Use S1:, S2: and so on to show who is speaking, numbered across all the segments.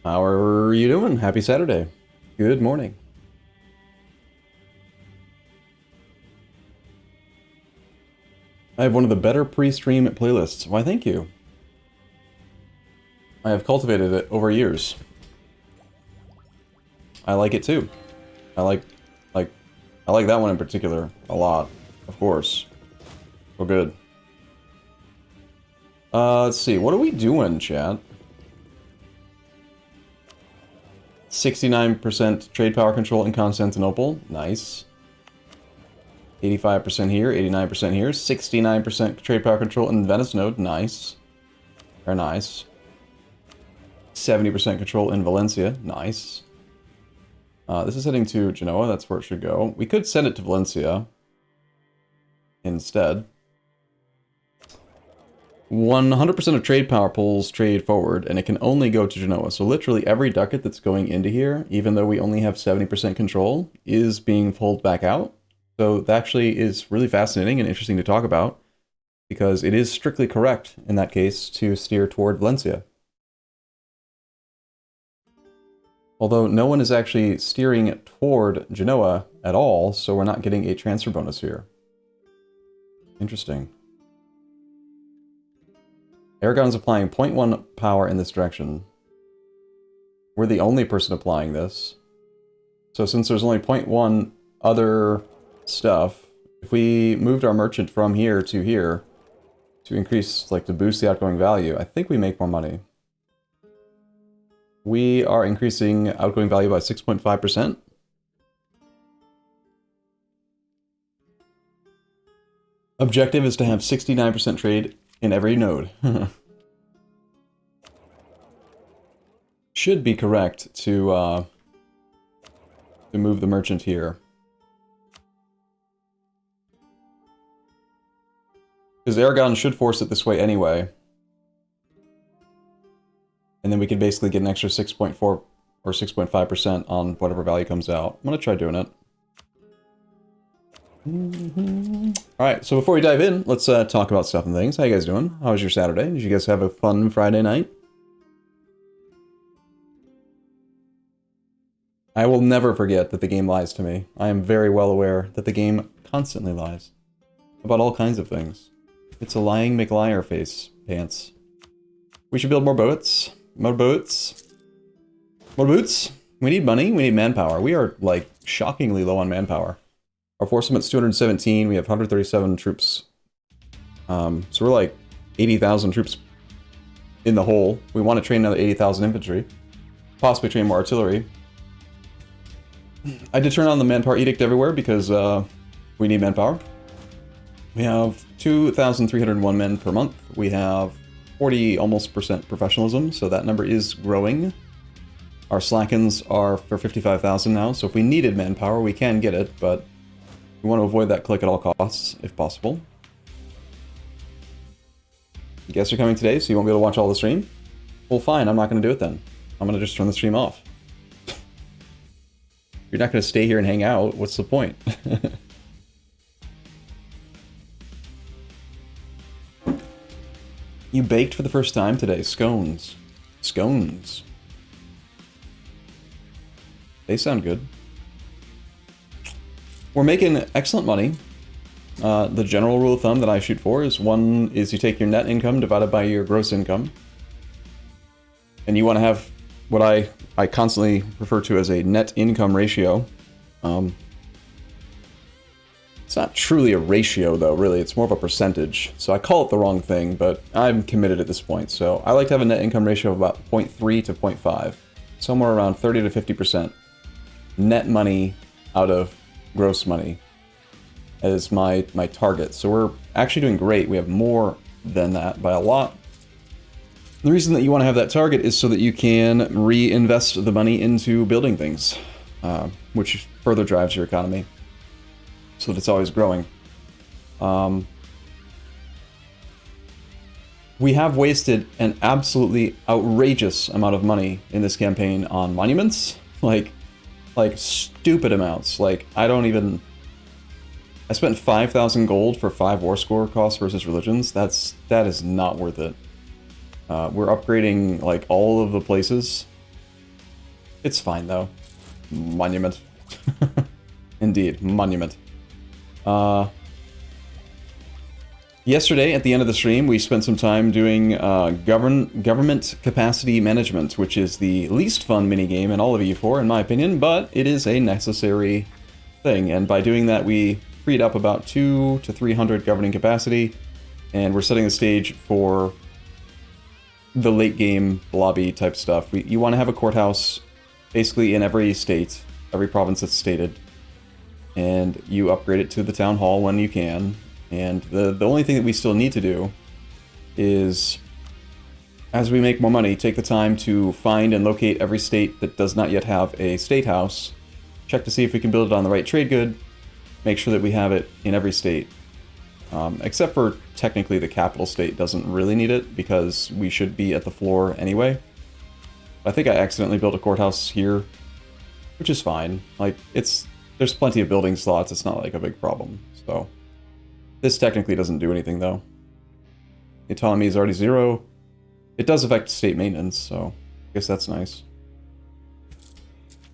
S1: How are you doing? Happy Saturday. Good morning. I have one of the better pre-stream playlists. Why, thank you. I have cultivated it over years. I like it too. I like that one in particular a lot, of course. Well, good. Let's see. What are we doing, chat? 69% trade power control in Constantinople. Nice. 85% here, 89% here, 69% trade power control in Venice node. Nice. Very nice. 70% control in Valencia. Nice. This is heading to Genoa. That's where it should go. We could send it to Valencia instead. 100% of trade power pulls trade forward, and it can only go to Genoa. So literally every ducat that's going into here, even though we only have 70% control, is being pulled back out. So that actually is really fascinating and interesting to talk about, because it is strictly correct, in that case, to steer toward Valencia. Although no one is actually steering toward Genoa at all, so we're not getting a transfer bonus here. Interesting. Aragon's applying 0.1 power in this direction. We're the only person applying this. So since there's only 0.1 other stuff, if we moved our merchant from here to increase, like, to boost the outgoing value, I think we make more money. We are increasing outgoing value by 6.5%. Objective is to have 69% trade in every node. Should be correct to move the merchant here. Because Aragon should force it this way anyway. And then we could basically get an extra 6.4 or 6.5% on whatever value comes out. I'm going to try doing it. Alright, so before we dive in, let's talk about stuff and things. How you guys doing? How was your Saturday? Did you guys have a fun Friday night? I will never forget that the game lies to me. I am very well aware that the game constantly lies. About all kinds of things. It's a lying McLiar face pants. We should build more boats. More boats. More boots. We need money. We need manpower. We are, like, shockingly low on manpower. Our force limit's 217. We have 137 troops. So we're like 80,000 troops in the hole. We want to train another 80,000 infantry. Possibly train more artillery. I did turn on the manpower edict everywhere because we need manpower. We have 2,301 men per month. We have 40 almost % professionalism, so that number is growing. Our slackens are for 55,000 now, so if we needed manpower, we can get it, but we want to avoid that click at all costs, if possible. You guys are coming today, so you won't be able to watch all the stream? Well, fine, I'm not going to do it then. I'm going to just turn the stream off. You're not going to stay here and hang out, what's the point? You baked for the first time today. Scones. Scones. They sound good. We're making excellent money. The general rule of thumb that I shoot for is you take your net income divided by your gross income. And you want to have what I constantly refer to as a net income ratio. It's not truly a ratio, though, really. It's more of a percentage. So I call it the wrong thing, but I'm committed at this point. So I like to have a net income ratio of about 0.3 to 0.5. Somewhere around 30 to 50% net money out of gross money as my target. So we're actually doing great. We have more than that by a lot. The reason that you want to have that target is so that you can reinvest the money into building things, which further drives your economy, so that it's always growing. We have wasted an absolutely outrageous amount of money in this campaign on monuments, like stupid amounts. Like, I spent 5,000 gold for 5 war score costs versus religions. That is not worth it. We're upgrading like all of the places It's fine, though. Monument. Indeed, monument. Yesterday, at the end of the stream, we spent some time doing government capacity management, which is the least fun minigame in all of EU4, in my opinion, but it is a necessary thing. And by doing that, we freed up about 200 to 300 governing capacity, and we're setting the stage for the late game lobby type stuff. You want to have a courthouse basically in every state, every province that's stated, and you upgrade it to the town hall when you can. And the only thing that we still need to do is, as we make more money, take the time to find and locate every state that does not yet have a state house, check to see if we can build it on the right trade good, make sure that we have it in every state. Except for, technically, the capital state doesn't really need it, because we should be at the floor anyway. I think I accidentally built a courthouse here, which is fine. Like, there's plenty of building slots, it's not like a big problem, so... This technically doesn't do anything, though. The autonomy is already 0. It does affect state maintenance, so I guess that's nice.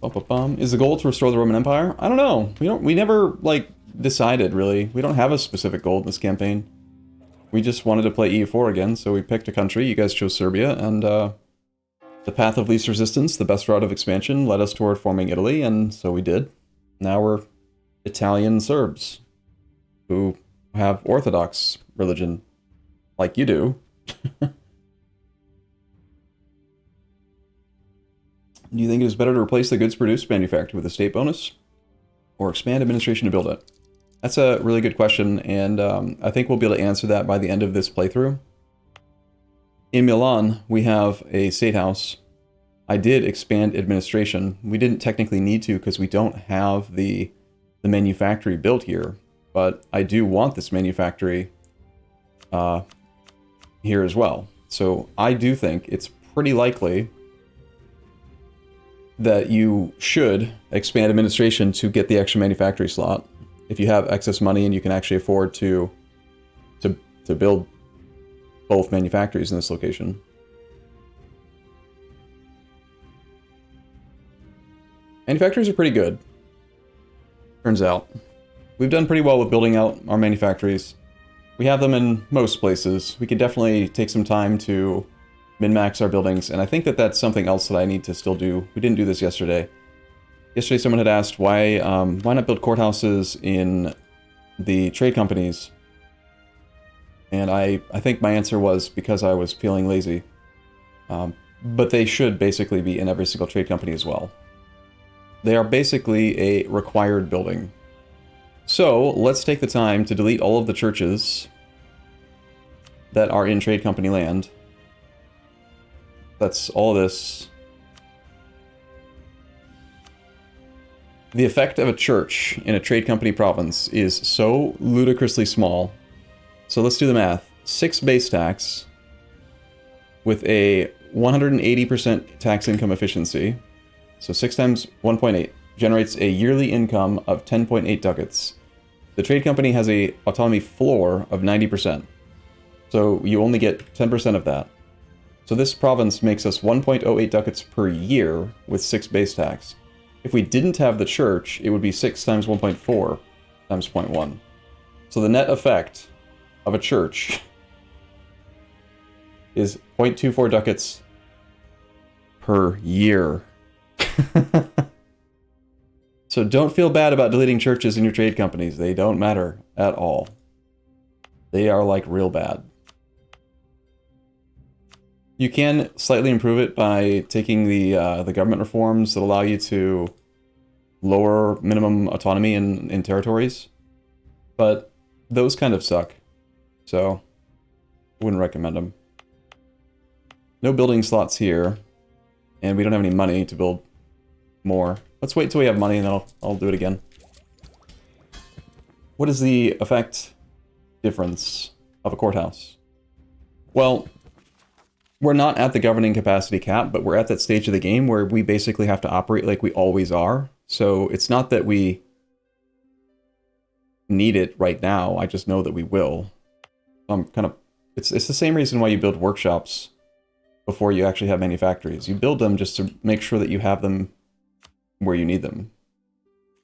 S1: Is the goal to restore the Roman Empire? I don't know. We never, like, decided, really. We don't have a specific goal in this campaign. We just wanted to play EU4 again, so we picked a country. You guys chose Serbia, and the path of least resistance, the best route of expansion, led us toward forming Italy, and so we did. Now we're Italian Serbs, who have Orthodox religion, like you do. Do you think it is better to replace the goods produced manufactured with a state bonus, or expand administration to build it? That's a really good question, and I think we'll be able to answer that by the end of this playthrough. In Milan, we have a state house. I did expand administration. We didn't technically need to because we don't have the manufactory built here. But I do want this manufactory here as well. So I do think it's pretty likely that you should expand administration to get the extra manufactory slot. If you have excess money and you can actually afford to build both manufactories in this location. Manufactories are pretty good, turns out. We've done pretty well with building out our manufactories. We have them in most places. We could definitely take some time to min-max our buildings, and I think that that's something else that I need to still do. We didn't do this yesterday. Yesterday someone had asked why not build courthouses in the trade companies? And I think my answer was because I was feeling lazy. But they should basically be in every single trade company as well. They are basically a required building. So, let's take the time to delete all of the churches that are in trade company land. That's all this. The effect of a church in a trade company province is so ludicrously small. So let's do the math. 6 base tax with a 180% tax income efficiency. So 6 times 1.8. Generates a yearly income of 10.8 ducats. The trade company has a autonomy floor of 90%. So you only get 10% of that. So this province makes us 1.08 ducats per year with 6 base tax. If we didn't have the church, it would be 6 times 1.4 times 0.1. So the net effect of a church is 0.24 ducats per year. So don't feel bad about deleting churches in your trade companies. They don't matter at all. They are like real bad. You can slightly improve it by taking the government reforms that allow you to lower minimum autonomy in territories, but those kind of suck. So wouldn't recommend them. No building slots here, and we don't have any money to build more. Let's wait until we have money and then I'll do it again. What is the effect difference of a courthouse? Well, we're not at the governing capacity cap, but we're at that stage of the game where we basically have to operate like we always are. So it's not that we need it right now, I just know that we will. It's the same reason why you build workshops before you actually have manufactories. You build them just to make sure that you have them where you need them.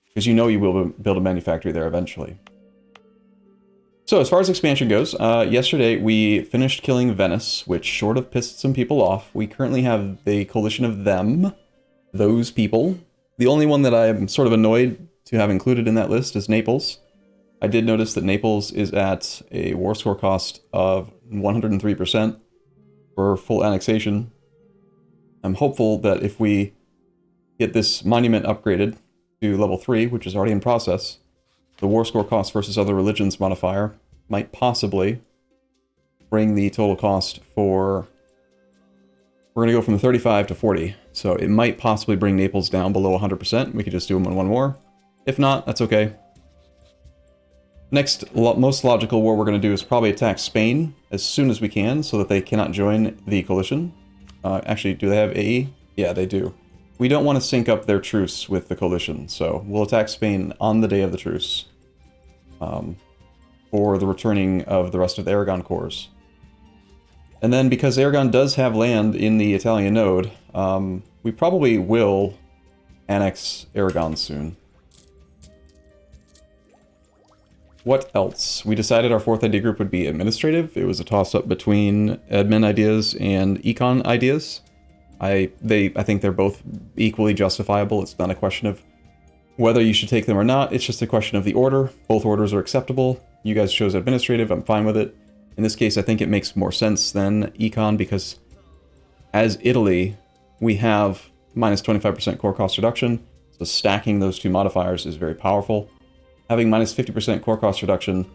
S1: Because you know you will build a manufactory there eventually. So as far as expansion goes, yesterday we finished killing Venice, which sort of pissed some people off. We currently have the coalition of them, those people. The only one that I'm sort of annoyed to have included in that list is Naples. I did notice that Naples is at a war score cost of 103% for full annexation. I'm hopeful that if we get this monument upgraded to level 3, which is already in process, the war score cost versus other religions modifier might possibly bring the total cost for... We're going to go from 35 to 40, so it might possibly bring Naples down below 100%. We could just do them in one war. If not, that's okay. Next, most logical war we're going to do is probably attack Spain as soon as we can, so that they cannot join the coalition. Actually, do they have AE? Yeah, they do. We don't want to sync up their truce with the coalition, so we'll attack Spain on the day of the truce. For the returning of the rest of the Aragon cores. And then, because Aragon does have land in the Italian node, we probably will annex Aragon soon. What else? We decided our fourth idea group would be administrative. It was a toss-up between admin ideas and econ ideas. I think they're both equally justifiable. It's not a question of whether you should take them or not. It's just a question of the order. Both orders are acceptable. You guys chose administrative. I'm fine with it. In this case, I think it makes more sense than econ because as Italy, we have minus 25% core cost reduction. So stacking those two modifiers is very powerful. Having minus 50% core cost reduction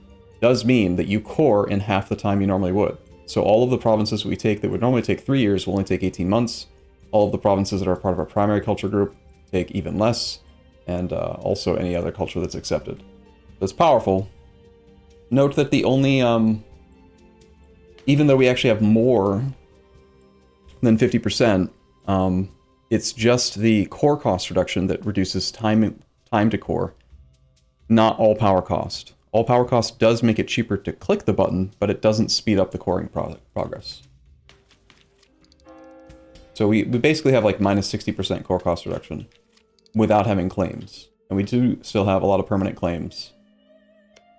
S1: does mean that you core in half the time you normally would. So all of the provinces we take that would normally take 3 years will only take 18 months. All of the provinces that are part of our primary culture group take even less. And also any other culture that's accepted. That's powerful. Note that the only, even though we actually have more than 50%, it's just the core cost reduction that reduces time to core, not all power cost. All power cost does make it cheaper to click the button, but it doesn't speed up the coring progress. So we basically have like minus 60% core cost reduction without having claims. And we do still have a lot of permanent claims.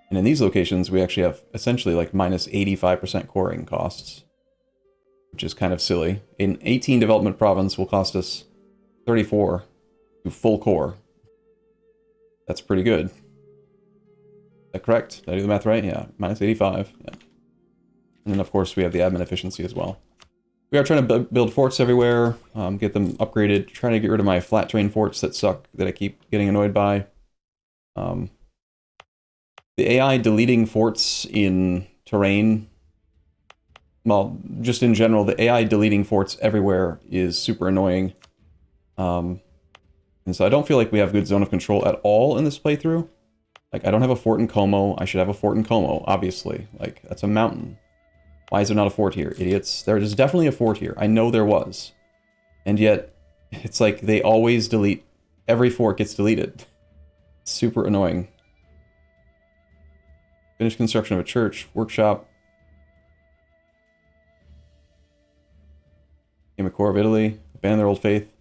S1: And in these locations, we actually have essentially like minus 85% coring costs, which is kind of silly. An 18 development province will cost us 34 to full core. That's pretty good. Is that correct? Did I do the math right? Yeah, minus 85. Yeah. And then, of course, we have the admin efficiency as well. We are trying to build forts everywhere, get them upgraded, trying to get rid of my flat terrain forts that suck, that I keep getting annoyed by. The AI deleting forts in terrain, well, just in general, the AI deleting forts everywhere is super annoying. And so I don't feel like we have good zone of control at all in this playthrough. Like, I don't have a fort in Como. I should have a fort in Como, obviously. Like, that's a mountain. Why is there not a fort here, idiots? There is definitely a fort here. I know there was. And yet, it's like they always delete. Every fort gets deleted. It's super annoying. Finished construction of a church, workshop. Became a core of Italy. Abandoned their old faith.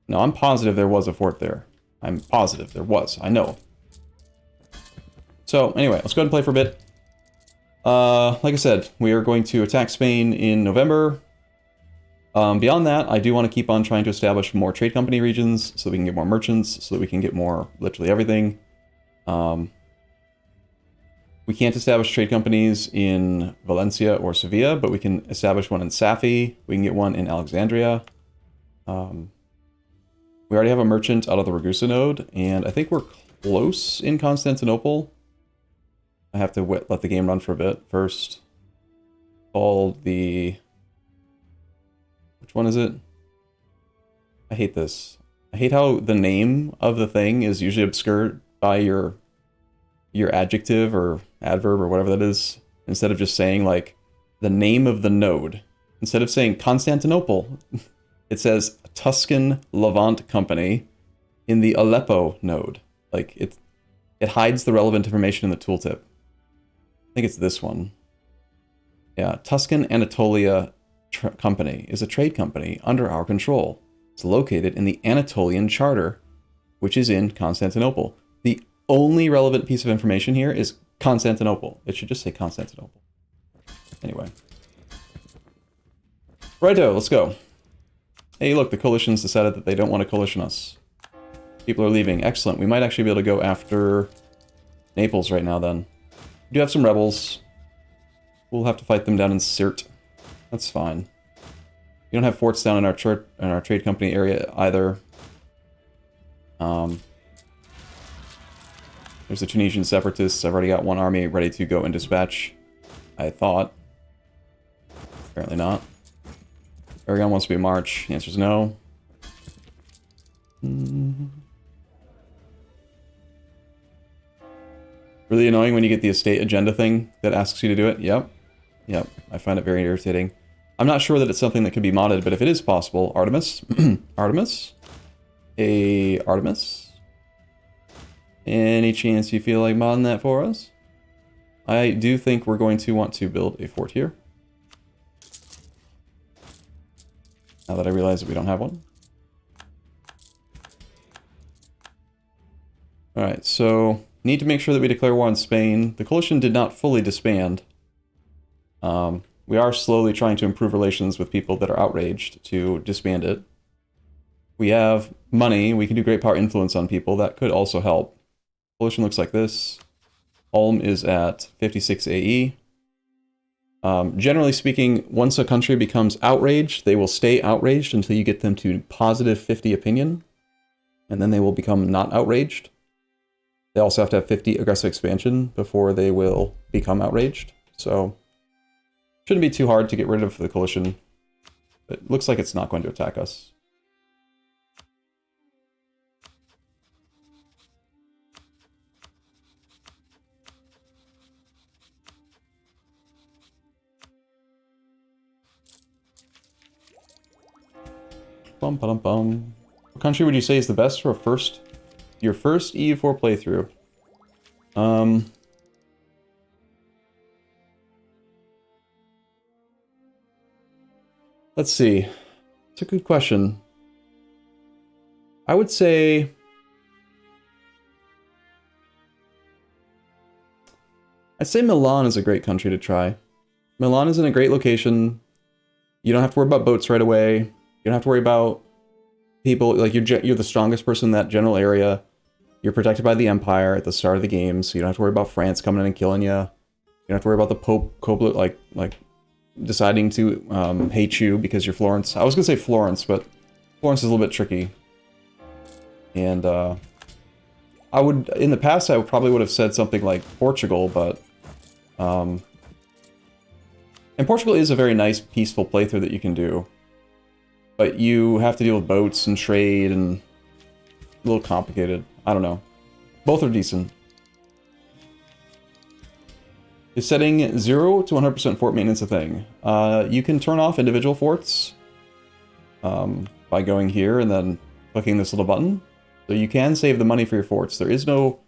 S1: No, I'm positive there was a fort there. I'm positive there was. I know. So, anyway, let's go ahead and play for a bit. Like I said, we are going to attack Spain in November. Beyond that, I do want to keep on trying to establish more trade company regions so that we can get more merchants, so that we can get more literally everything. We can't establish trade companies in Valencia or Sevilla, but we can establish one in Safi. We can get one in Alexandria. We already have a merchant out of the Ragusa node, and I think we're close in Constantinople. I have to let the game run for a bit first. Called the... Which one is it? I hate this. I hate how the name of the thing is usually obscured by your adjective or adverb or whatever that is, instead of just saying like the name of the node. Instead of saying Constantinople, it says Tuscan Levant Company in the Aleppo node. Like it hides the relevant information in the tooltip. I think it's this one. Yeah, Tuscan Anatolia Company is a trade company under our control. is located in the Anatolian Charter, which is in Constantinople. The only relevant piece of information here is Constantinople. It should just say Constantinople. Anyway. Righto, let's go. Hey, look, the coalition's decided that they don't want to coalition us. People are leaving. Excellent. We might actually be able to go after Naples right now, then. We do have some rebels. We'll have to fight them down in Sirte. That's fine. We don't have forts down in our trade company area either. There's the Tunisian separatists. I've already got one army ready to go and dispatch. I thought. Apparently not. Aragon wants to be in March. The answer is no. Really annoying when you get the estate agenda thing that asks you to do it. Yep. Yep. I find it very irritating. I'm not sure that it's something that can be modded, but if it is possible, Artemis? Artemis? Hey, Artemis? Any chance you feel like modding that for us? I do think we're going to want to build a fort here. Now that I realize that we don't have one. Alright, so need to make sure that we declare war on Spain. The coalition did not fully disband. We are slowly trying to improve relations with people that are outraged to disband it. We have money. We can do great power influence on people. That could also help. Coalition looks like this. Ulm is at 56 AE. Generally speaking, once a country becomes outraged, they will stay outraged until you get them to positive 50 opinion. And then they will become not outraged. They also have to have 50 aggressive expansion before they will become outraged. So, shouldn't be too hard to get rid of the coalition. It looks like it's not going to attack us. Bum, bum, bum. What country would you say is the best for your first EU4 playthrough? Let's see. It's a good question. I would say Milan is a great country to try. Milan is in a great location. You don't have to worry about boats right away. You don't have to worry about people, like you're the strongest person in that general area. You're protected by the Empire at the start of the game, so you don't have to worry about France coming in and killing you. You don't have to worry about the Pope like deciding to hate you because you're Florence. I was gonna say Florence, but Florence is a little bit tricky. And I would, in the past, I probably would have said something like Portugal, but and Portugal is a very nice, peaceful playthrough that you can do. But you have to deal with boats and trade and a little complicated. I don't know. Both are decent. Is setting 0 to 100% fort maintenance a thing? You can turn off individual forts by going here and then clicking this little button. So you can save the money for your forts. There is no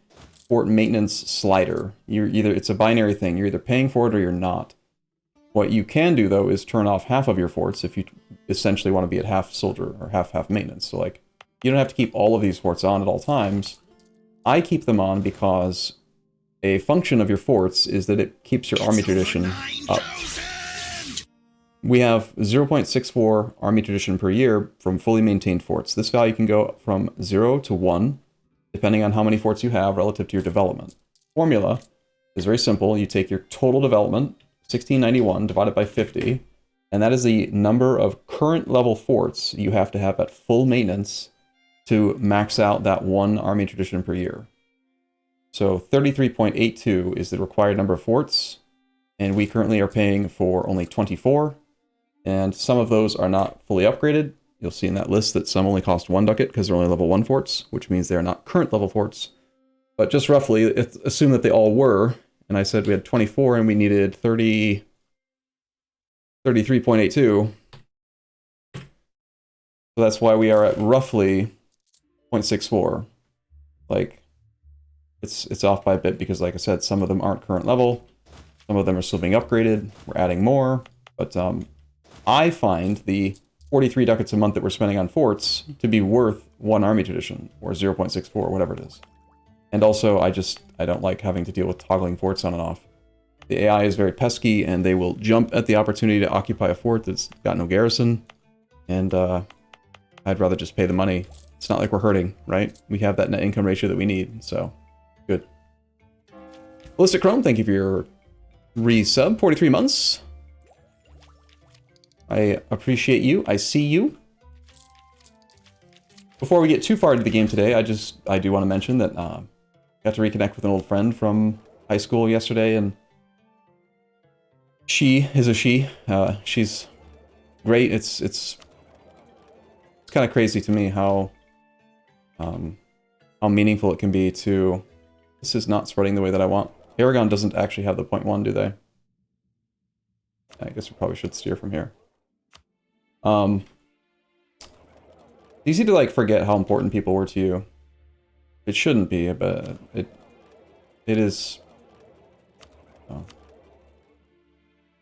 S1: fort maintenance slider. It's a binary thing. You're either paying for it or you're not. What you can do, though, is turn off half of your forts if you essentially want to be at half soldier or half maintenance. So, like, you don't have to keep all of these forts on at all times. I keep them on because a function of your forts is that it keeps your army tradition up. We have 0.64 army tradition per year from fully maintained forts. This value can go from 0 to 1, depending on how many forts you have relative to your development. Formula is very simple. You take your total development, 1691, divided by 50, and that is the number of current level forts you have to have at full maintenance to max out that one army tradition per year. So 33.82 is the required number of forts, and we currently are paying for only 24, and some of those are not fully upgraded. You'll see in that list that some only cost 1 ducat because they're only level 1 forts, which means they're not current level forts. But just roughly, assume that they all were, and I said we had 24 and we needed 33.82. So that's why we are at roughly 0.64. Like, it's off by a bit because, like I said, some of them aren't current level. Some of them are still being upgraded. We're adding more. But I find the 43 ducats a month that we're spending on forts to be worth 1 army tradition, or 0.64, whatever it is. And also, I don't like having to deal with toggling forts on and off. The AI is very pesky, and they will jump at the opportunity to occupy a fort that's got no garrison. And I'd rather just pay the money. It's not like we're hurting, right? We have that net income ratio that we need, so good. Ballistic Chrome, thank you for your resub, 43 months. I appreciate you. I see you. Before we get too far into the game today, I do want to mention that I got to reconnect with an old friend from high school yesterday, and she is a she. She's great. It's kind of crazy to me how meaningful it can be to... This is not spreading the way that I want. Aragon doesn't actually have the 0.1, do they? I guess we probably should steer from here. Easy to, like, forget how important people were to you. It shouldn't be, but it is... Oh.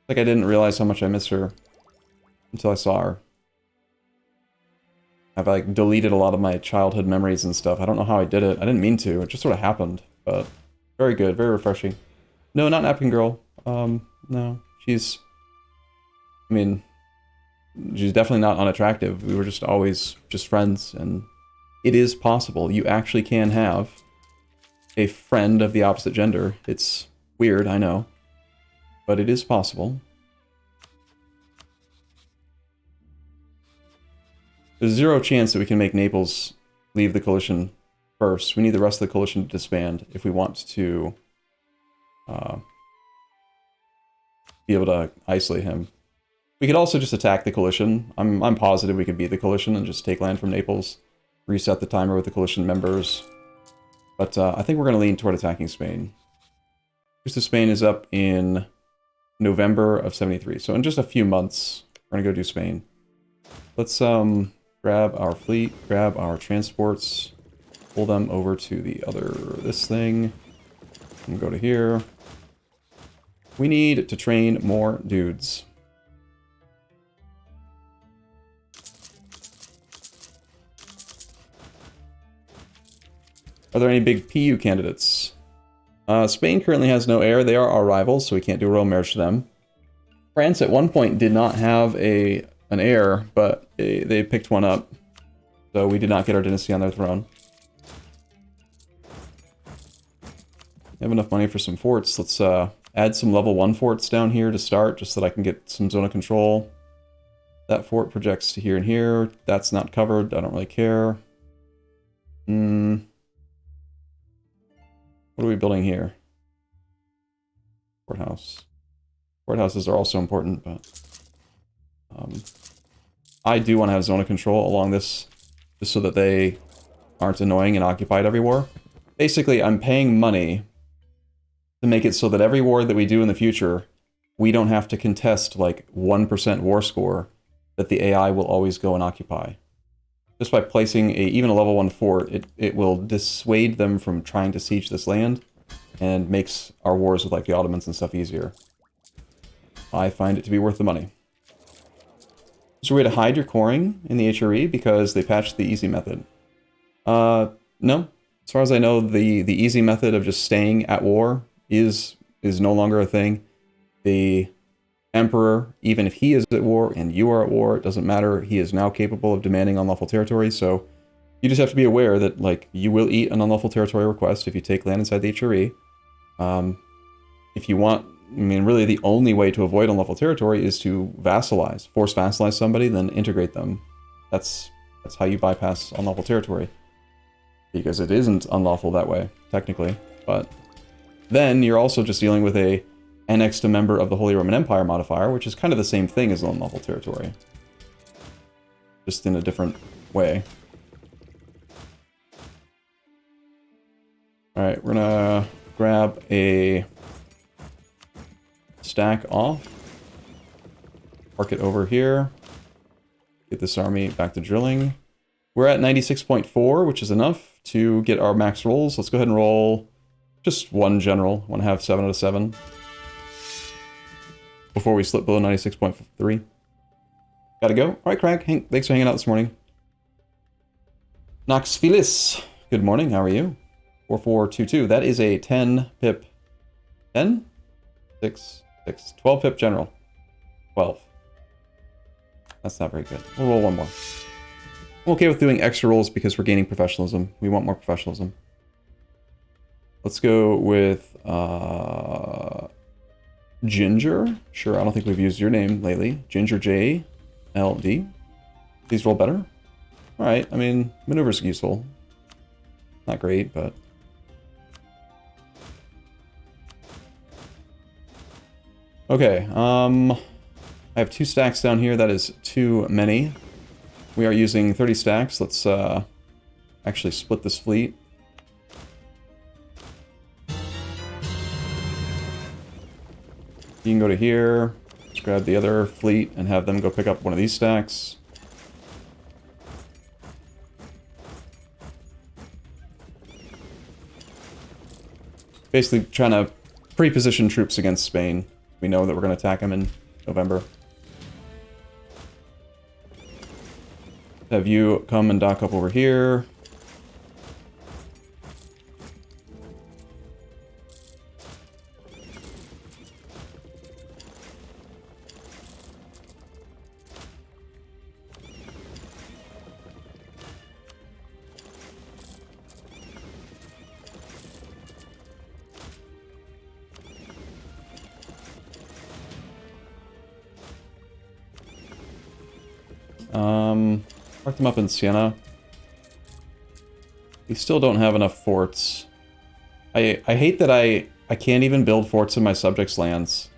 S1: Like, I didn't realize how much I miss her until I saw her. I've, like, deleted a lot of my childhood memories and stuff. I don't know how I did it. I didn't mean to. It just sort of happened. But very good. Very refreshing. No, not Napkin Girl. No. She's... I mean... She's definitely not unattractive. We were just always just friends, and it is possible. You actually can have a friend of the opposite gender. It's weird, I know, but it is possible. There's zero chance that we can make Naples leave the coalition first. We need the rest of the coalition to disband if we want to be able to isolate him. We could also just attack the coalition. I'm positive we could beat the coalition and just take land from Naples, reset the timer with the coalition members. But I think we're going to lean toward attacking Spain. Truce to Spain is up in November of 73. So in just a few months, we're going to go do Spain. Let's grab our fleet, grab our transports, pull them over to the other, this thing, and go to here. We need to train more dudes. Are there any big PU candidates? Spain currently has no heir. They are our rivals, so we can't do a royal marriage to them. France at one point did not have an heir, but they picked one up. So we did not get our dynasty on their throne. We have enough money for some forts. Let's add some level 1 forts down here to start, just so that I can get some zone of control. That fort projects to here and here. That's not covered. I don't really care. What are we building here? Courthouse. Courthouses are also important, but I do want to have zone of control along this, just so that they aren't annoying and occupied every war. Basically, I'm paying money to make it so that every war that we do in the future, we don't have to contest like 1% war score that the AI will always go and occupy. Just by placing even a level 1 fort, it will dissuade them from trying to siege this land, and makes our wars with like the Ottomans and stuff easier. I find it to be worth the money. Is there a way to hide your coring in the HRE because they patched the easy method? No. As far as I know, the easy method of just staying at war is no longer a thing. The Emperor, even if he is at war and you are at war, it doesn't matter. He is now capable of demanding unlawful territory, so you just have to be aware that, like, you will eat an unlawful territory request if you take land inside the HRE. If you want, I mean, really the only way to avoid unlawful territory is to vassalize. Force vassalize somebody, then integrate them. That's how you bypass unlawful territory. Because it isn't unlawful that way, technically. But then you're also just dealing with a annexed a member of the Holy Roman Empire modifier, which is kind of the same thing as unlawful territory. Just in a different way. Alright, we're gonna grab a stack off. Park it over here. Get this army back to drilling. We're at 96.4, which is enough to get our max rolls. Let's go ahead and roll just one general. Want to have 7 out of 7. Before we slip below 96.3. Gotta go. All right, Craig. Thanks for hanging out this morning. Nox Felis. Good morning. How are you? 4422. That is a 10 pip. 10? 6, 6. 12 pip general. 12. That's not very good. We'll roll one more. I'm okay with doing extra rolls because we're gaining professionalism. We want more professionalism. Let's go with Ginger. Sure, I don't think we've used your name lately. Ginger J L D. Please roll better. All right. I mean, maneuver's useful. Not great, but okay. I have 2 stacks down here. That is too many. We are using 30 stacks. Let's actually split this fleet. You can go to here, let's grab the other fleet and have them go pick up one of these stacks. Basically trying to pre-position troops against Spain. We know that we're going to attack them in November. Have you come and dock up over here. Mark them up in Siena. We still don't have enough forts. I hate that I can't even build forts in my subjects' lands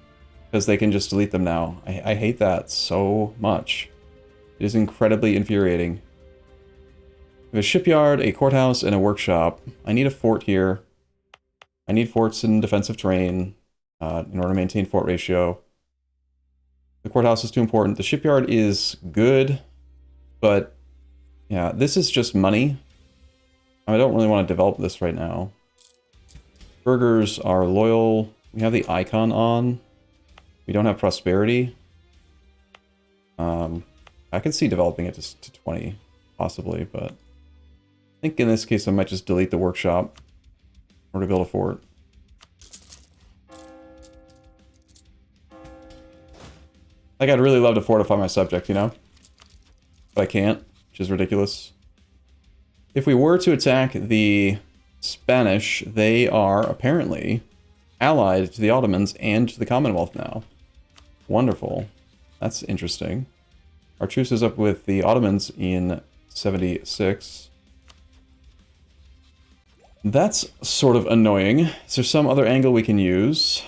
S1: because they can just delete them now. I hate that so much. It is incredibly infuriating. We have a shipyard, a courthouse, and a workshop. I need a fort here. I need forts in defensive terrain in order to maintain fort ratio. The courthouse is too important. The shipyard is good, but yeah, this is just money. I don't really want to develop this right now. Burgers are loyal. We have the icon on. We don't have prosperity. I could see developing it to 20, possibly, but I think in this case I might just delete the workshop or to build a fort. Like, I'd really love to fortify my subject, you know? But I can't, which is ridiculous. If we were to attack the Spanish, they are apparently allied to the Ottomans and to the Commonwealth now. Wonderful. That's interesting. Our truce is up with the Ottomans in 76. That's sort of annoying. Is there some other angle we can use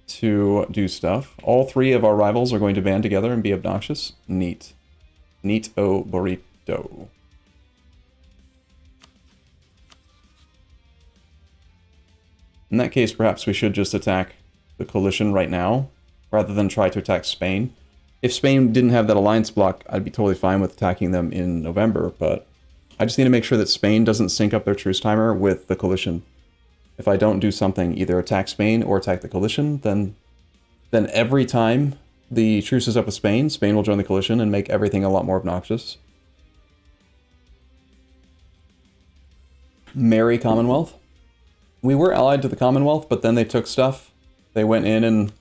S1: to do stuff? All 3 of our rivals are going to band together and be obnoxious? Neat. Neat-o burrito. In that case, perhaps we should just attack the coalition right now, rather than try to attack Spain. If Spain didn't have that alliance block, I'd be totally fine with attacking them in November, but I just need to make sure that Spain doesn't sync up their truce timer with the coalition. If I don't do something, either attack Spain or attack the coalition, then every time the truce is up with Spain, Spain will join the coalition and make everything a lot more obnoxious. Merry Commonwealth. We were allied to the Commonwealth, but then they took stuff. They went in and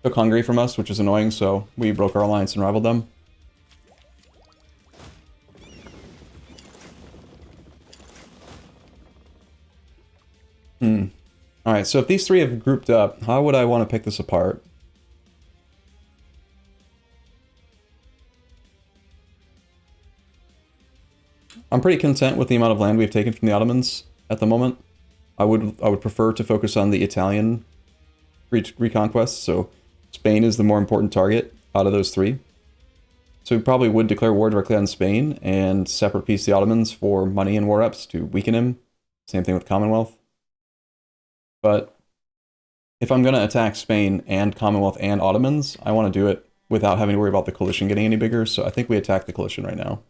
S1: took Hungary from us, which is annoying, so we broke our alliance and rivaled them. Alright, so if these 3 have grouped up, how would I want to pick this apart? I'm pretty content with the amount of land we've taken from the Ottomans at the moment. I would prefer to focus on the Italian reconquest, so Spain is the more important target out of those 3. So we probably would declare war directly on Spain and separate piece the Ottomans for money and war reps to weaken him. Same thing with Commonwealth. But if I'm going to attack Spain and Commonwealth and Ottomans, I want to do it without having to worry about the coalition getting any bigger, so I think we attack the coalition right now.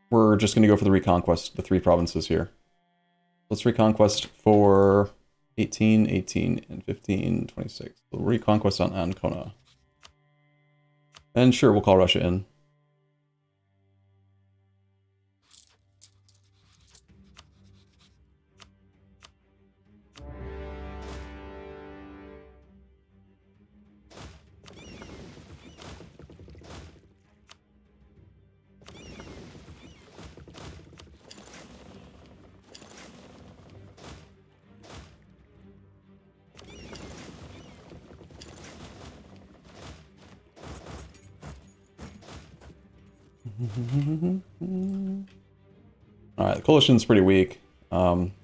S1: We're just going to go for the reconquest, the 3 provinces here. Let's reconquest for 18, 18, and 15, 26. The reconquest on Ancona. And sure, we'll call Russia in. Alright, the coalition's pretty weak.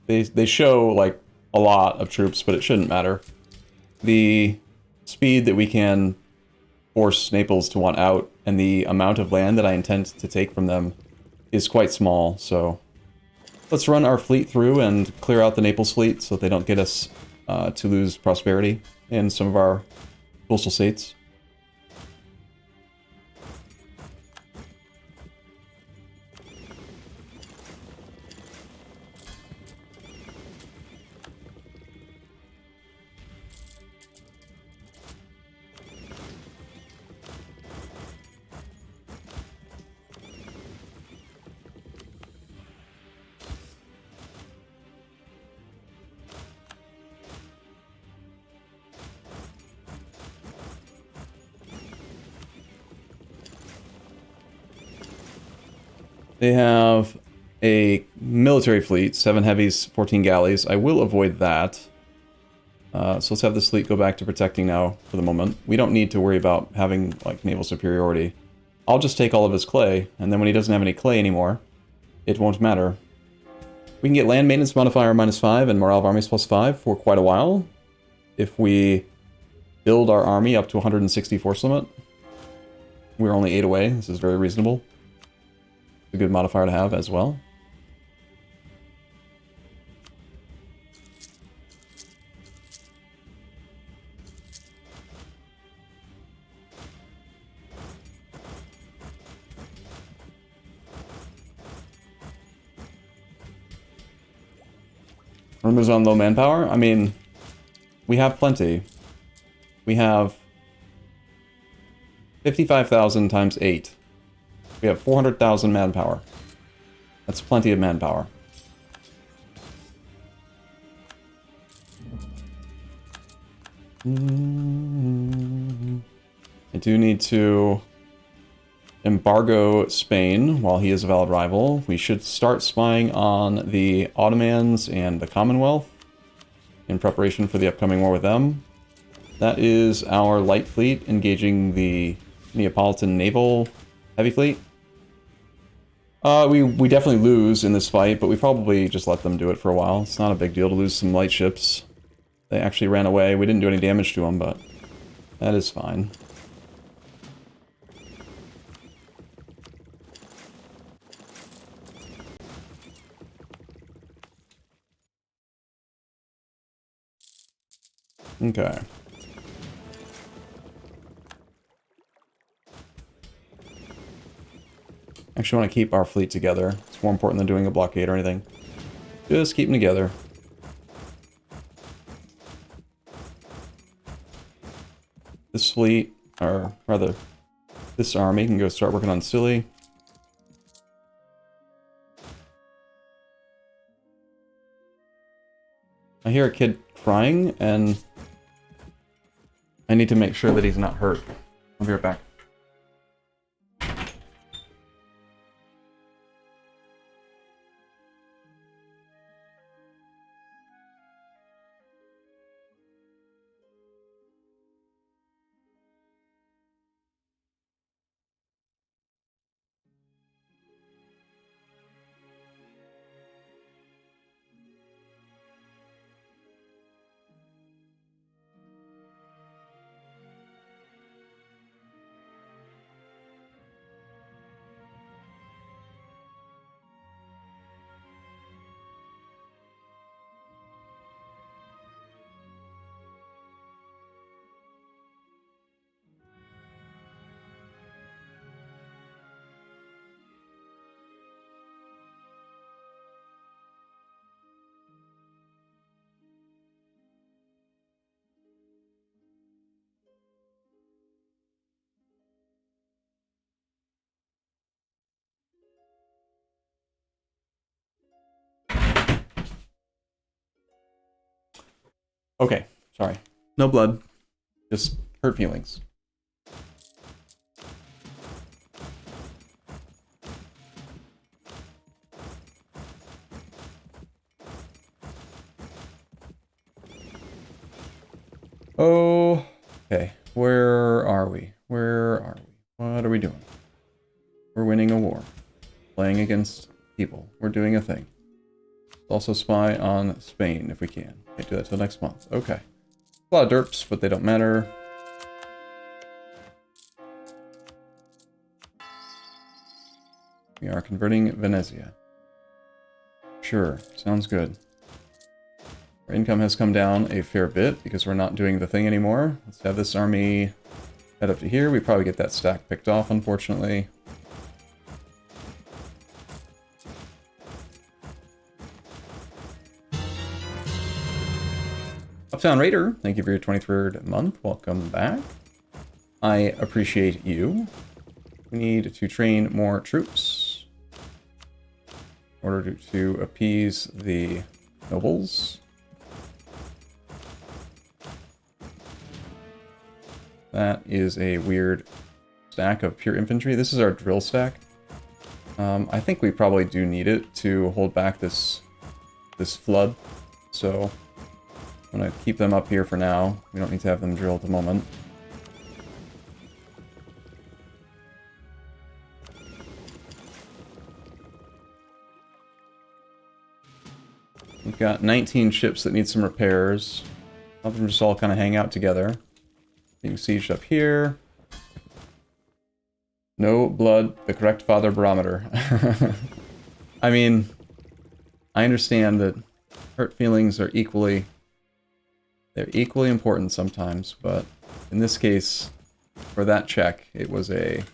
S1: They show, like, a lot of troops, but it shouldn't matter. The speed that we can force Naples to want out, and the amount of land that I intend to take from them is quite small, so... Let's run our fleet through and clear out the Naples fleet so that they don't get us to lose prosperity in some of our coastal states. They have a military fleet, 7 heavies, 14 galleys. I will avoid that. So let's have this fleet go back to protecting now for the moment. We don't need to worry about having, like, naval superiority. I'll just take all of his clay, and then when he doesn't have any clay anymore, it won't matter. We can get land maintenance modifier -5 and morale of armies +5 for quite a while. If we build our army up to 160 force limit. We're only 8 away. This is very reasonable. A good modifier to have as well. Rumors on low manpower? I mean, we have plenty. We have 55,000 times 8. We have 400,000 manpower. That's plenty of manpower. I do need to embargo Spain while he is a valid rival. We should start spying on the Ottomans and the Commonwealth in preparation for the upcoming war with them. That is our light fleet engaging the Neapolitan naval heavy fleet. We definitely lose in this fight, but we probably just let them do it for a while. It's not a big deal to lose some light ships. They actually ran away. We didn't do any damage to them, but that is fine. Okay. Actually want to keep our fleet together. It's more important than doing a blockade or anything. Just keep them together. This fleet, or rather, this army can go start working on Scilly. I hear a kid crying, and I need to make sure that he's not hurt. I'll be right back. Okay, sorry. No blood. Just hurt feelings. Oh, okay. Where are we? Where are we? What are we doing? We're winning a war. Playing against people. We're doing a thing. Also spy on Spain if we can. Can't do that till next month. Okay. A lot of derps, but they don't matter. We are converting Venezia. Sure, sounds good. Our income has come down a fair bit because we're not doing the thing anymore. Let's have this army head up to here. We probably get that stack picked off, unfortunately. Uptown Raider, thank you for your 23rd month. Welcome back. I appreciate you. We need to train more troops in order to appease the nobles. That is a weird stack of pure infantry. This is our drill stack. I think we probably do need it to hold back this flood. So I'm going to keep them up here for now. We don't need to have them drill at the moment. We've got 19 ships that need some repairs. Let them just all kind of hang out together. Being sieged up here. No blood, the correct father barometer. I mean, I understand that hurt feelings are equally important sometimes, but in this case, for that check, it was a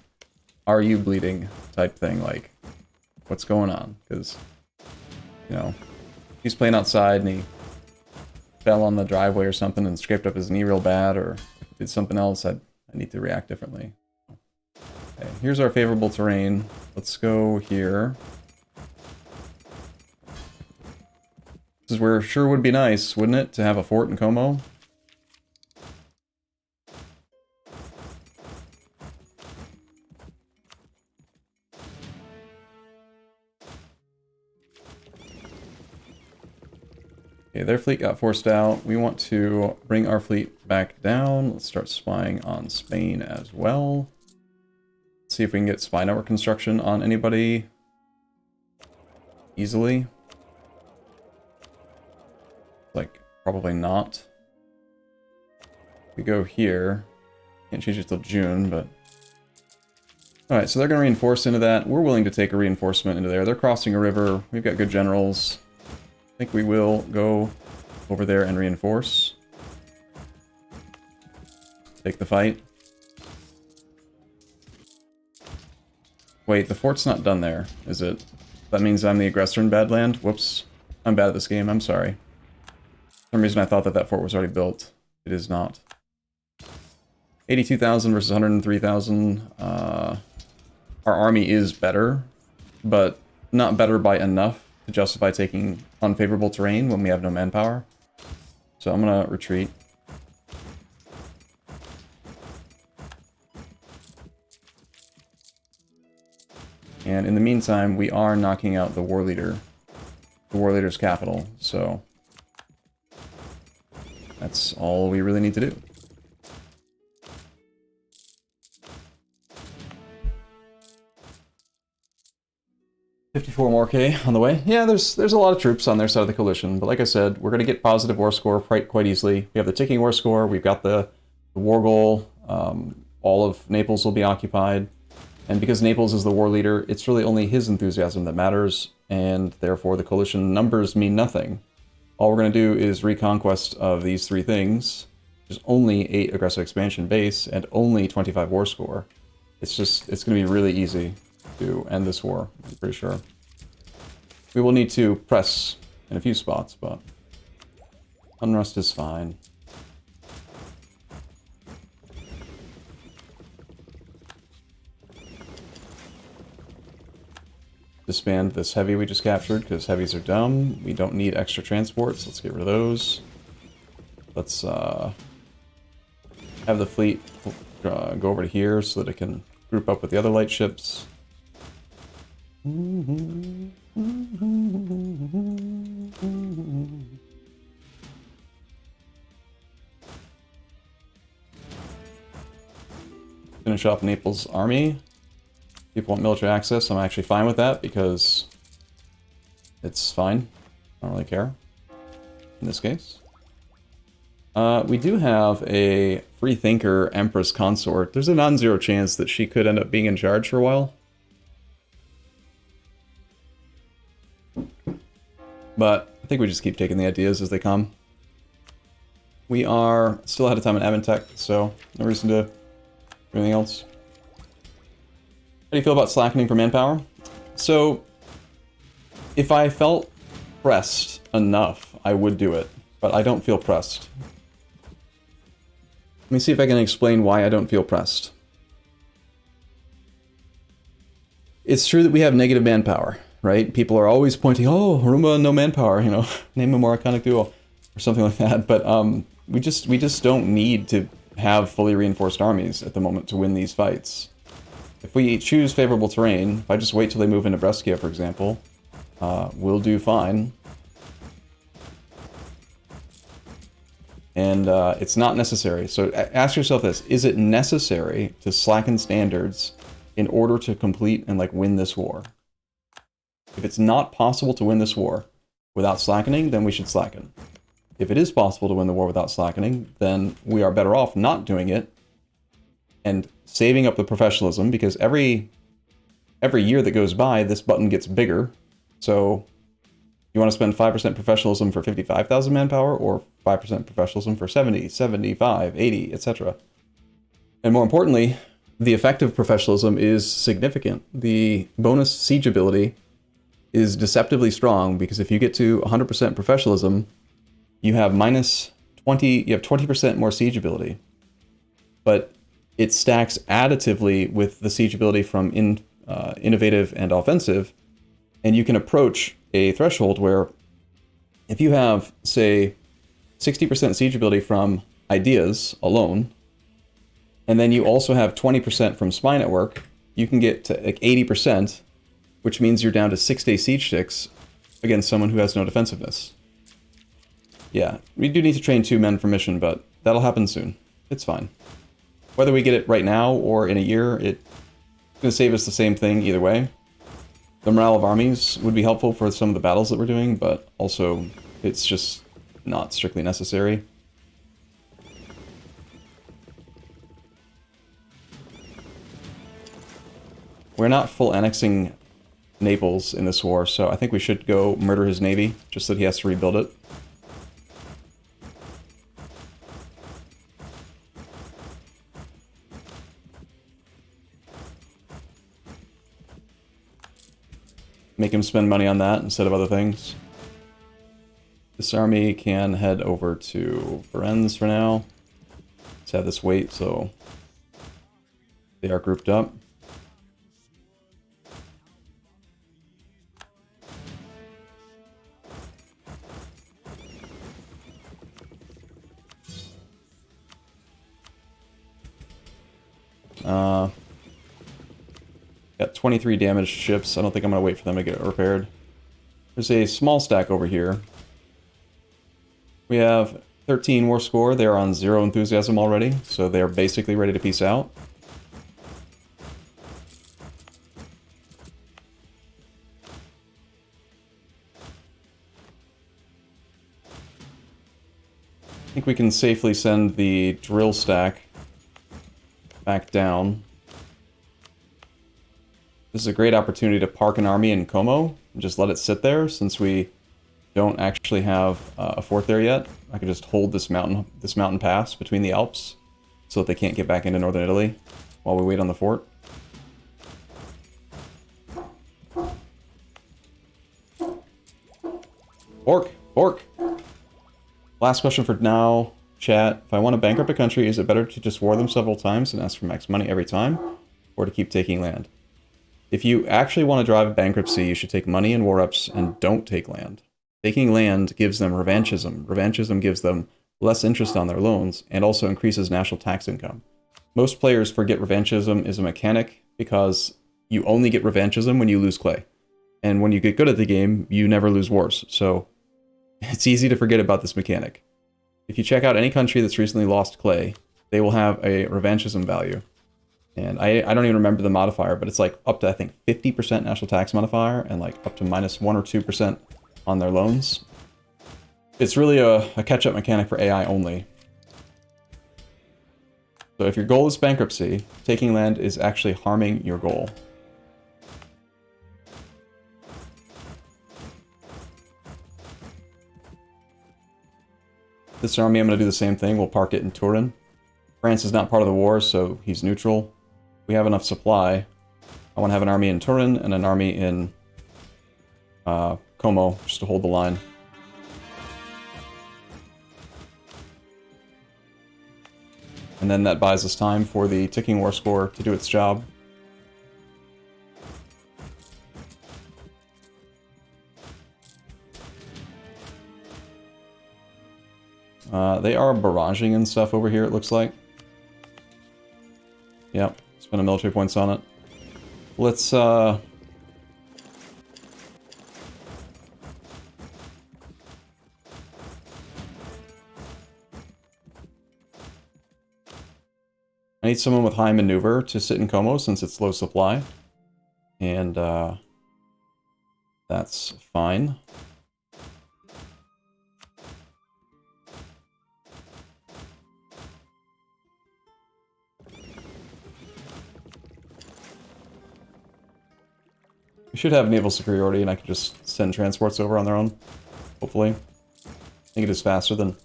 S1: "Are you bleeding?" type thing, like, what's going on? Because, you know, he's playing outside and he fell on the driveway or something and scraped up his knee real bad, or did something else, I need to react differently. Okay, here's our favorable terrain. Let's go here. This is where sure would be nice, wouldn't it, to have a fort in Como? Okay, their fleet got forced out. We want to bring our fleet back down. Let's start spying on Spain as well. Let's see if we can get spy network construction on anybody easily. Like, probably not. We go here. Can't change it till June, but... Alright, so they're going to reinforce into that. We're willing to take a reinforcement into there. They're crossing a river. We've got good generals. I think we will go over there and reinforce. Take the fight. Wait, the fort's not done there, is it? That means I'm the aggressor in Badland? Whoops. I'm bad at this game, I'm sorry. For some reason I thought that that fort was already built. It is not. 82,000 versus 103,000. Our army is better, but not better by enough to justify taking unfavorable terrain when we have no manpower. So I'm gonna retreat. And in the meantime, we are knocking out the war leader, the war leader's capital, so that's all we really need to do. $54 more K on the way. Yeah, there's a lot of troops on their side of the coalition, but like I said, we're going to get positive war score quite easily. We have the ticking war score, we've got the war goal, all of Naples will be occupied, and because Naples is the war leader, it's really only his enthusiasm that matters, and therefore the coalition numbers mean nothing. All we're going to do is reconquest of these three things. There's only 8 aggressive expansion base and only 25 war score. It's going to be really easy to end this war, I'm pretty sure. We will need to press in a few spots, but unrest is fine. Disband this heavy we just captured, because heavies are dumb. We don't need extra transports. Let's get rid of those. Let's have the fleet go over to here so that it can group up with the other light ships. Finish off Naples' army. People want military access. I'm actually fine with that because it's fine. I don't really care in this case. We do have a free thinker Empress Consort. There's a non-zero chance that she could end up being in charge for a while. But I think we just keep taking the ideas as they come. We are still ahead of time in Aventech, so no reason to do anything else. How do you feel about slackening for manpower? So, if I felt pressed enough, I would do it, but I don't feel pressed. Let me see if I can explain why I don't feel pressed. It's true that we have negative manpower, right? People are always pointing, oh, Roomba, no manpower, you know, name a more iconic duo, or something like that. But we just don't need to have fully reinforced armies at the moment to win these fights. If we choose favorable terrain, if I just wait till they move into Brescia, for example, we'll do fine. And it's not necessary. So ask yourself this, is it necessary to slacken standards in order to complete and like win this war? If it's not possible to win this war without slackening, then we should slacken. If it is possible to win the war without slackening, then we are better off not doing it and saving up the professionalism, because every year that goes by, this button gets bigger. So you want to spend 5% professionalism for 55,000 manpower, or 5% professionalism for 70, 75, 80, etc. And more importantly, the effective professionalism is significant. The bonus siege ability is deceptively strong, because if you get to 100% professionalism, you have minus 20, you have 20% more siege ability. But it stacks additively with the siege ability from innovative and offensive, and you can approach a threshold where if you have, say, 60% siege ability from ideas alone, and then you also have 20% from spy network, you can get to like 80%, which means you're down to 6-day siege sticks against someone who has no defensiveness. Yeah, we do need to train 2 men for mission, but that'll happen soon. It's fine. Whether we get it right now or in a year, it's going to save us the same thing either way. The morale of armies would be helpful for some of the battles that we're doing, but also it's just not strictly necessary. We're not full annexing Naples in this war, so I think we should go murder his navy, just so that he has to rebuild it. Make him spend money on that instead of other things. This army can head over to Firenze for now. Let's have this wait so they are grouped up. Got 23 damaged ships. I don't think I'm going to wait for them to get repaired. There's a small stack over here. We have 13 war score. They are on 0 enthusiasm already, so they're basically ready to peace out. I think we can safely send the drill stack back down. This is a great opportunity to park an army in Como and just let it sit there, since we don't actually have a fort there yet. I can just hold this mountain pass between the Alps so that they can't get back into northern Italy while we wait on the fort. Pork! Last question for now, chat. If I want to bankrupt a country, is it better to just war them several times and ask for max money every time, or to keep taking land? If you actually want to drive bankruptcy, you should take money and war ups and don't take land. Taking land gives them revanchism. Revanchism gives them less interest on their loans, and also increases national tax income. Most players forget revanchism is a mechanic because you only get revanchism when you lose clay. And when you get good at the game, you never lose wars. So it's easy to forget about this mechanic. If you check out any country that's recently lost clay, they will have a revanchism value. And I don't even remember the modifier, but it's like up to, I think, 50% national tax modifier and like up to minus 1 or 2% on their loans. It's really a catch-up mechanic for AI only. So if your goal is bankruptcy, taking land is actually harming your goal. This army, I'm going to do the same thing. We'll park it in Turin. France is not part of the war, so he's neutral. We have enough supply. I want to have an army in Turin and an army in Como, just to hold the line. And then that buys us time for the ticking war score to do its job. They are barraging and stuff over here, it looks like. Yep, spend a military points on it. Let's, I need someone with high maneuver to sit in Como since it's low supply. And, that's fine. We should have naval superiority and I can just send transports over on their own, hopefully. I think it is faster than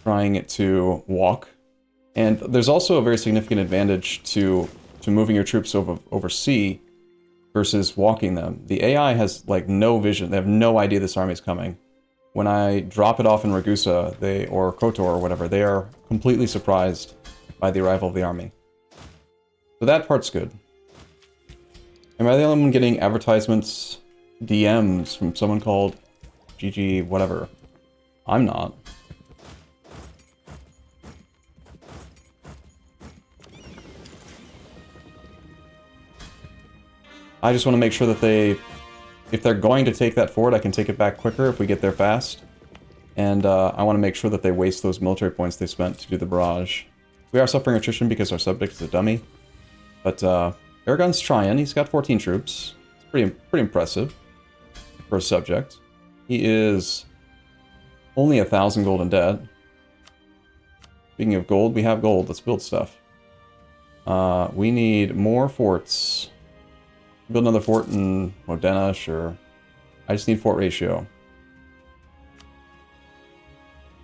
S1: trying it to walk. And there's also a very significant advantage to moving your troops over sea versus walking them. The AI has like no vision. They have no idea this army is coming. When I drop it off in Ragusa, or Kotor or whatever, they are completely surprised by the arrival of the army. So that part's good. Am I the only one getting advertisements, DMs from someone called GG whatever? I'm not. I just want to make sure that if they're going to take that fort, I can take it back quicker if we get there fast. And I want to make sure that they waste those military points they spent to do the barrage. We are suffering attrition because our subject is a dummy. But Aragon's trying. He's got 14 troops. It's pretty impressive for a subject. He is only 1,000 gold in debt. Speaking of gold, we have gold. Let's build stuff. We need more forts. Build another fort in Modena, sure. I just need fort ratio.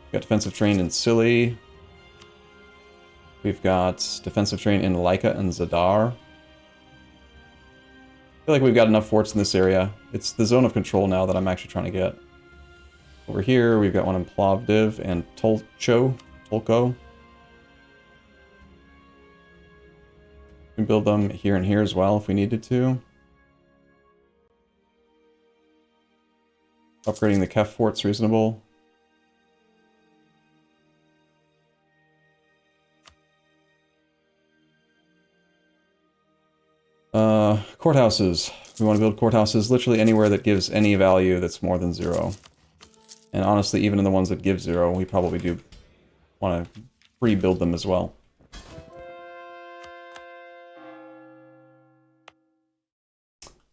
S1: We've got defensive train in Scilly. We've got defensive train in Laika and Zadar. I feel like we've got enough forts in this area. It's the zone of control now that I'm actually trying to get. Over here, we've got one in Plovdiv and Tolko. We can build them here and here as well if we needed to. Upgrading the Kef fort's reasonable. Courthouses. We want to build courthouses literally anywhere that gives any value that's more than 0. And honestly, even in the ones that give 0, we probably do want to rebuild them as well.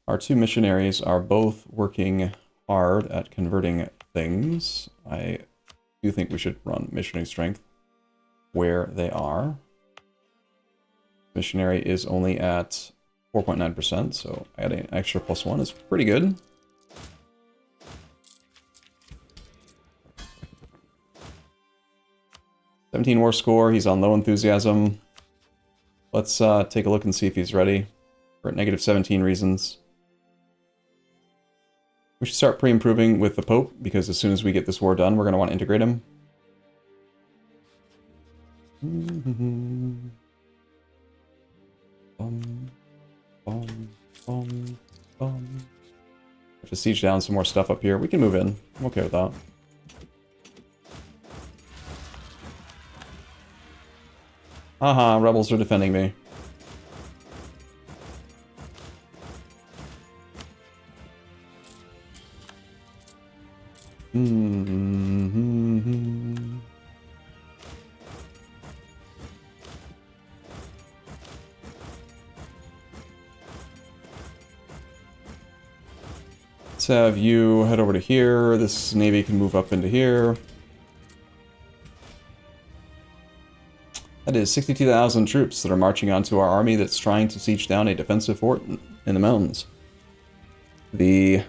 S1: Our two missionaries are both working hard at converting things. I do think we should run missionary strength where they are. Missionary is only at 4.9%, so adding an extra +1 is pretty good. '17 war score, he's on low enthusiasm. Let's take a look and see if he's ready. We're at -17 reasons. We should start pre-improving with the Pope, because as soon as we get this war done, we're going to want to integrate him. Have to siege down some more stuff up here. We can move in. I'm okay with that. Haha, rebels are defending me. Let's have you head over to here. This navy can move up into here. That is 62,000 troops that are marching onto our army that's trying to siege down a defensive fort in the mountains. The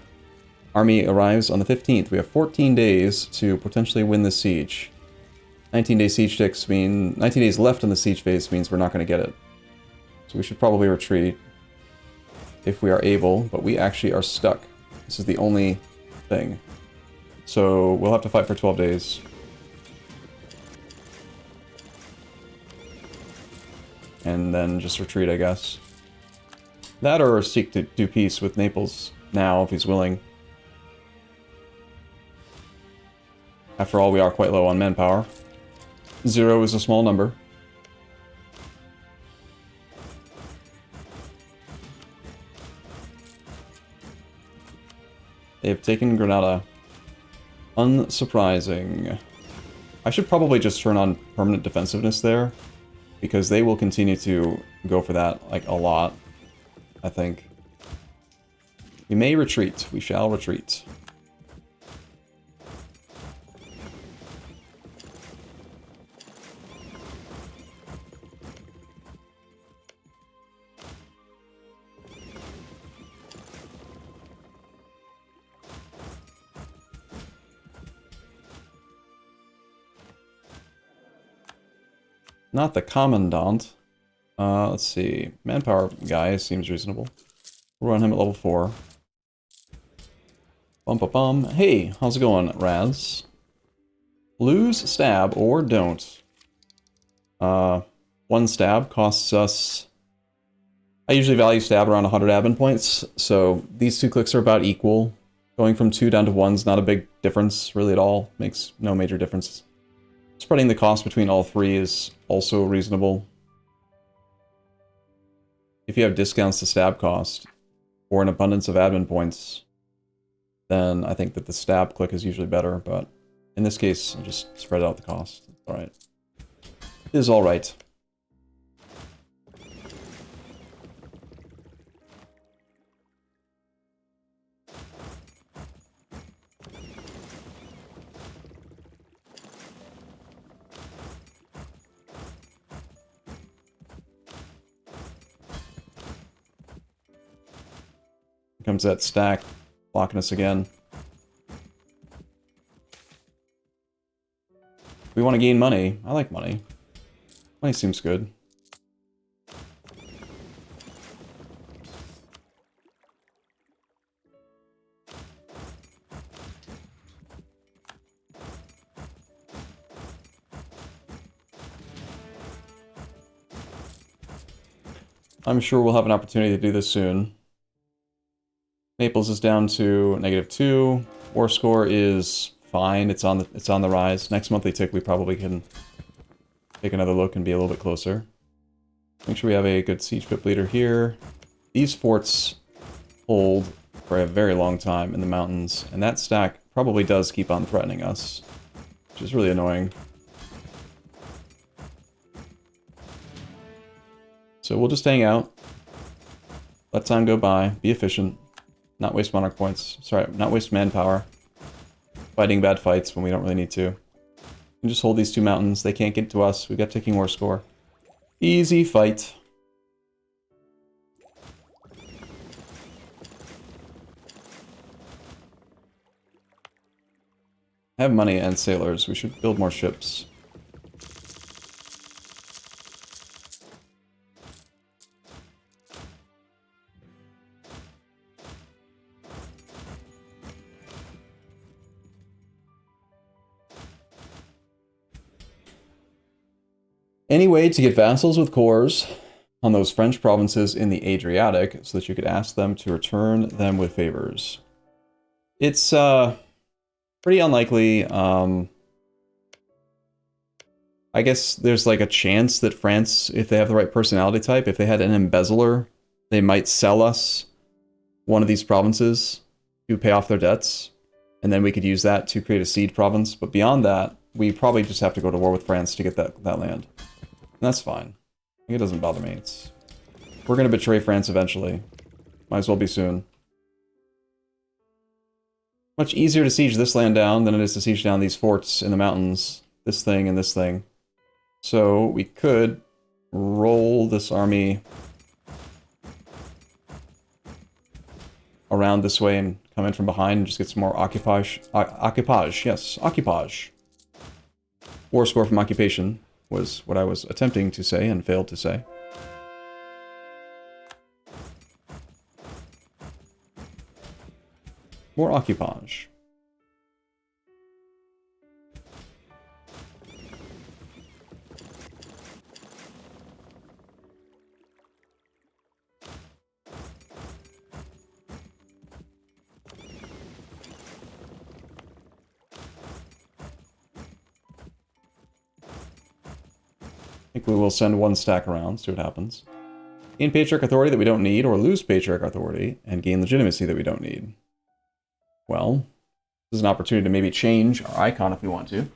S1: army arrives on the 15th. We have 14 days to potentially win this siege. 19-day siege ticks mean 19 days left in the siege phase means we're not going to get it. So we should probably retreat if we are able, but we actually are stuck. This is the only thing. So we'll have to fight for 12 days. And then just retreat, I guess. That or seek to do peace with Naples now, if he's willing. After all, we are quite low on manpower. 0 is a small number. They have taken Granada. Unsurprising. I should probably just turn on permanent defensiveness there, because they will continue to go for that, like, a lot, I think. We may retreat. We shall retreat. Not the commandant. Let's see. Manpower guy seems reasonable. We'll run him at level 4. Bum. Hey, how's it going, Raz? Lose stab or don't. 1 stab costs us... I usually value stab around 100 admin points, so these 2 clicks are about equal. Going from 2 down to 1's not a big difference, really, at all. Makes no major difference. Spreading the cost between all 3 is also reasonable. If you have discounts to stab cost, or an abundance of admin points, then I think that the stab click is usually better, but in this case, I'll just spread out the cost. Alright. It is alright. Here comes that stack, blocking us again. We want to gain money. I like money. Money seems good. I'm sure we'll have an opportunity to do this soon. Naples is down to -2. War score is fine. It's on the rise. Next monthly tick, we probably can take another look and be a little bit closer. Make sure we have a good siege pip leader here. These forts hold for a very long time in the mountains, and that stack probably does keep on threatening us, which is really annoying. So we'll just hang out, let time go by, be efficient. Not waste monarch points. Sorry, not waste manpower. Fighting bad fights when we don't really need to. And just hold these 2 mountains. They can't get to us. We've got ticking war score. Easy fight. I have money and sailors. We should build more ships. Any way to get vassals with cores on those French provinces in the Adriatic so that you could ask them to return them with favors? It's pretty unlikely. I guess there's like a chance that France, if they have the right personality type, if they had an embezzler, they might sell us one of these provinces to pay off their debts, and then we could use that to create a seed province. But beyond that, we probably just have to go to war with France to get that land. And that's fine. It doesn't bother me. We're going to betray France eventually. Might as well be soon. Much easier to siege this land down than it is to siege down these forts in the mountains. This thing and this thing. So we could roll this army around this way and come in from behind and just get some more occupage. Occupage, yes, occupage. War score from occupation was what I was attempting to say and failed to say. More occupage. I think we will send one stack around, see what happens. Gain Patriarch authority that we don't need, or lose Patriarch authority, and gain legitimacy that we don't need. Well, this is an opportunity to maybe change our icon if we want to.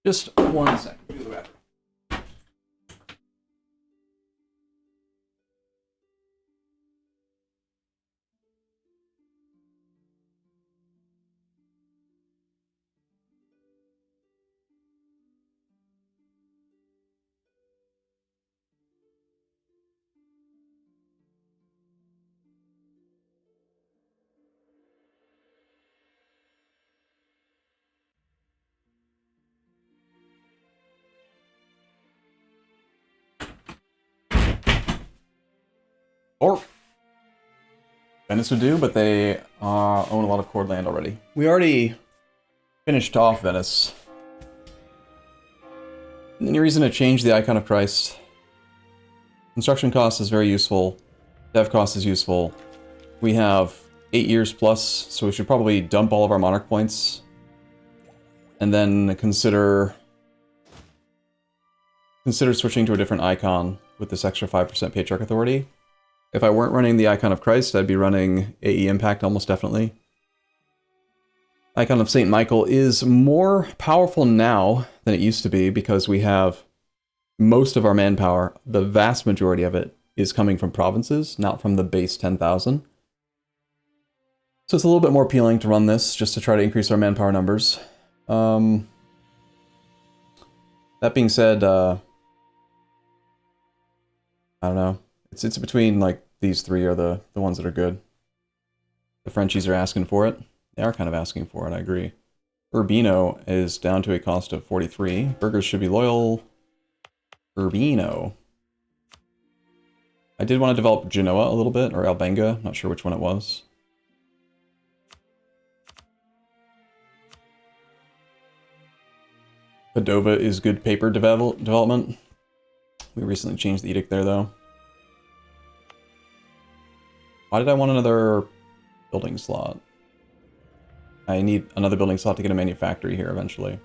S1: Just 1 second. Go to the bathroom. Or Venice would do, but they own a lot of cord land already. We already finished off Venice. Any reason to change the icon of Christ? Construction cost is very useful. Dev cost is useful. We have 8 years plus, so we should probably dump all of our monarch points. And then consider switching to a different icon with this extra 5% Patriarch authority. If I weren't running the Icon of Christ, I'd be running AE Impact almost definitely. Icon of St. Michael is more powerful now than it used to be because we have most of our manpower, the vast majority of it, is coming from provinces, not from the base 10,000. So it's a little bit more appealing to run this just to try to increase our manpower numbers. That being said, I don't know. It's between, like, these three are the ones that are good. The Frenchies are asking for it. They are kind of asking for it, I agree. Urbino is down to a cost of 43. Burghers should be loyal. Urbino. I did want to develop Genoa a little bit, or Albenga. Not sure which one it was. Padova is good paper development. We recently changed the edict there, though. Why did I want another building slot? I need another building slot to get a manufactory here eventually.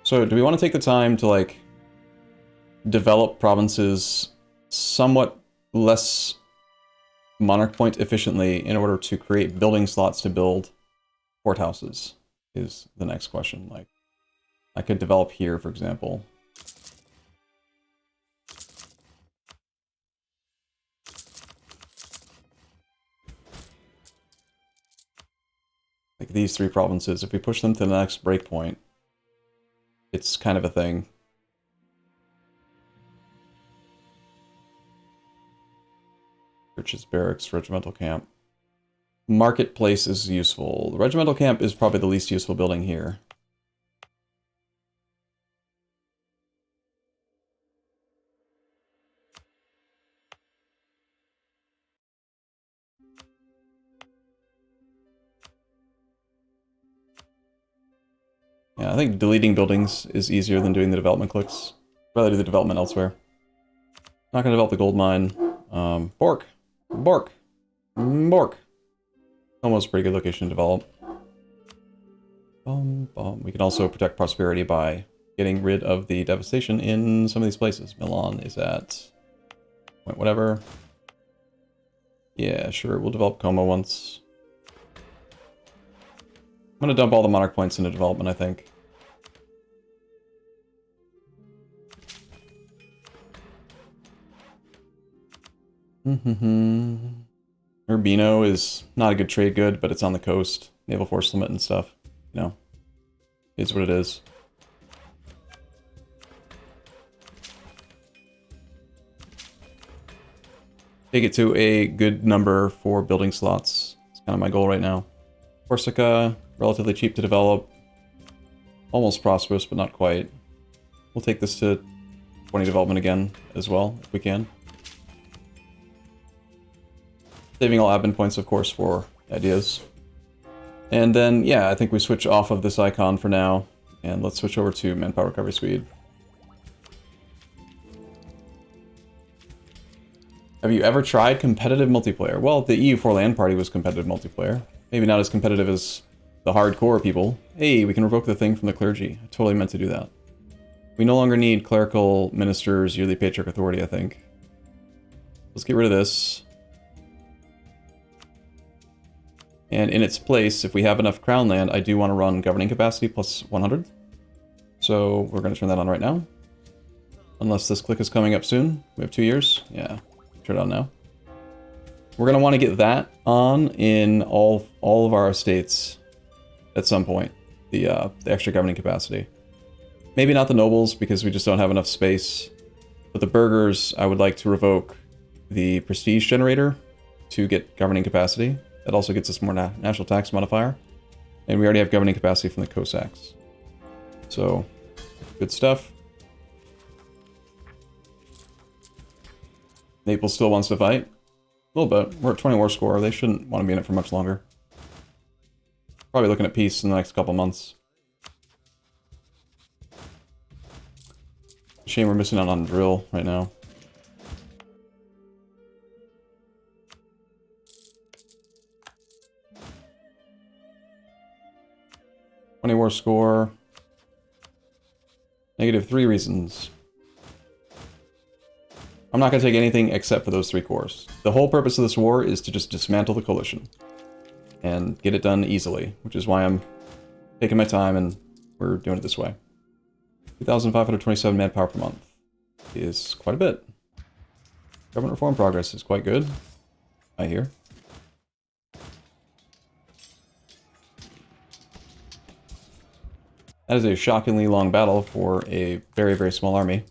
S1: So do we want to take the time to, like, develop provinces somewhat less monarch point efficiently in order to create building slots to build courthouses is the next question. Like, I could develop here, for example. Like these three provinces, if we push them to the next breakpoint, it's kind of a thing. Churches, barracks, regimental camp. Marketplace is useful. The regimental camp is probably the least useful building here. Yeah, I think deleting buildings is easier than doing the development clicks. I'd rather do the development elsewhere. Not gonna develop the gold mine. Bork. Bork. Bork. Almost a pretty good location to develop. We can also protect prosperity by getting rid of the devastation in some of these places. Milan is at point whatever. Yeah, sure, we'll develop Como once. I'm gonna dump all the monarch points into development, I think. Urbino is not a good trade good, but it's on the coast. Naval force limit and stuff. You know, it's what it is. Take it to a good number for building slots. It's kind of my goal right now. Corsica, relatively cheap to develop. Almost prosperous, but not quite. We'll take this to 20 development again as well, if we can. Saving all admin points, of course, for ideas. And then, yeah, I think we switch off of this icon for now. And let's switch over to manpower recovery speed. Have you ever tried competitive multiplayer? Well, the EU4 LAN party was competitive multiplayer. Maybe not as competitive as the hardcore people. Hey, we can revoke the thing from the clergy. I totally meant to do that. We no longer need clerical ministers, yearly patriarch authority, I think. Let's get rid of this. And in its place, if we have enough crown land, I do want to run governing capacity plus 100. So we're going to turn that on right now. Unless this click is coming up soon. We have 2 years. Yeah, turn it on now. We're going to want to get that on in all of our estates at some point. The extra governing capacity. Maybe not the nobles, because we just don't have enough space. But the burghers, I would like to revoke the prestige generator to get governing capacity. That also gets us more national tax modifier. And we already have governing capacity from the Cossacks. So, good stuff. Naples still wants to fight. A little bit. We're at 20 war score. They shouldn't want to be in it for much longer. Probably looking at peace in the next couple months. Shame we're missing out on drill right now. War score. -3 reasons. I'm not going to take anything except for those 3 cores. The whole purpose of this war is to just dismantle the coalition. And get it done easily, which is why I'm taking my time and we're doing it this way. 2,527 manpower per month is quite a bit. Government reform progress is quite good, I hear. That is a shockingly long battle for a very, very small army.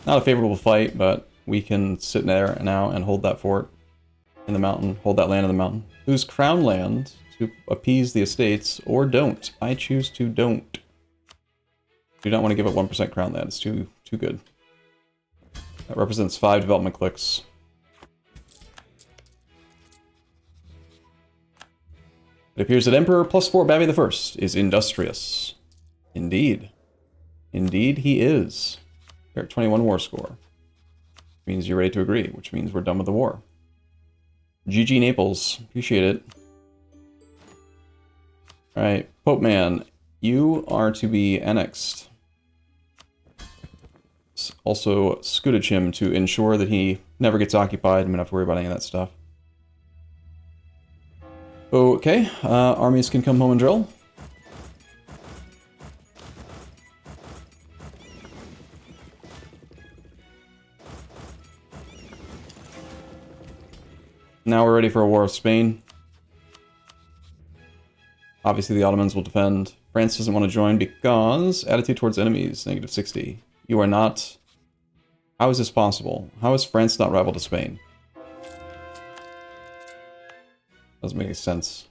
S1: Not a favorable fight, but we can sit there now and hold that fort in the mountain, hold that land in the mountain. Lose crown land to appease the estates, or don't. I choose to don't. Do not want to give up 1% crown land. It's too good. That represents 5 development clicks. It appears that Emperor +4 Babby the First is industrious. Indeed. Indeed he is. We're at 21 war score. Means you're ready to agree, which means we're done with the war. GG Naples. Appreciate it. Alright, Pope Man, you are to be annexed. Also, scootage him to ensure that he never gets occupied and we don't have to worry about any of that stuff. Okay, armies can come home and drill. Now we're ready for a war with Spain. Obviously the Ottomans will defend. France doesn't want to join because attitude towards enemies, -60. You are not... How is this possible? How is France not rival to Spain? Doesn't make any sense.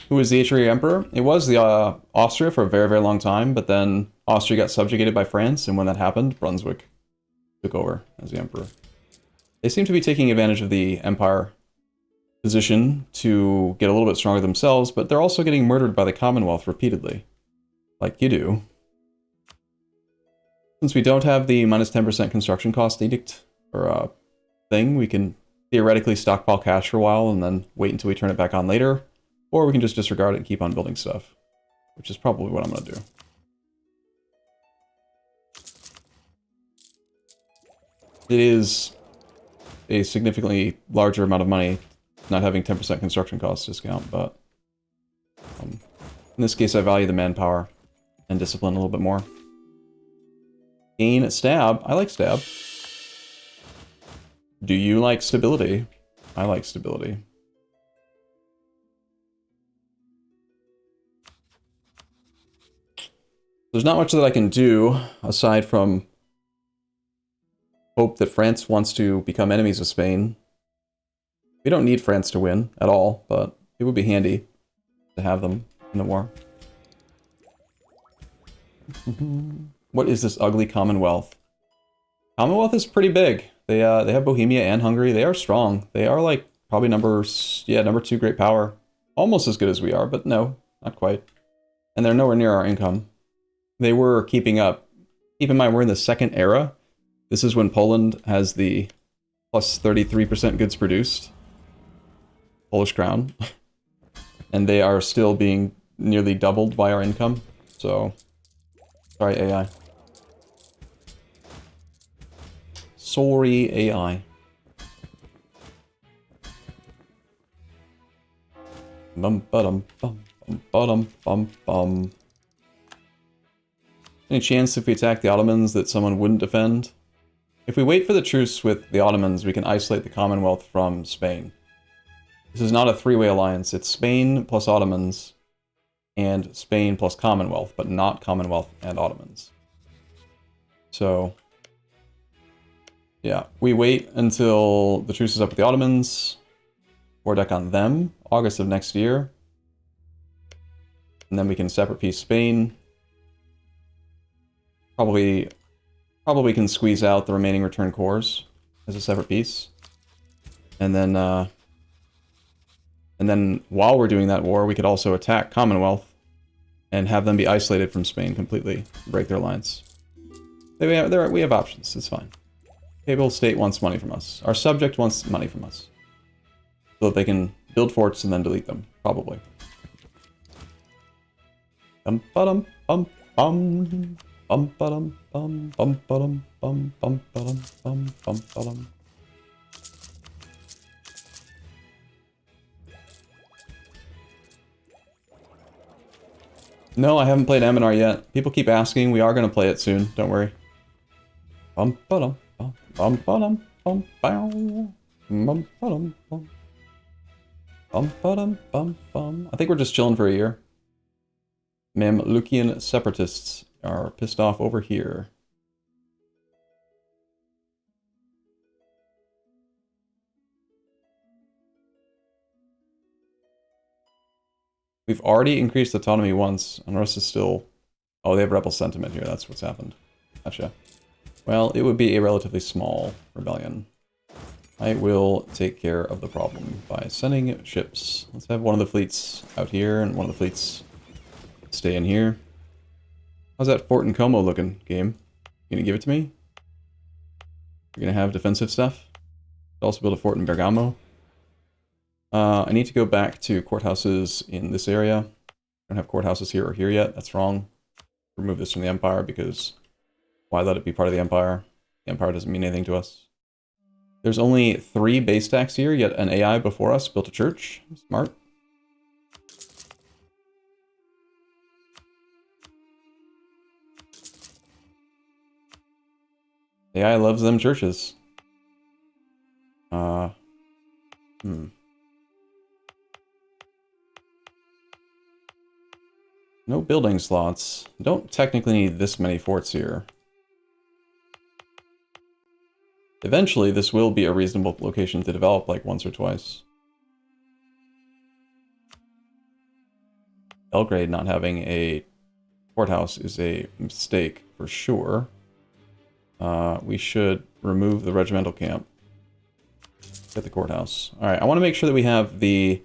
S1: Who was the HRE emperor? It was the Austria for a very, very long time, but then Austria got subjugated by France, and when that happened, Brunswick took over as the emperor. They seem to be taking advantage of the empire position to get a little bit stronger themselves, but they're also getting murdered by the Commonwealth repeatedly. Like you do. Since we don't have the minus 10% construction cost edict or thing, we can theoretically stockpile cash for a while and then wait until we turn it back on later. Or we can just disregard it and keep on building stuff, which is probably what I'm going to do. It is a significantly larger amount of money not having 10% construction cost discount, but in this case I value the manpower and discipline a little bit more. Gain stab. I like stab. Do you like stability? I like stability. There's not much that I can do aside from hope that France wants to become enemies of Spain. We don't need France to win at all, but it would be handy to have them in the war. What is this ugly Commonwealth? Commonwealth is pretty big. They have Bohemia and Hungary. They are strong. They are like probably number 2 great power. Almost as good as we are, but no, not quite. And they're nowhere near our income. They were keeping up. Keep in mind, we're in the second era. This is when Poland has the plus 33% goods produced. Polish crown. And they are still being nearly doubled by our income. So, sorry AI. Sorry AI. Bum ba-dum bum bum ba-dum bum bum. Any chance if we attack the Ottomans that someone wouldn't defend? If we wait for the truce with the Ottomans, we can isolate the Commonwealth from Spain. This is not a three-way alliance. It's Spain plus Ottomans and Spain plus Commonwealth, but not Commonwealth and Ottomans. So, yeah, we wait until the truce is up with the Ottomans, war deck on them, August of next year, and then we can separate piece Spain. Probably can squeeze out the remaining return cores as a separate piece, and then while we're doing that war, we could also attack Commonwealth and have them be isolated from Spain completely, break their lines. We have options. It's fine. Papal state wants money from us. Our subject wants money from us, so that they can build forts and then delete them, probably. Bum ba-dum bum bum. Bum ba-dum bum bum ba-dum bum bum ba-dum bum bum ba-dum. No, I haven't played Aminar yet. People keep asking. We are going to play it soon. Don't worry. Bum ba-dum bum bum ba-dum bum bum bum ba-dum bum bum ba-dum bum bum. I think we're just chilling for a year. Mamlukian separatists are pissed off over here. We've already increased autonomy once, and the rest is still... Oh, they have rebel sentiment here. That's what's happened. Gotcha. Well, it would be a relatively small rebellion. I will take care of the problem by sending ships. Let's have one of the fleets out here, and one of the fleets stay in here. How's that Fort in Como looking, game? You gonna give it to me? You're gonna have defensive stuff? I'll also build a fort in Bergamo. I need to go back to courthouses in this area. I don't have courthouses here or here yet. That's wrong. Remove this from the Empire because why let it be part of the Empire? The Empire doesn't mean anything to us. There's only 3 base stacks here, yet an AI before us built a church. Smart. AI loves them churches. No building slots. Don't technically need this many forts here. Eventually, this will be a reasonable location to develop, like once or twice. Belgrade not having a courthouse is a mistake for sure. We should remove the regimental camp. Get the courthouse. Alright, I want to make sure that we have the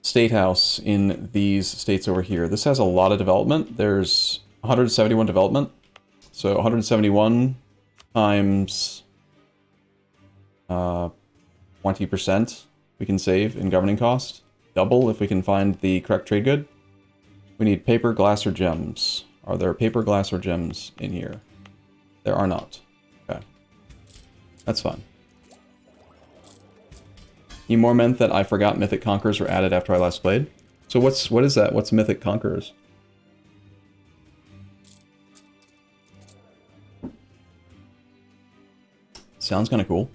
S1: state house in these states over here. This has a lot of development. There's 171 development. So 171 times 20% we can save in governing cost. Double if we can find the correct trade good. We need paper, glass, or gems. Are there paper, glass, or gems in here? There are not. Okay. That's fine. You more meant that I forgot Mythic Conquerors were added after I last played. So what is that? What's Mythic Conquerors? Sounds kind of cool.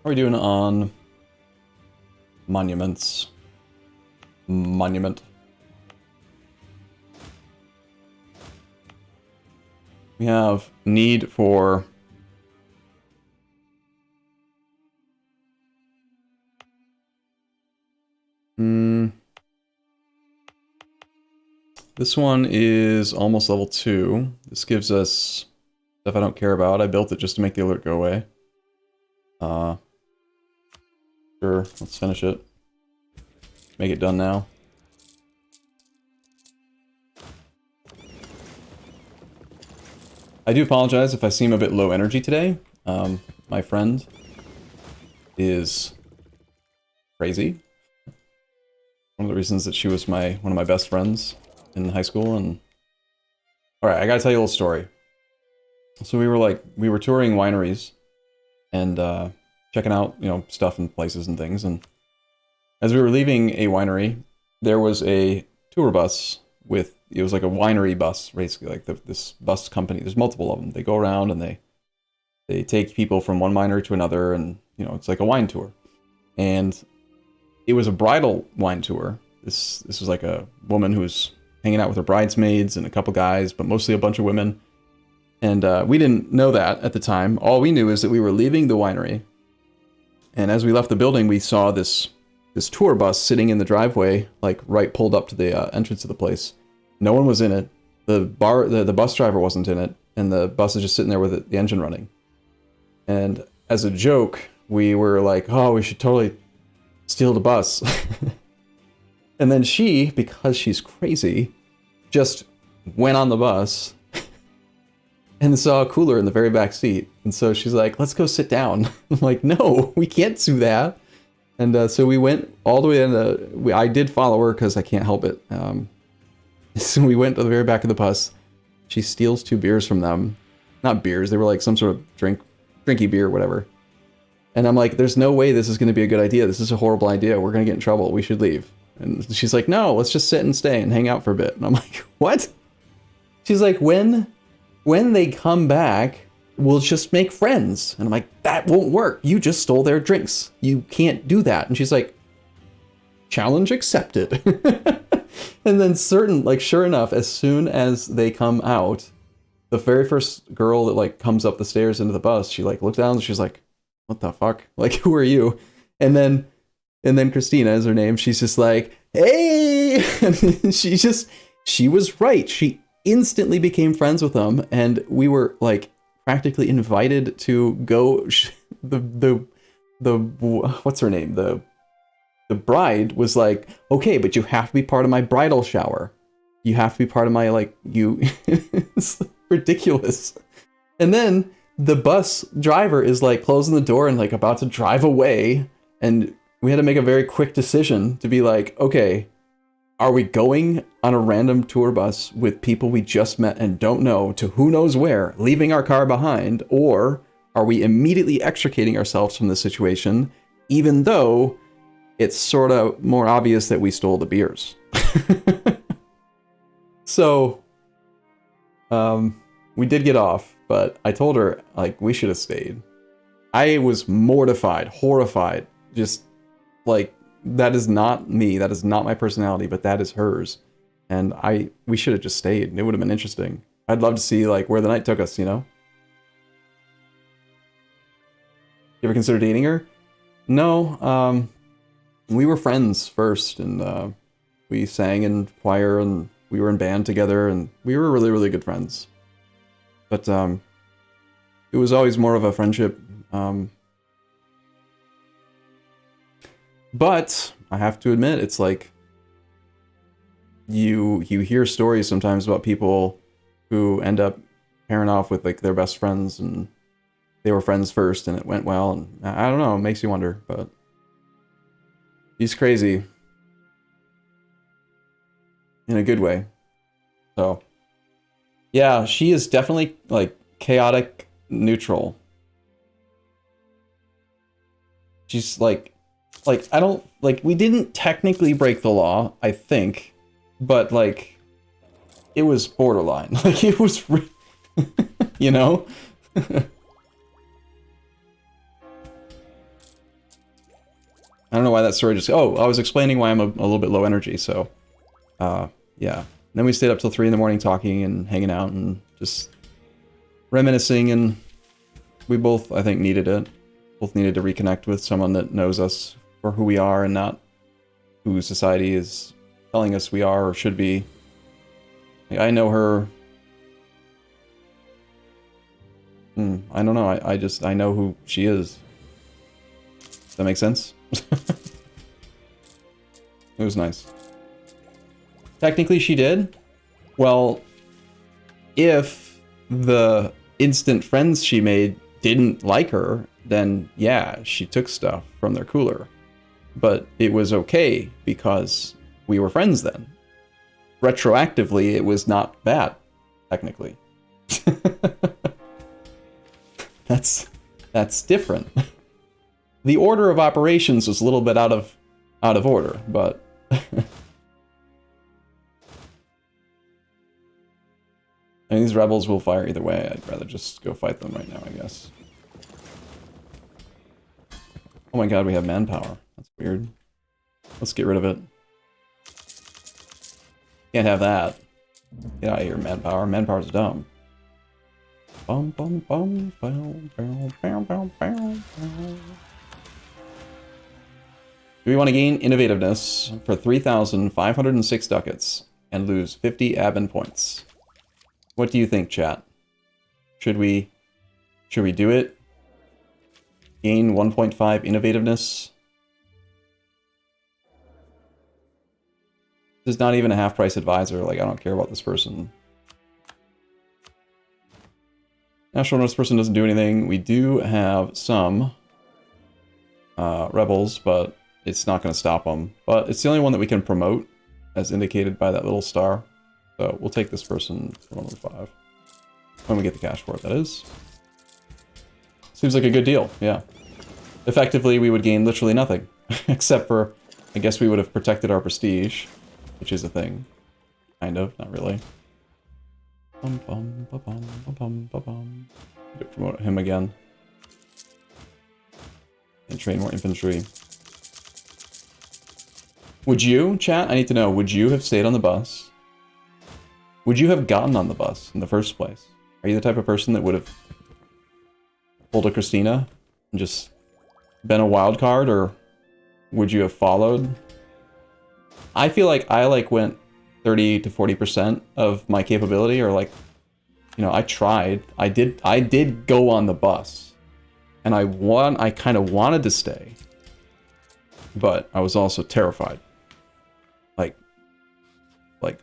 S1: How are we doing on monuments? Monument. We have need for this one is almost level 2. This gives us stuff I don't care about. I built it just to make the alert go away. Sure, let's finish it. Make it done now. I do apologize if I seem a bit low energy today. My friend is crazy. One of the reasons that she was one of my best friends in high school. And all right, I gotta tell you a little story. So we were touring wineries and checking out, stuff and places and things. And as we were leaving a winery, there was a tour bus it was like a winery bus, basically, like this bus company. There's multiple of them. They go around and they take people from one winery to another, and it's like a wine tour. And it was a bridal wine tour. This was like a woman who was hanging out with her bridesmaids and a couple guys, but mostly a bunch of women. And we didn't know that at the time. All we knew is that we were leaving the winery. And as we left the building, we saw this tour bus sitting in the driveway, like right pulled up to the entrance of the place. No one was in it. The bus driver wasn't in it, and the bus is just sitting there with the engine running. And as a joke, we were like, "Oh, we should totally steal the bus." And then she, because she's crazy, just went on the bus and saw a cooler in the very back seat. And so she's like, "Let's go sit down." I'm like, "No, we can't do that." And so we went all the way in. I did follow her because I can't help it. So we went to the very back of the bus. She steals 2 beers from them. Not beers, they were like some sort of drinky beer, whatever. And I'm like, "There's no way this is going to be a good idea. This is a horrible idea. We're going to get in trouble. We should leave." And she's like, "No, let's just sit and stay and hang out for a bit." And I'm like, "What?" She's like, when they come back, we'll just make friends." And I'm like, "That won't work. You just stole their drinks. You can't do that." And she's like, "Challenge accepted." And then sure enough, as soon as they come out, the very first girl that comes up the stairs into the bus, she looks down and she's like, "What the fuck? Who are you?" And then Christina is her name. She's just like, "Hey!" And she was right. She instantly became friends with them, and we were practically invited to go. The what's her name? The bride was like, "Okay, but you have to be part of my bridal shower. You have to be part of my you." It's ridiculous. And then the bus driver is closing the door and about to drive away, and we had to make a very quick decision to be like, "Okay, are we going on a random tour bus with people we just met and don't know to who knows where, leaving our car behind, or are we immediately extricating ourselves from the situation, even though it's sort of more obvious that we stole the beers?" So, we did get off, but I told her, we should have stayed. I was mortified, horrified, just that is not me, that is not my personality, but that is hers. And we should have just stayed, and it would have been interesting. I'd love to see where the night took us, You ever consider dating her? No, we were friends first, and we sang in choir, and we were in band together, and we were really, really good friends. But it was always more of a friendship. But I have to admit, it's like you hear stories sometimes about people who end up pairing off with like their best friends, and they were friends first and it went well, and I don't know, it makes you wonder, but he's crazy in a good way. So yeah, she is definitely like chaotic neutral. She's like I don't like, we didn't technically break the law, I think, but like it was borderline. Like it was you know? I don't know why that story just... Oh, I was explaining why I'm a little bit low energy, so... yeah. Then we stayed up till 3 in the morning talking and hanging out and just reminiscing, and we both, I think, needed it. Both needed to reconnect with someone that knows us for who we are and not who society is telling us we are or should be. Like, I know her... I don't know, I know who she is. Does that make sense? It was nice. Technically she did. Well, if the instant friends she made didn't like her, then yeah, she took stuff from their cooler. But it was okay because we were friends then. Retroactively, it was not bad, technically. That's different. The order of operations was a little bit out of order, but and these rebels will fire either way. I'd rather just go fight them right now, I guess. Oh my god, we have manpower. That's weird. Let's get rid of it. Can't have that. Get out of here, manpower. Manpower's dumb. Bum bum bum bum bum bum bum bum. Do we want to gain innovativeness for 3,506 ducats and lose 50 admin points? What do you think, chat? Should we do it? Gain 1.5 innovativeness? This is not even a half-price advisor. Like, I don't care about this person. National Notice person doesn't do anything. We do have some rebels, but it's not going to stop them. But it's the only one that we can promote, as indicated by that little star. So we'll take this person for 105. When we get the cash for it, that is. Seems like a good deal, yeah. Effectively, we would gain literally nothing. Except for, I guess we would have protected our prestige, which is a thing. Kind of, not really. Bum bum ba bum ba bum ba bum. Promote him again. And train more infantry. Would you, chat? I need to know, would you have stayed on the bus? Would you have gotten on the bus in the first place? Are you the type of person that would have pulled a Christina and just been a wild card, or would you have followed? I feel like I went 30 to 40% of my capability, or like, you know, I tried. I did go on the bus, and I kind of wanted to stay, but I was also terrified. Like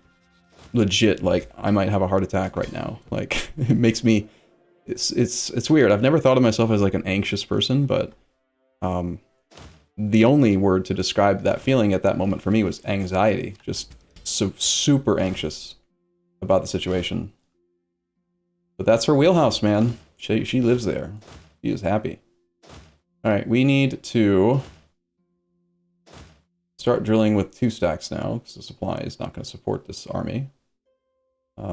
S1: legit, like I might have a heart attack right now. Like it makes me, it's weird. I've never thought of myself as like an anxious person, but the only word to describe that feeling at that moment for me was anxiety. Just so super anxious about the situation. But that's her wheelhouse, man. She lives there. She is happy. All right, we need to start drilling with 2 stacks now, because the supply is not going to support this army. We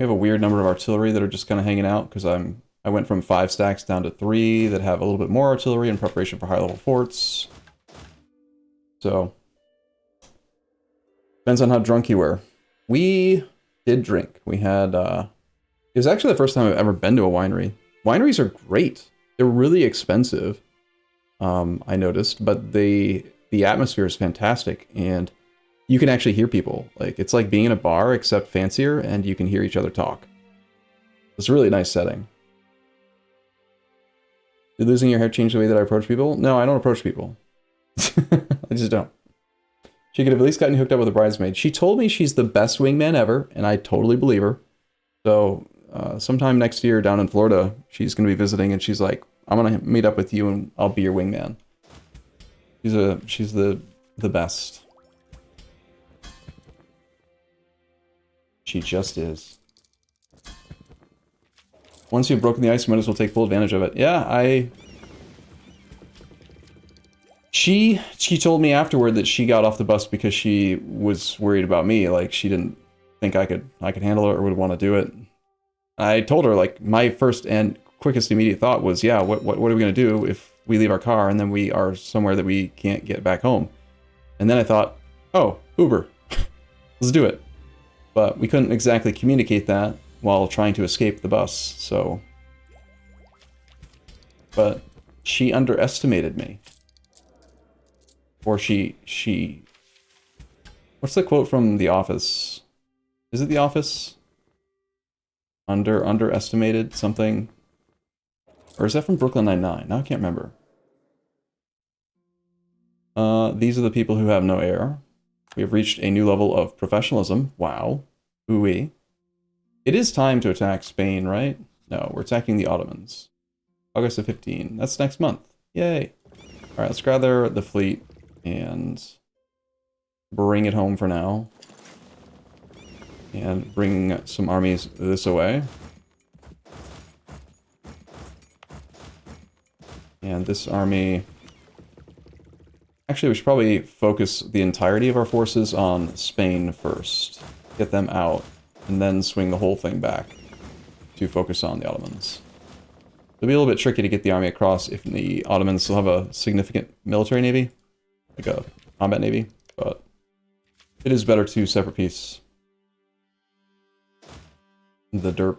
S1: have a weird number of artillery that are just kind of hanging out, because I went from 5 stacks down to 3 that have a little bit more artillery in preparation for high-level forts. So, depends on how drunk you were. We did drink. We had, it was actually the first time I've ever been to a winery. Wineries are great. They're really expensive, I noticed, but the atmosphere is fantastic, and you can actually hear people. Like, it's like being in a bar, except fancier, and you can hear each other talk. It's a really nice setting. Did losing your hair change the way that I approach people? No, I don't approach people. I just don't. She could have at least gotten hooked up with a bridesmaid. She told me she's the best wingman ever, and I totally believe her. So sometime next year down in Florida, she's going to be visiting, and she's like, I'm going to meet up with you, and I'll be your wingman. She's the best. She just is. Once you've broken the ice, you might as well take full advantage of it. Yeah, She told me afterward that she got off the bus because she was worried about me. Like, she didn't think I could handle it or would want to do it. I told her, like, my first and quickest immediate thought was, yeah, what are we going to do if we leave our car and then we are somewhere that we can't get back home? And then I thought, oh, Uber. Let's do it. But we couldn't exactly communicate that while trying to escape the bus, so... But she underestimated me. Or she... What's the quote from The Office? Is it The Office? Underestimated something? Or is that from Brooklyn Nine-Nine? Now I can't remember. These are the people who have no air. We have reached a new level of professionalism. Wow. Ooh-wee. It is time to attack Spain, right? No, we're attacking the Ottomans. August of 15. That's next month. Yay. Alright, let's gather the fleet and bring it home for now. And bring some armies this way. And this army... Actually, we should probably focus the entirety of our forces on Spain first. Get them out, and then swing the whole thing back to focus on the Ottomans. It'll be a little bit tricky to get the army across if the Ottomans still have a significant military navy, like a combat navy, but it is better to separate piece the derp.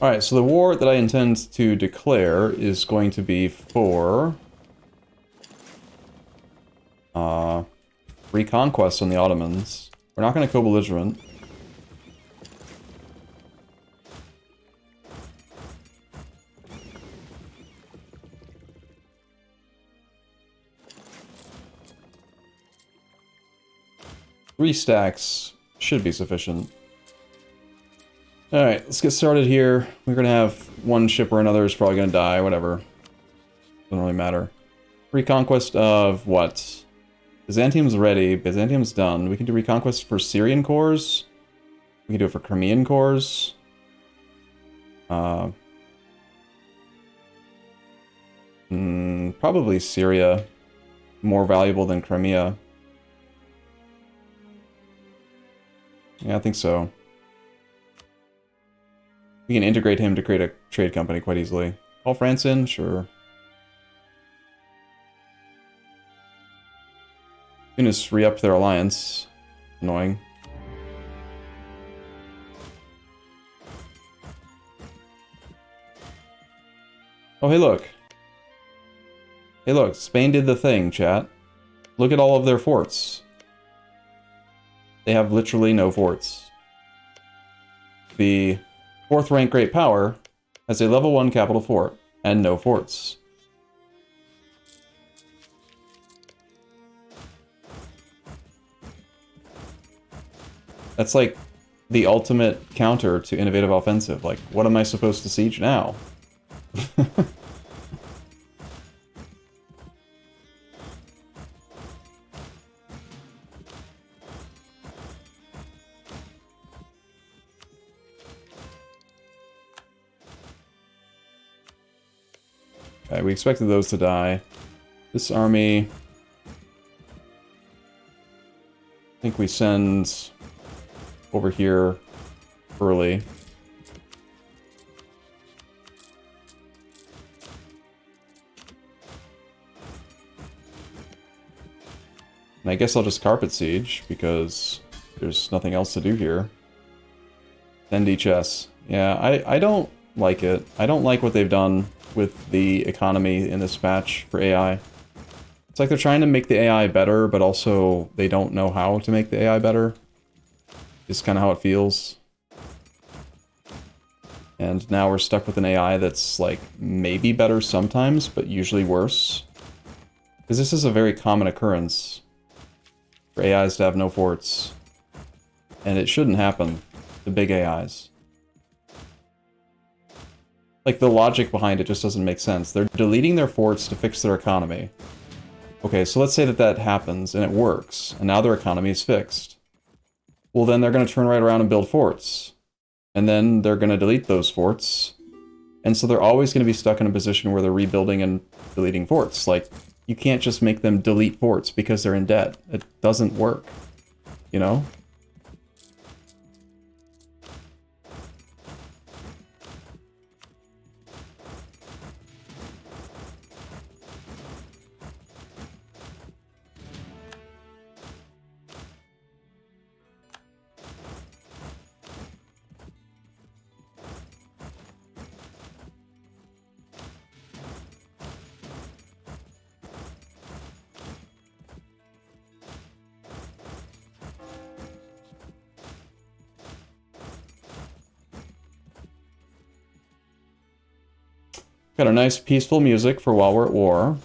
S1: Alright, so the war that I intend to declare is going to be for... reconquest on the Ottomans. We're not going to co-belligerent. Three stacks should be sufficient. Alright, let's get started here. We're gonna have one ship or another is probably gonna die, whatever. Doesn't really matter. Reconquest of what? Byzantium's ready, Byzantium's done. We can do reconquest for Syrian cores. We can do it for Crimean cores. Probably Syria. More valuable than Crimea. Yeah, I think so. We can integrate him to create a trade company quite easily. Call France in? Sure. Tunis re-upped their alliance. Annoying. Oh, hey look. Hey look, Spain did the thing, chat. Look at all of their forts. They have literally no forts. The 4th rank great power has a level 1 capital fort and no forts. That's like the ultimate counter to innovative offensive. Like, what am I supposed to siege now? Okay, we expected those to die. This army... I think think we send over here early. And I guess I'll just carpet siege, because there's nothing else to do here. Send HS. Yeah, I don't like it. I don't like what they've done with the economy in this patch for AI. It's like they're trying to make the AI better, but also they don't know how to make the AI better. It's kind of how it feels. And now we're stuck with an AI that's, like, maybe better sometimes, but usually worse. Because this is a very common occurrence for AIs to have no forts. And it shouldn't happen to big AIs. Like, the logic behind it just doesn't make sense. They're deleting their forts to fix their economy. Okay, so let's say that that happens, and it works, and now their economy is fixed. Well, then they're going to turn right around and build forts. And then they're going to delete those forts. And so they're always going to be stuck in a position where they're rebuilding and deleting forts. Like, you can't just make them delete forts because they're in debt. It doesn't work. You know? Got a nice peaceful music for while we're at war,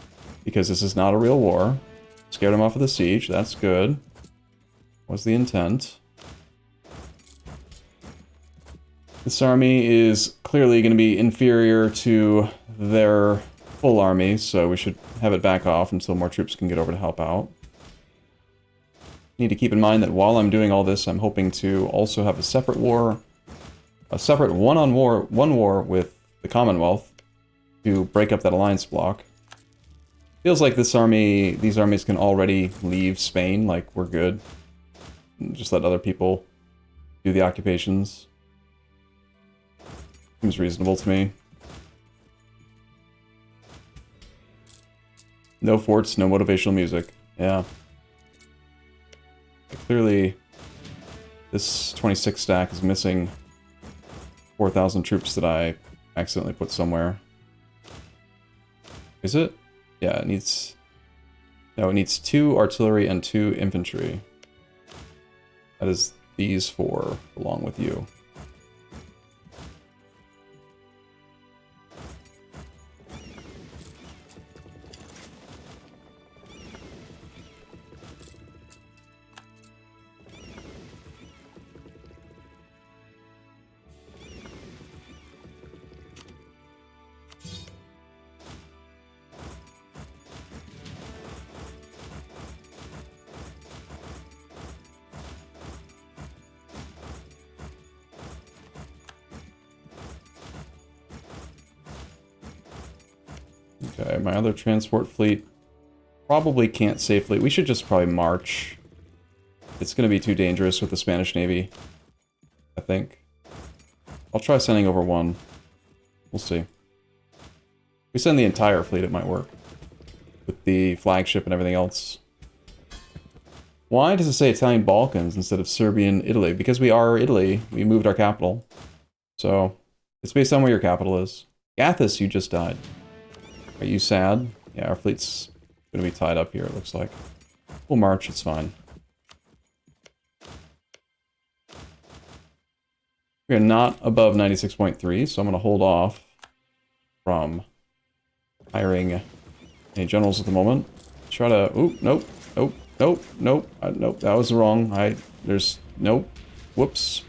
S1: because this is not a real war. Scared him off of the siege, that's good. Was the intent. This army is clearly going to be inferior to their full army, so we should have it back off until more troops can get over to help out. Need to keep in mind that while I'm doing all this, I'm hoping to also have a separate war, a separate one war with the Commonwealth, to break up that alliance block. Feels like these armies can already leave Spain, like we're good. Just let other people do the occupations. Seems reasonable to me. No forts, no motivational music. Yeah. Clearly, this 26 stack is missing 4,000 troops that I accidentally put somewhere. Is it? Yeah, it needs... No, it needs 2 artillery and 2 infantry. That is these 4, along with you. Okay, my other transport fleet probably can't safely... We should just probably march. It's going to be too dangerous with the Spanish Navy, I think. I'll try sending over 1. We'll see. If we send the entire fleet, it might work. With the flagship and everything else. Why does it say Italian Balkans instead of Serbian Italy? Because we are Italy. We moved our capital. So, it's based on where your capital is. Athos, you just died. Are you sad? Yeah, our fleet's gonna be tied up here, it looks like. We'll march, it's fine. We're not above 96.3, so I'm gonna hold off from hiring any generals at the moment. Try to... Oop, nope, nope, nope, nope, nope, that was wrong. There's... Nope. Whoops.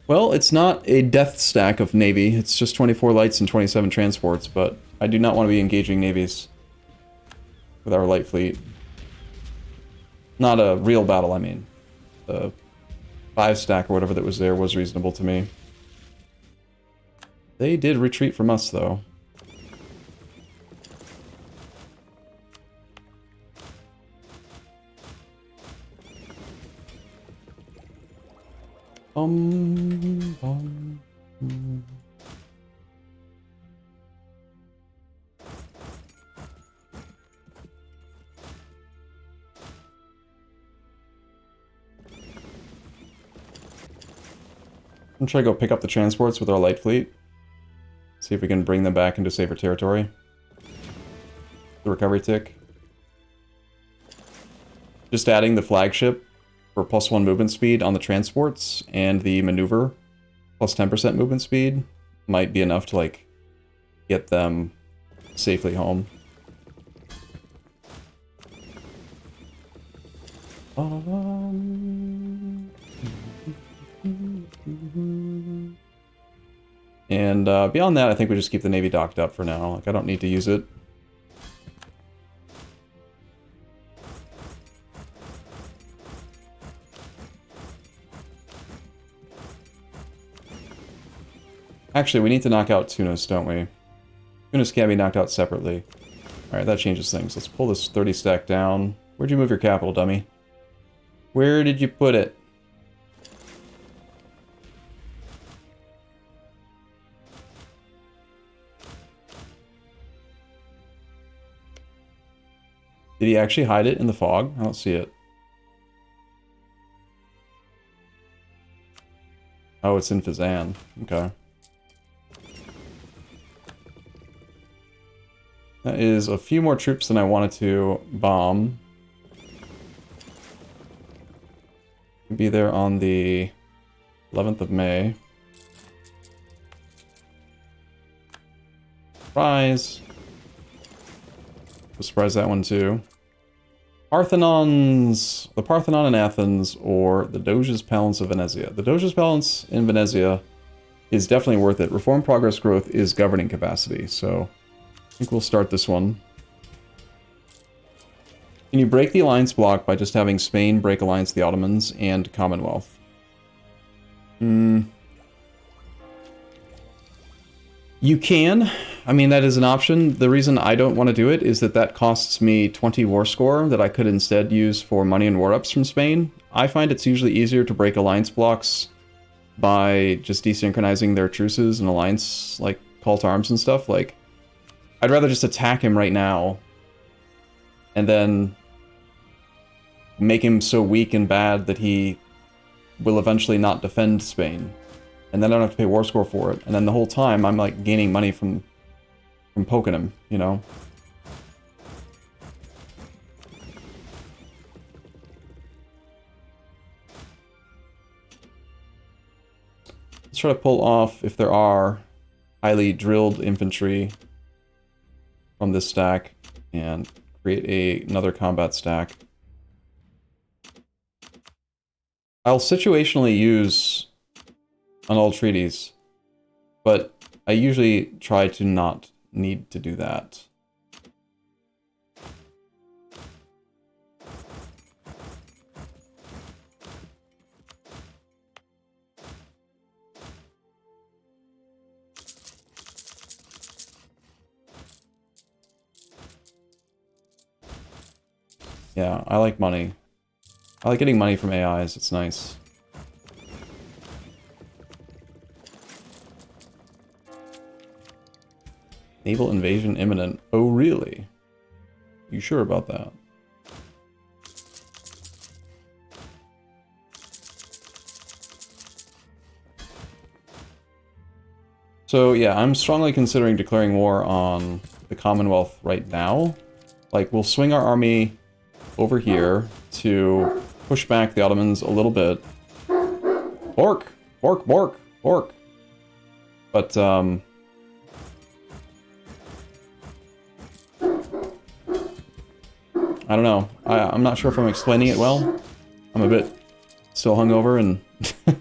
S1: Well, it's not a death stack of Navy. It's just 24 lights and 27 transports, but I do not want to be engaging navies with our light fleet. Not a real battle, I mean. The 5 stack or whatever that was there was reasonable to me. They did retreat from us, though. Bum, bum, bum. I'm trying to go pick up the transports with our light fleet. See if we can bring them back into safer territory. The recovery tick. Just adding the flagship for +1 movement speed on the transports and the maneuver plus 10% movement speed might be enough to, like, get them safely home. And beyond that, I think we just keep the Navy docked up for now. Like, I don't need to use it. Actually, we need to knock out Tunis, don't we? Tunis can't be knocked out separately. Alright, that changes things. Let's pull this 30 stack down. Where'd you move your capital, dummy? Where did you put it? Did he actually hide it in the fog? I don't see it. Oh, it's in Fazan. Okay. That is a few more troops than I wanted to bomb. Be there on the 11th of May. Surprise! We'll surprise that one too. Parthenons! The Parthenon in Athens, or the Doge's Palace of Venezia. The Doge's Palace in Venezia is definitely worth it. Reform progress growth is governing capacity, so I think we'll start this one. Can you break the alliance block by just having Spain break alliance with the Ottomans and Commonwealth? You can. I mean, that is an option. The reason I don't want to do it is that that costs me 20 war score that I could instead use for money and war ups from Spain. I find it's usually easier to break alliance blocks by just desynchronizing their truces and alliance, like, call to arms and stuff. Like, I'd rather just attack him right now and then make him so weak and bad that he will eventually not defend Spain. And then I don't have to pay war score for it. And then the whole time, I'm, like, gaining money from poking him, you know? Let's try to pull off, if there are, highly drilled infantry from this stack, and create another combat stack. I'll situationally use annulled treaties, but I usually try to not need to do that. Yeah, I like money. I like getting money from AIs, it's nice. Naval invasion imminent. Oh, really? You sure about that? So, yeah, I'm strongly considering declaring war on the Commonwealth right now. Like, we'll swing our army over here to push back the Ottomans a little bit. Bork! Bork, bork, bork! But, I don't know. I'm not sure if I'm explaining it well. I'm a bit still hungover and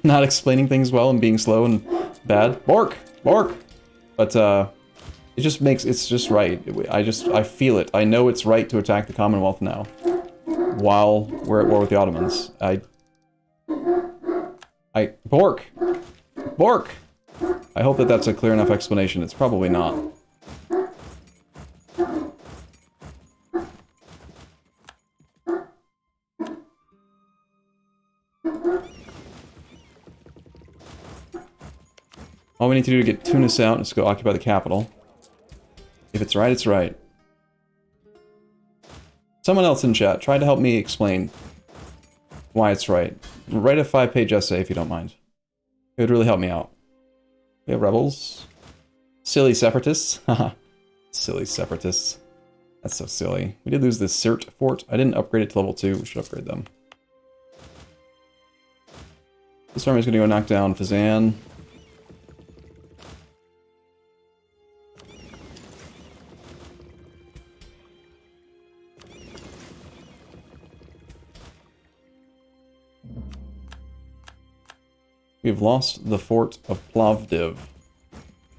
S1: not explaining things well and being slow and bad. Bork! Bork! But, it just makes, it's just right. I feel it. I know it's right to attack the Commonwealth now. While we're at war with the Ottomans. Bork! Bork! I hope that that's a clear enough explanation. It's probably not. All we need to do to get Tunis out is go occupy the capital. If it's right, it's right. Someone else in chat, try to help me explain why it's right. Write a 5-page essay if you don't mind. It would really help me out. We have rebels. Silly separatists. Haha. Silly separatists. That's so silly. We did lose the Sirt fort. I didn't upgrade it to level 2. We should upgrade them. This army's gonna go knock down Fazan. We've lost the fort of Plovdiv.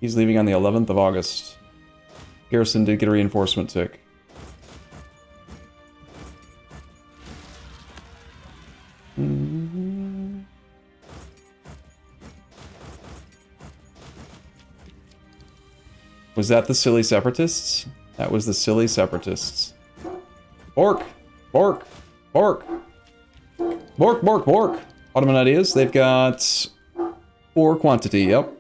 S1: He's leaving on the 11th of August. Garrison did get a reinforcement tick. Was that the silly separatists? That was the silly separatists. Bork! Bork! Bork! Bork, bork, bork! Ottoman ideas, they've got 4 quantity, yep.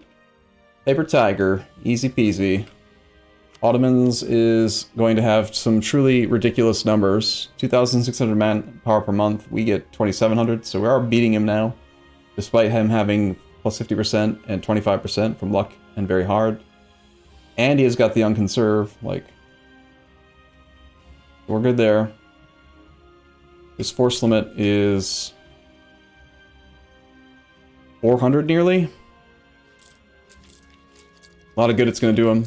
S1: Paper Tiger, easy peasy. Ottomans is going to have some truly ridiculous numbers. 2,600 manpower per month, we get 2,700, so we are beating him now. Despite him having plus 50% and 25% from luck and very hard. And he has got the unconserve, like... We're good there. His force limit is... 400 nearly. A lot of good it's going to do him.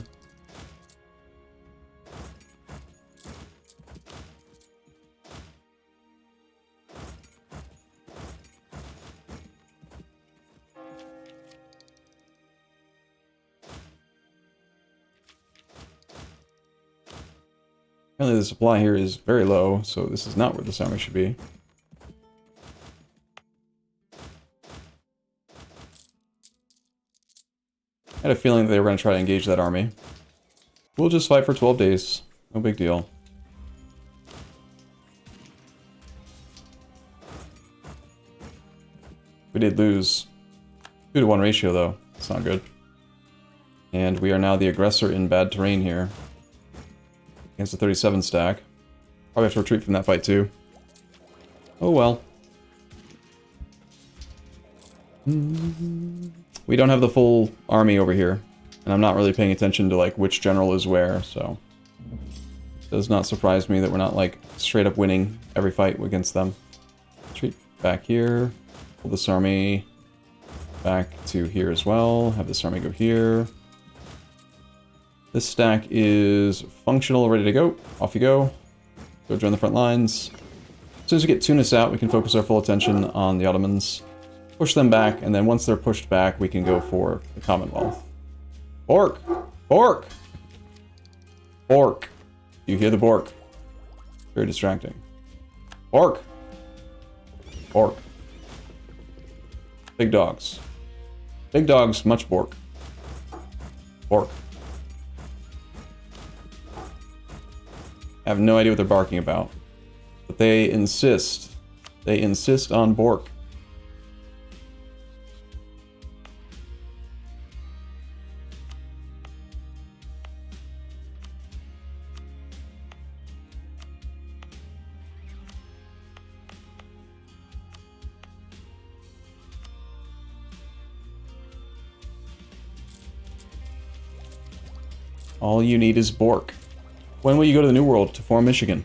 S1: Apparently the supply here is very low, so this is not where this army should be. I had a feeling that they were going to try to engage that army. We'll just fight for 12 days. No big deal. We did lose 2-to-1 ratio, though. It's not good. And we are now the aggressor in bad terrain here. Against the 37 stack. Probably have to retreat from that fight, too. Oh well. We don't have the full army over here, and I'm not really paying attention to like which general is where, so it does not surprise me that we're not like straight up winning every fight against them. Retreat back here, pull this army back to here as well, have this army go here. This stack is functional, ready to go. Off you go. Go join the front lines. As soon as we get Tunis out, we can focus our full attention on the Ottomans. Push them back, and then once they're pushed back, we can go for the Commonwealth. Bork! Bork! Bork! You hear the Bork? Very distracting. Bork! Bork. Big dogs. Big dogs, much Bork. Bork. I have no idea what they're barking about. But they insist. They insist on Bork. All you need is Bork. When will you go to the New World to form Michigan?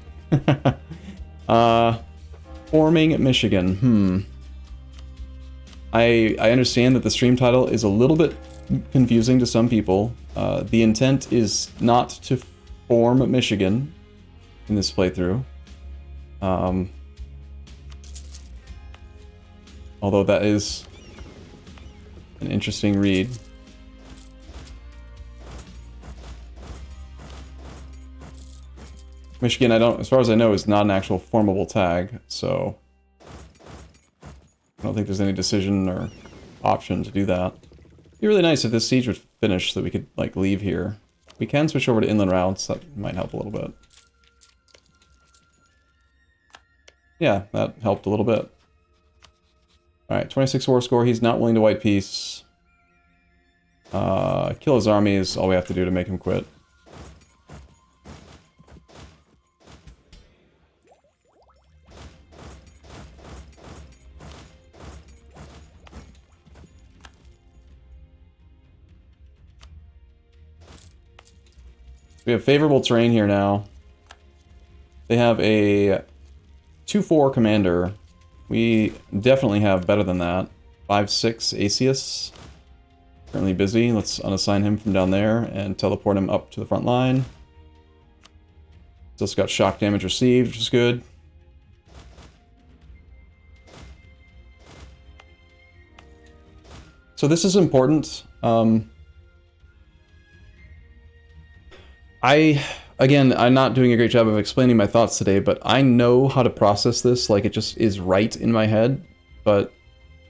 S1: Forming Michigan. I understand that the stream title is a little bit confusing to some people. The intent is not to form Michigan in this playthrough. Although that is an interesting read. Michigan, as far as I know, is not an actual formable tag, so I don't think there's any decision or option to do that. It'd be really nice if this siege would finish so that we could, like, leave here. We can switch over to inland routes, that might help a little bit. Yeah, that helped a little bit. Alright, 26 war score, he's not willing to white peace. Kill his army is all we have to do to make him quit. We have favorable terrain here now. They have a 2-4 commander. We definitely have better than that. 5-6 Asius. Currently busy. Let's unassign him from down there and teleport him up to the front line. Just got shock damage received, which is good. So this is important. Again, I'm not doing a great job of explaining my thoughts today, but I know how to process this, like it just is right in my head, but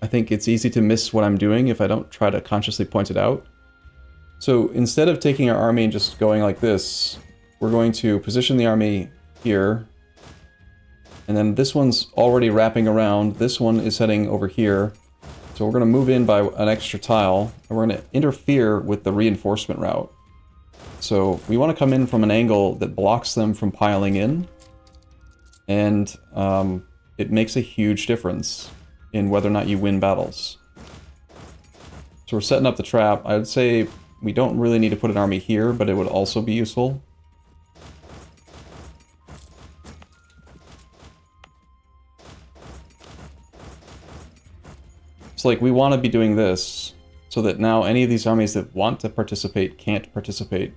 S1: I think it's easy to miss what I'm doing if I don't try to consciously point it out. So instead of taking our army and just going like this, we're going to position the army here, and then this one's already wrapping around, this one is heading over here, so we're going to move in by an extra tile, and we're going to interfere with the reinforcement route. So we want to come in from an angle that blocks them from piling in, and it makes a huge difference in whether or not you win battles. So we're setting up the trap. I would say we don't really need to put an army here, but it would also be useful. It's like we want to be doing this so that now any of these armies that want to participate can't participate.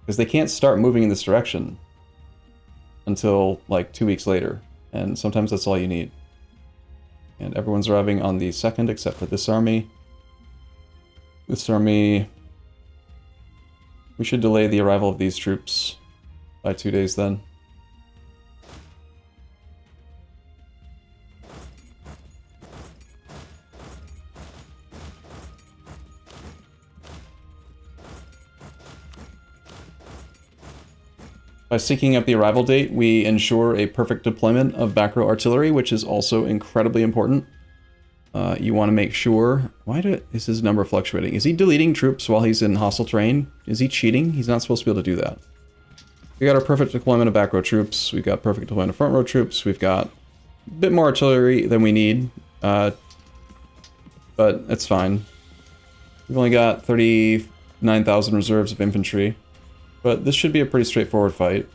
S1: Because they can't start moving in this direction until like 2 weeks later. And sometimes that's all you need. And everyone's arriving on the 2nd except for this army. This army... We should delay the arrival of these troops by 2 days then. By syncing up the arrival date, we ensure a perfect deployment of back row artillery, which is also incredibly important. You want to make sure... is his number fluctuating? Is he deleting troops while he's in hostile terrain? Is he cheating? He's not supposed to be able to do that. We got our perfect deployment of back row troops. We've got perfect deployment of front row troops. We've got a bit more artillery than we need. But it's fine. We've only got 39,000 reserves of infantry. But this should be a pretty straightforward fight.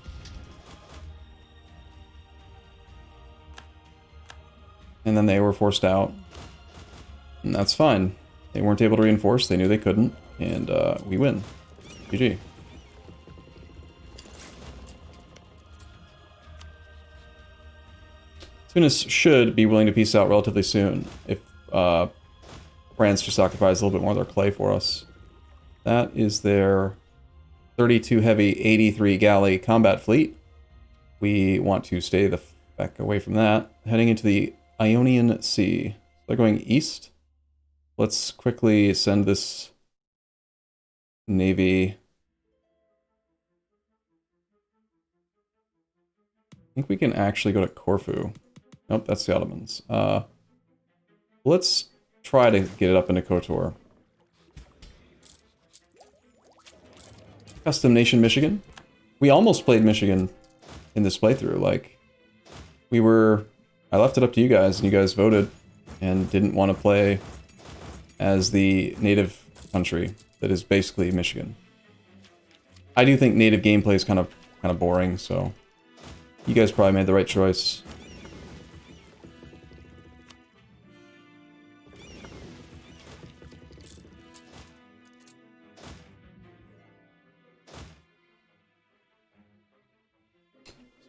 S1: And then they were forced out. And that's fine. They weren't able to reinforce, they knew they couldn't, and we win. GG. Tunis should be willing to peace out relatively soon, if France just occupies a little bit more of their clay for us. That is their 32 heavy, 83 galley combat fleet. We want to stay the back away from that. Heading into the Ionian Sea. They're going east. Let's quickly send this navy. I think we can actually go to Corfu. Nope, that's the Ottomans. Let's try to get it up into KOTOR. Custom Nation Michigan. We almost played Michigan in this playthrough. Like, I left it up to you guys, and you guys voted and didn't want to play as the native country that is basically Michigan. I do think native gameplay is kind of boring, so you guys probably made the right choice.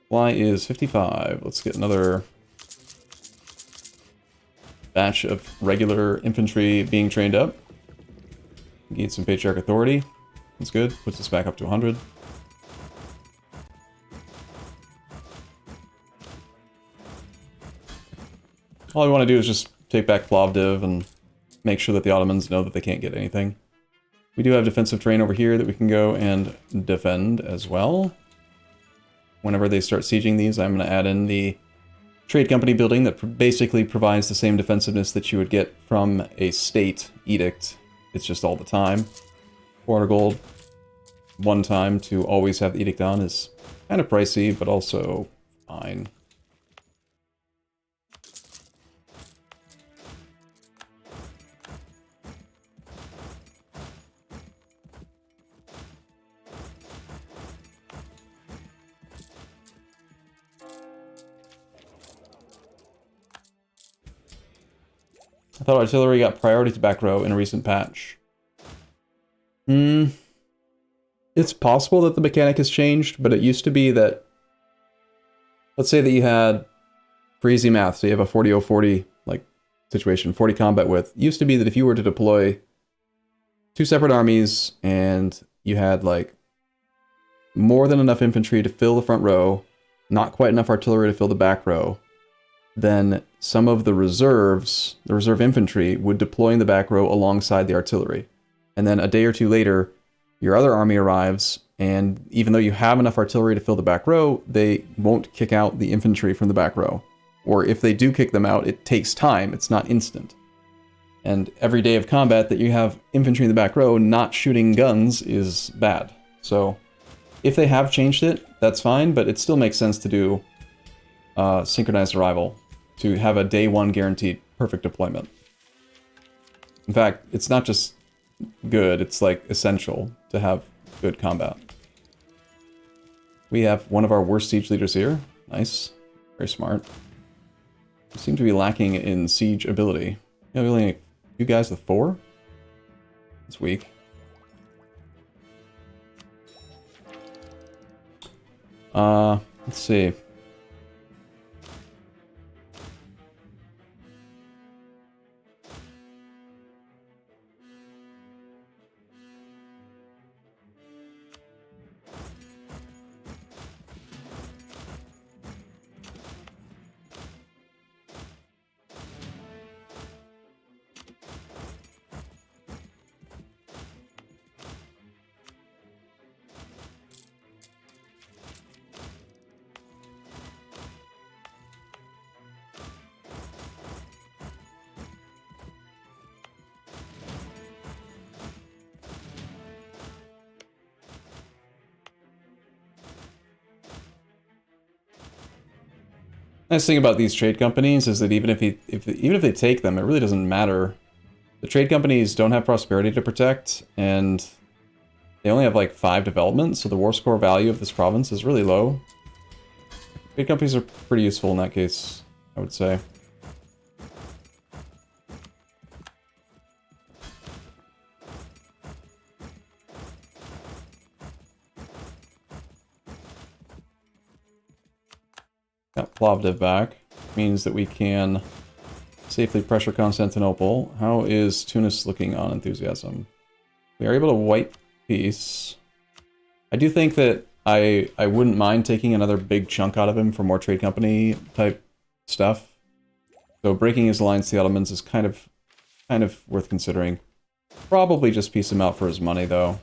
S1: Supply is 55. Let's get another batch of regular infantry being trained up. Gain some Patriarch authority. That's good. Puts us back up to 100. All I want to do is just take back Plovdiv and make sure that the Ottomans know that they can't get anything. We do have defensive terrain over here that we can go and defend as well. Whenever they start sieging these, I'm going to add in the trade company building that basically provides the same defensiveness that you would get from a state edict it's just all the time. 400 gold, one time to always have the edict on is kind of pricey, but also fine. I thought artillery got priority to back row in a recent patch. It's possible that the mechanic has changed, but it used to be that, let's say that you had, for easy math, so you have a 40-0-40 like situation, 40 combat width. It used to be that if you were to deploy 2 separate armies and you had like more than enough infantry to fill the front row, not quite enough artillery to fill the back row, then some of the reserves, the reserve infantry, would deploy in the back row alongside the artillery. And then a day or two later, your other army arrives, and even though you have enough artillery to fill the back row, they won't kick out the infantry from the back row. Or if they do kick them out, it takes time, it's not instant. And every day of combat that you have infantry in the back row not shooting guns is bad. So if they have changed it, that's fine, but it still makes sense to do synchronized arrival, to have a day 1 guaranteed perfect deployment. In fact, it's not just good, it's like essential to have good combat. We have one of our worst siege leaders here. Nice. Very smart. We seem to be lacking in siege ability. Yeah, we only have 2 guys with 4? That's weak. Let's see. Nice thing about these trade companies is that even if they take them, it really doesn't matter. The trade companies don't have prosperity to protect, and they only have like 5 developments, so the war score value of this province is really low. Trade companies are pretty useful in that case, I would say. Got Plovdiv back. Means that we can safely pressure Constantinople. How is Tunis looking on enthusiasm? We are able to wipe peace. I do think that I wouldn't mind taking another big chunk out of him for more trade company type stuff. So breaking his alliance to the Ottomans is kind of worth considering. Probably just piece him out for his money though.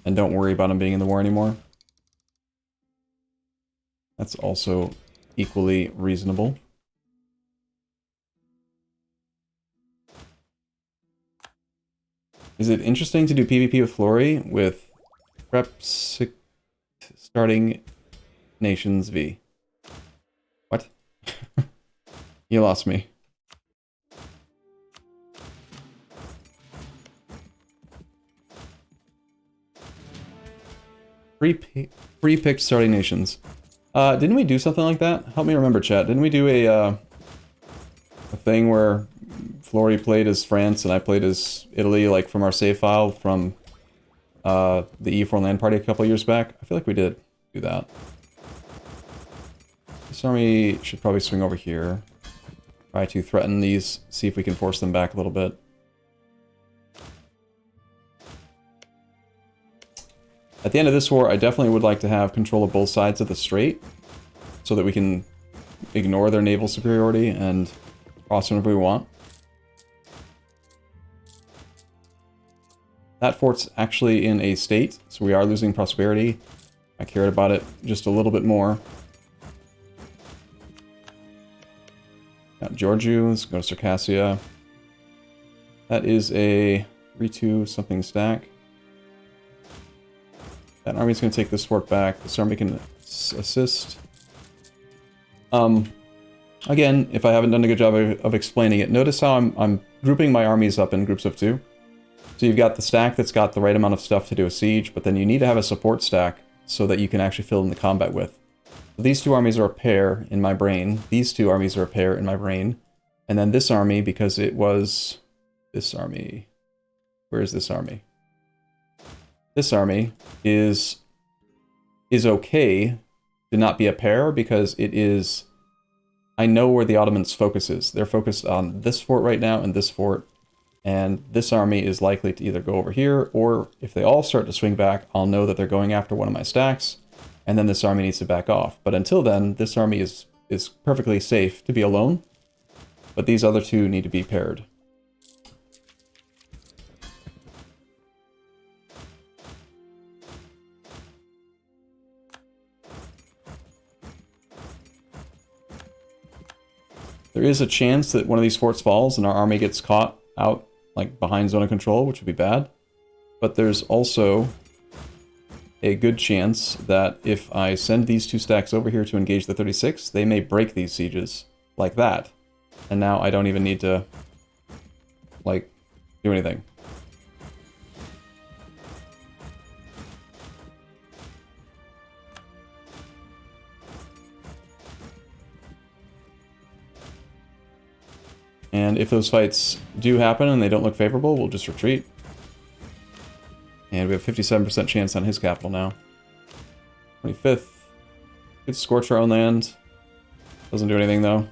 S1: And don't worry about him being in the war anymore. That's also equally reasonable. Is it interesting to do PvP with Flory with starting nations V? What? You lost me. Pre-picked starting nations. Didn't we do something like that? Help me remember, chat. Didn't we do a thing where Flory played as France and I played as Italy, like from our save file from the EU4 LAN party a couple years back? I feel like we did do that. This army should probably swing over here. Try to threaten these, see if we can force them back a little bit. At the end of this war, I definitely would like to have control of both sides of the strait, so that we can ignore their naval superiority and cross whenever we want. That fort's actually in a state, so we are losing prosperity. I cared about it just a little bit more. Got Georgiou, let's go to Circassia. That is a 3-2 something stack. That army's going to take this fort back. This army can assist. Again, if I haven't done a good job of explaining it, notice how I'm grouping my armies up in groups of 2. So you've got the stack that's got the right amount of stuff to do a siege, but then you need to have a support stack so that you can actually fill in the combat with. So these 2 armies are a pair in my brain. These 2 armies are a pair in my brain. And then this army, because it was this army. Where is this army? This army is okay to not be a pair because it is... I know where the Ottomans' focus is. They're focused on this fort right now and this fort. And this army is likely to either go over here, or if they all start to swing back, I'll know that they're going after one of my stacks, and then this army needs to back off. But until then, this army is perfectly safe to be alone, but these other 2 need to be paired. There is a chance that one of these forts falls and our army gets caught out like behind zone of control, which would be bad. But there's also a good chance that if I send these 2 stacks over here to engage the 36, they may break these sieges like that. And now I don't even need to, like, do anything. And if those fights do happen and they don't look favorable, we'll just retreat. And we have 57% chance on his capital now. 25th. Could scorch our own land. Doesn't do anything though.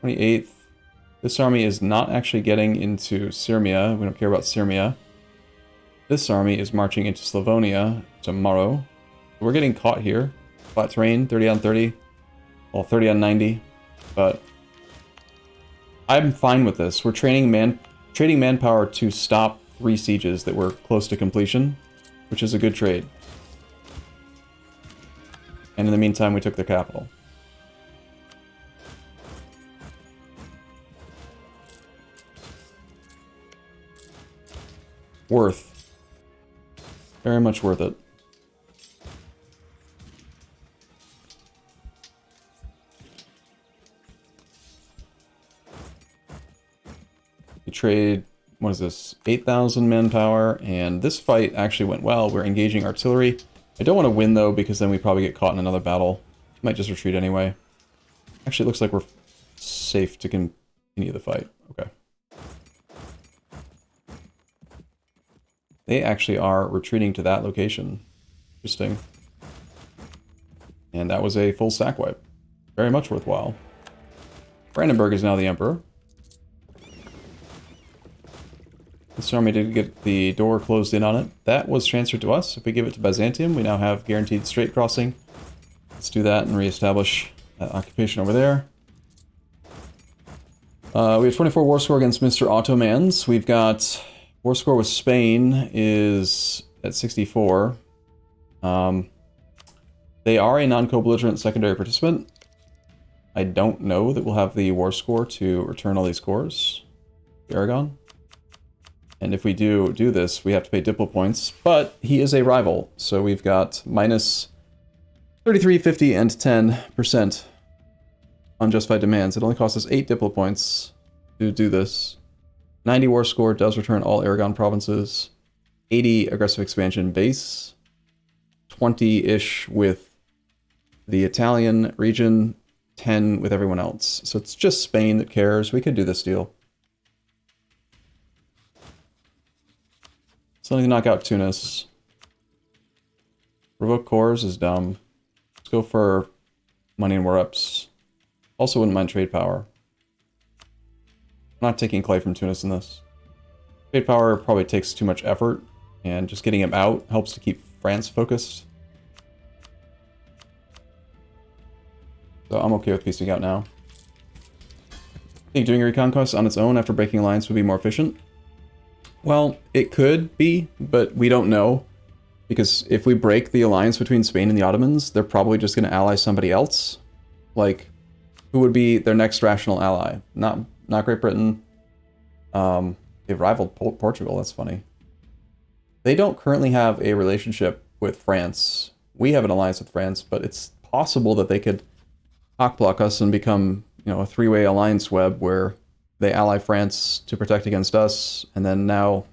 S1: 28th. This army is not actually getting into Sirmia. We don't care about Sirmia. This army is marching into Slavonia tomorrow. We're getting caught here. Flat terrain, 30 on 30. Well, 30 on 90. But I'm fine with this. We're trading manpower to stop 3 sieges that were close to completion, which is a good trade. And in the meantime, we took their capital. Worth. Very much worth it. We trade, what is this, 8,000 manpower, and this fight actually went well. We're engaging artillery. I don't want to win, though, because then we probably get caught in another battle. Might just retreat anyway. Actually, it looks like we're safe to continue the fight. Okay. They actually are retreating to that location. Interesting. And that was a full stack wipe. Very much worthwhile. Brandenburg is now the emperor. This army did get the door closed in on it. That was transferred to us. If we give it to Byzantium, we now have guaranteed strait crossing. Let's do that and reestablish that occupation over there. We have 24 war score against Mr. Ottomans. We've got war score with Spain is at 64. They are a non-co-belligerent secondary participant. I don't know that we'll have the war score to return all these cores. Aragon. And if we do this, we have to pay Diplo points, but he is a rival, so we've got minus 33, 50, and 10% unjustified demands. It only costs us 8 Diplo points to do this. 90 war score does return all Aragon provinces. 80 aggressive expansion base. 20-ish with the Italian region. 10 with everyone else. So it's just Spain that cares. We could do this deal. Something to knock out Tunis. Revoke cores is dumb. Let's go for money and war ups. Also wouldn't mind trade power. I'm not taking clay from Tunis in this. Trade power probably takes too much effort, and just getting him out helps to keep France focused. So I'm okay with piecing out now. I think doing a reconquest on its own after breaking alliance would be more efficient. Well, it could be, but we don't know. Because if we break the alliance between Spain and the Ottomans, they're probably just going to ally somebody else. Like, who would be their next rational ally? Not Great Britain. They've rivaled Portugal, that's funny. They don't currently have a relationship with France. We have an alliance with France, but it's possible that they could cockblock us and become, you know, a three-way alliance web where they ally France to protect against us, and then now...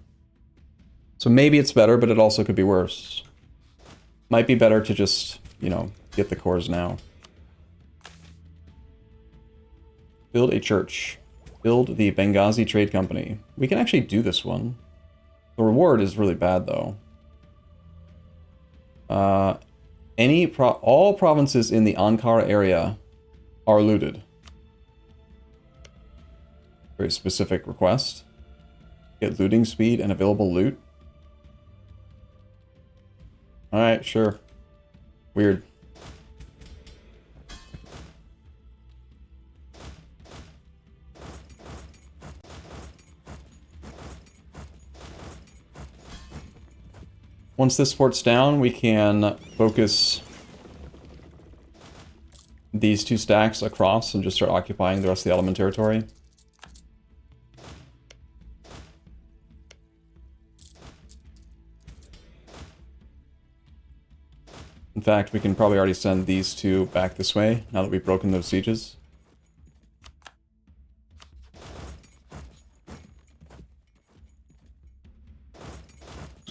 S1: So maybe it's better, but it also could be worse. Might be better to just, you know, get the cores now. Build a church. Build the Benghazi Trade Company. We can actually do this one. The reward is really bad, though. All provinces in the Ankara area are looted. Very specific request. Get looting speed and available loot. Alright, sure. Weird. Once this fort's down, we can focus these two stacks across and just start occupying the rest of the Ottoman territory. In fact, we can probably already send these two back this way, now that we've broken those sieges.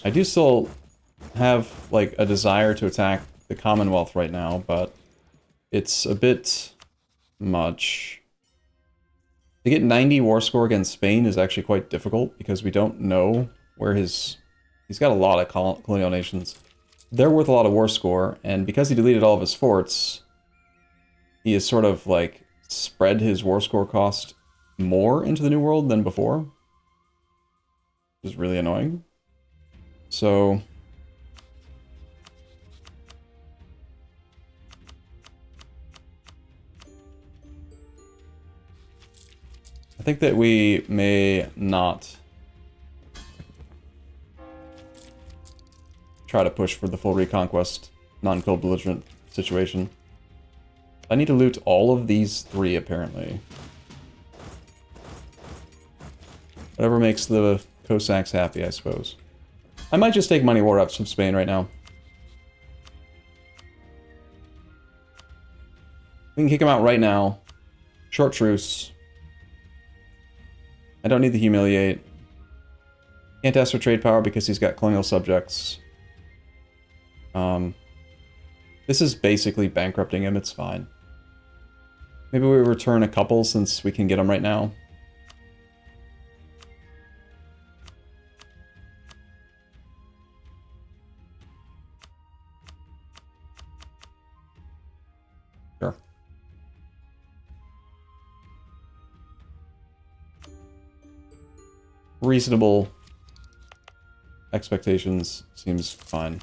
S1: I do still have, like, a desire to attack the Commonwealth right now, but it's a bit much. To get 90 war score against Spain is actually quite difficult, because we don't know where his... He's got a lot of colonial nations. They're worth a lot of war score, and because he deleted all of his forts, he has sort of, like, spread his war score cost more into the New World than before. Which is really annoying. So... I think that we may not try to push for the full reconquest, non-co-belligerent situation. I need to loot all of these three, apparently. Whatever makes the Cossacks happy, I suppose. I might just take money war ups from Spain right now. We can kick him out right now. Short truce. I don't need to humiliate. Can't ask for trade power because he's got colonial subjects. This is basically bankrupting him, it's fine. Maybe we return a couple since we can get them right now. Sure. Reasonable expectations seems fine.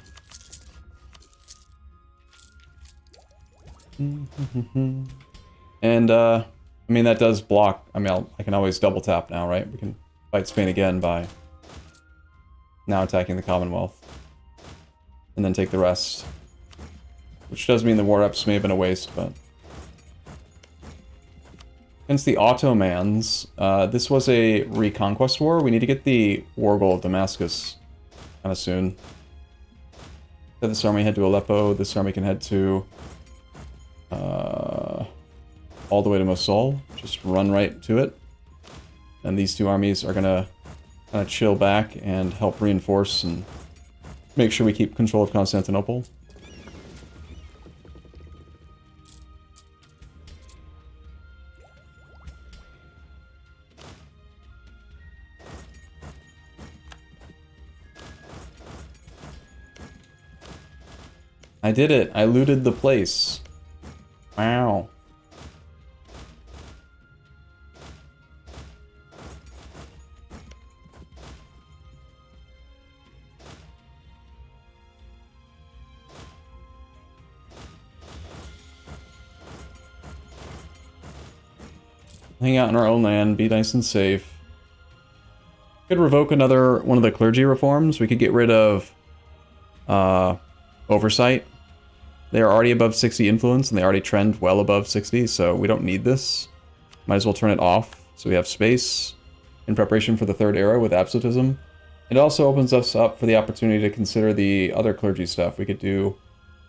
S1: And, I mean, that does block... I mean, I can always double tap now, right? We can fight Spain again by now attacking the Commonwealth. And then take the rest. Which does mean the war ups may have been a waste, but... Against the Ottomans, this was a reconquest war. We need to get the war goal of Damascus kind of soon. Let this army head to Aleppo. This army can head to... all the way to Mosul. Just run right to it. And these two armies are gonna kind of chill back and help reinforce and make sure we keep control of Constantinople. I did it! I looted the place. Wow. Hang out in our own land, be nice and safe. Could revoke another one of the clergy reforms. We could get rid of oversight. They are already above 60 influence, and they already trend well above 60, so we don't need this. Might as well turn it off, so we have space. in preparation for the Third Era with absolutism. It also opens us up for the opportunity to consider the other clergy stuff. We could do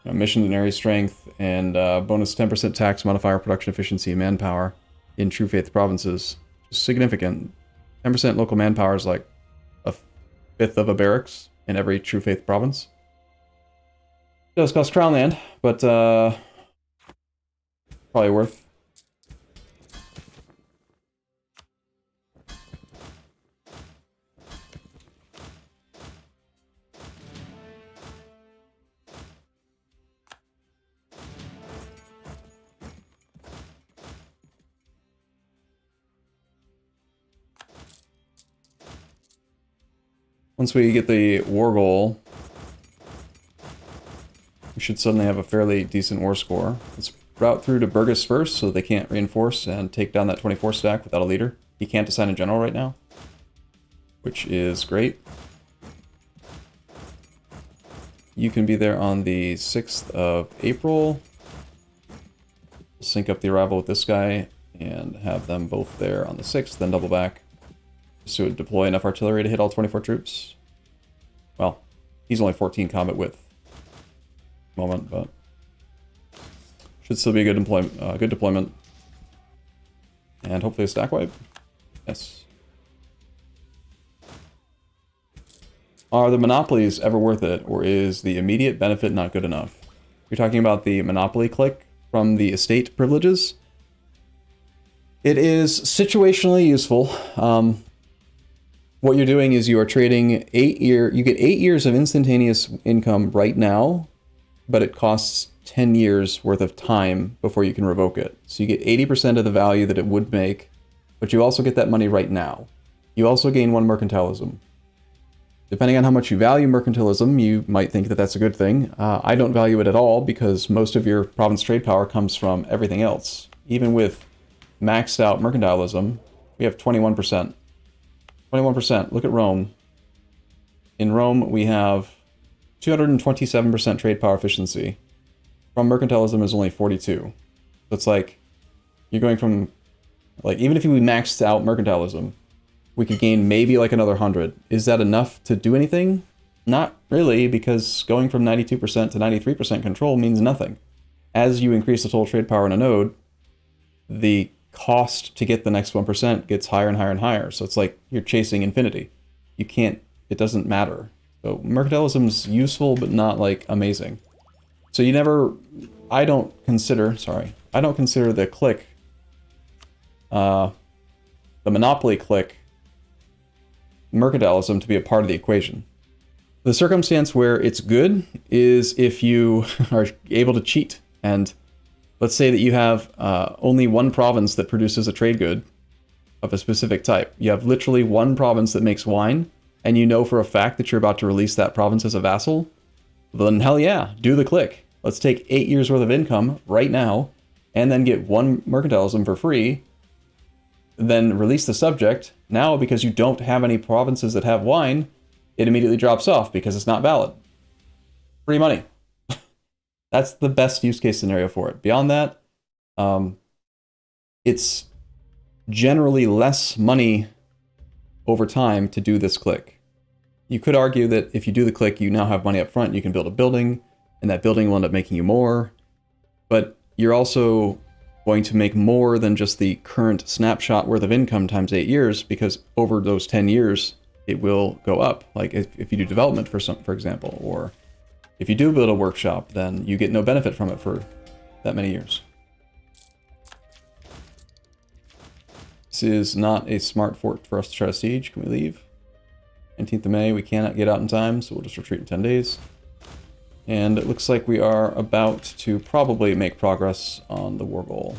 S1: missionary strength and bonus 10% tax modifier production efficiency and manpower in True Faith provinces. Significant. 10% local manpower is like a fifth of a barracks in every True Faith province. It does cost crown land, but probably worth. Once we get the war goal, we should suddenly have a fairly decent war score. Let's route through to Burgess first so they can't reinforce and take down that 24 stack without a leader. He can't assign a general right now, which is great. You can be there on the 6th of April. Sync up the arrival with this guy and have them both there on the 6th, then double back. So deploy enough artillery to hit all 24 troops. Well, he's only 14 combat width moment, but should still be a good deployment. And hopefully a stack wipe. Yes. Are the monopolies ever worth it, or is the immediate benefit not good enough? You're talking about the monopoly click from the estate privileges. It is situationally useful. What you're doing is you are trading you get 8 years of instantaneous income right now, but it costs 10 years worth of time before you can revoke it. So you get 80% of the value that it would make, but you also get that money right now. You also gain 1 mercantilism. Depending on how much you value mercantilism, you might think that that's a good thing. I don't value it at all because most of your province trade power comes from everything else. Even with maxed out mercantilism, we have 21%. 21%. Look at Rome. In Rome, we have 227% trade power efficiency. From mercantilism is only 42. So it's like, you're going from, like, even if we maxed out mercantilism, we could gain maybe like another 100. Is that enough to do anything? Not really, because going from 92% to 93% control means nothing. As you increase the total trade power in a node, the cost to get the next 1% gets higher and higher and higher. So it's like you're chasing infinity. You can't, it doesn't matter. So mercantilism's useful, but not like amazing. So you never, I don't consider the click, the monopoly click, mercantilism to be a part of the equation. The circumstance where it's good is if you are able to cheat. And let's say that you have only 1 province that produces a trade good of a specific type. You have literally 1 province that makes wine, and you know for a fact that you're about to release that province as a vassal. Then hell yeah, do the click. Let's take 8 years worth of income right now, and then get 1 mercantilism for free, then release the subject. Now, because you don't have any provinces that have wine, it immediately drops off because it's not valid. Free money. That's the best use case scenario for it. Beyond that, it's generally less money over time to do this click. You could argue that if you do the click, you now have money up front, you can build a building, and that building will end up making you more. But you're also going to make more than just the current snapshot worth of income times 8 years, because over those 10 years, it will go up. Like if you do development for example, or if you do build a workshop, then you get no benefit from it for that many years. This is not a smart fort for us to try to siege. Can we leave? 19th of May, we cannot get out in time, so we'll just retreat in 10 days. And it looks like we are about to probably make progress on the war goal.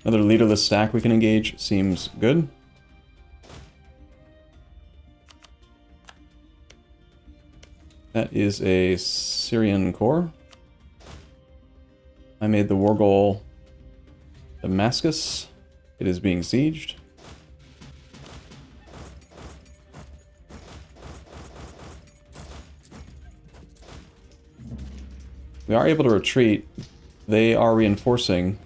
S1: Another leaderless stack we can engage seems good. That is a Syrian core. I made the war goal Damascus. It is being sieged. We are able to retreat, They are reinforcing.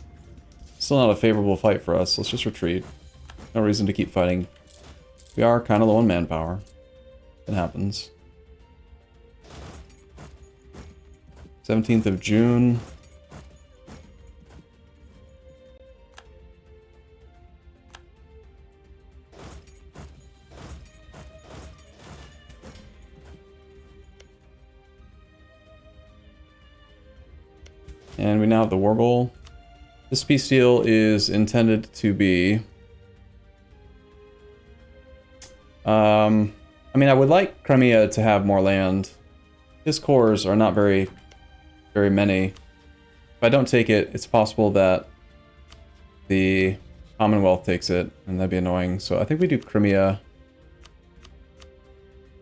S1: Still not a favorable fight for us. Let's just retreat. No reason to keep fighting. We are kind of low on manpower. It happens. 17th of June. And we now have the war goal. This peace deal is intended to be... I mean, I would like Crimea to have more land. His cores are not very many. If I don't take it, it's possible that the Commonwealth takes it, and that'd be annoying. So I think we do Crimea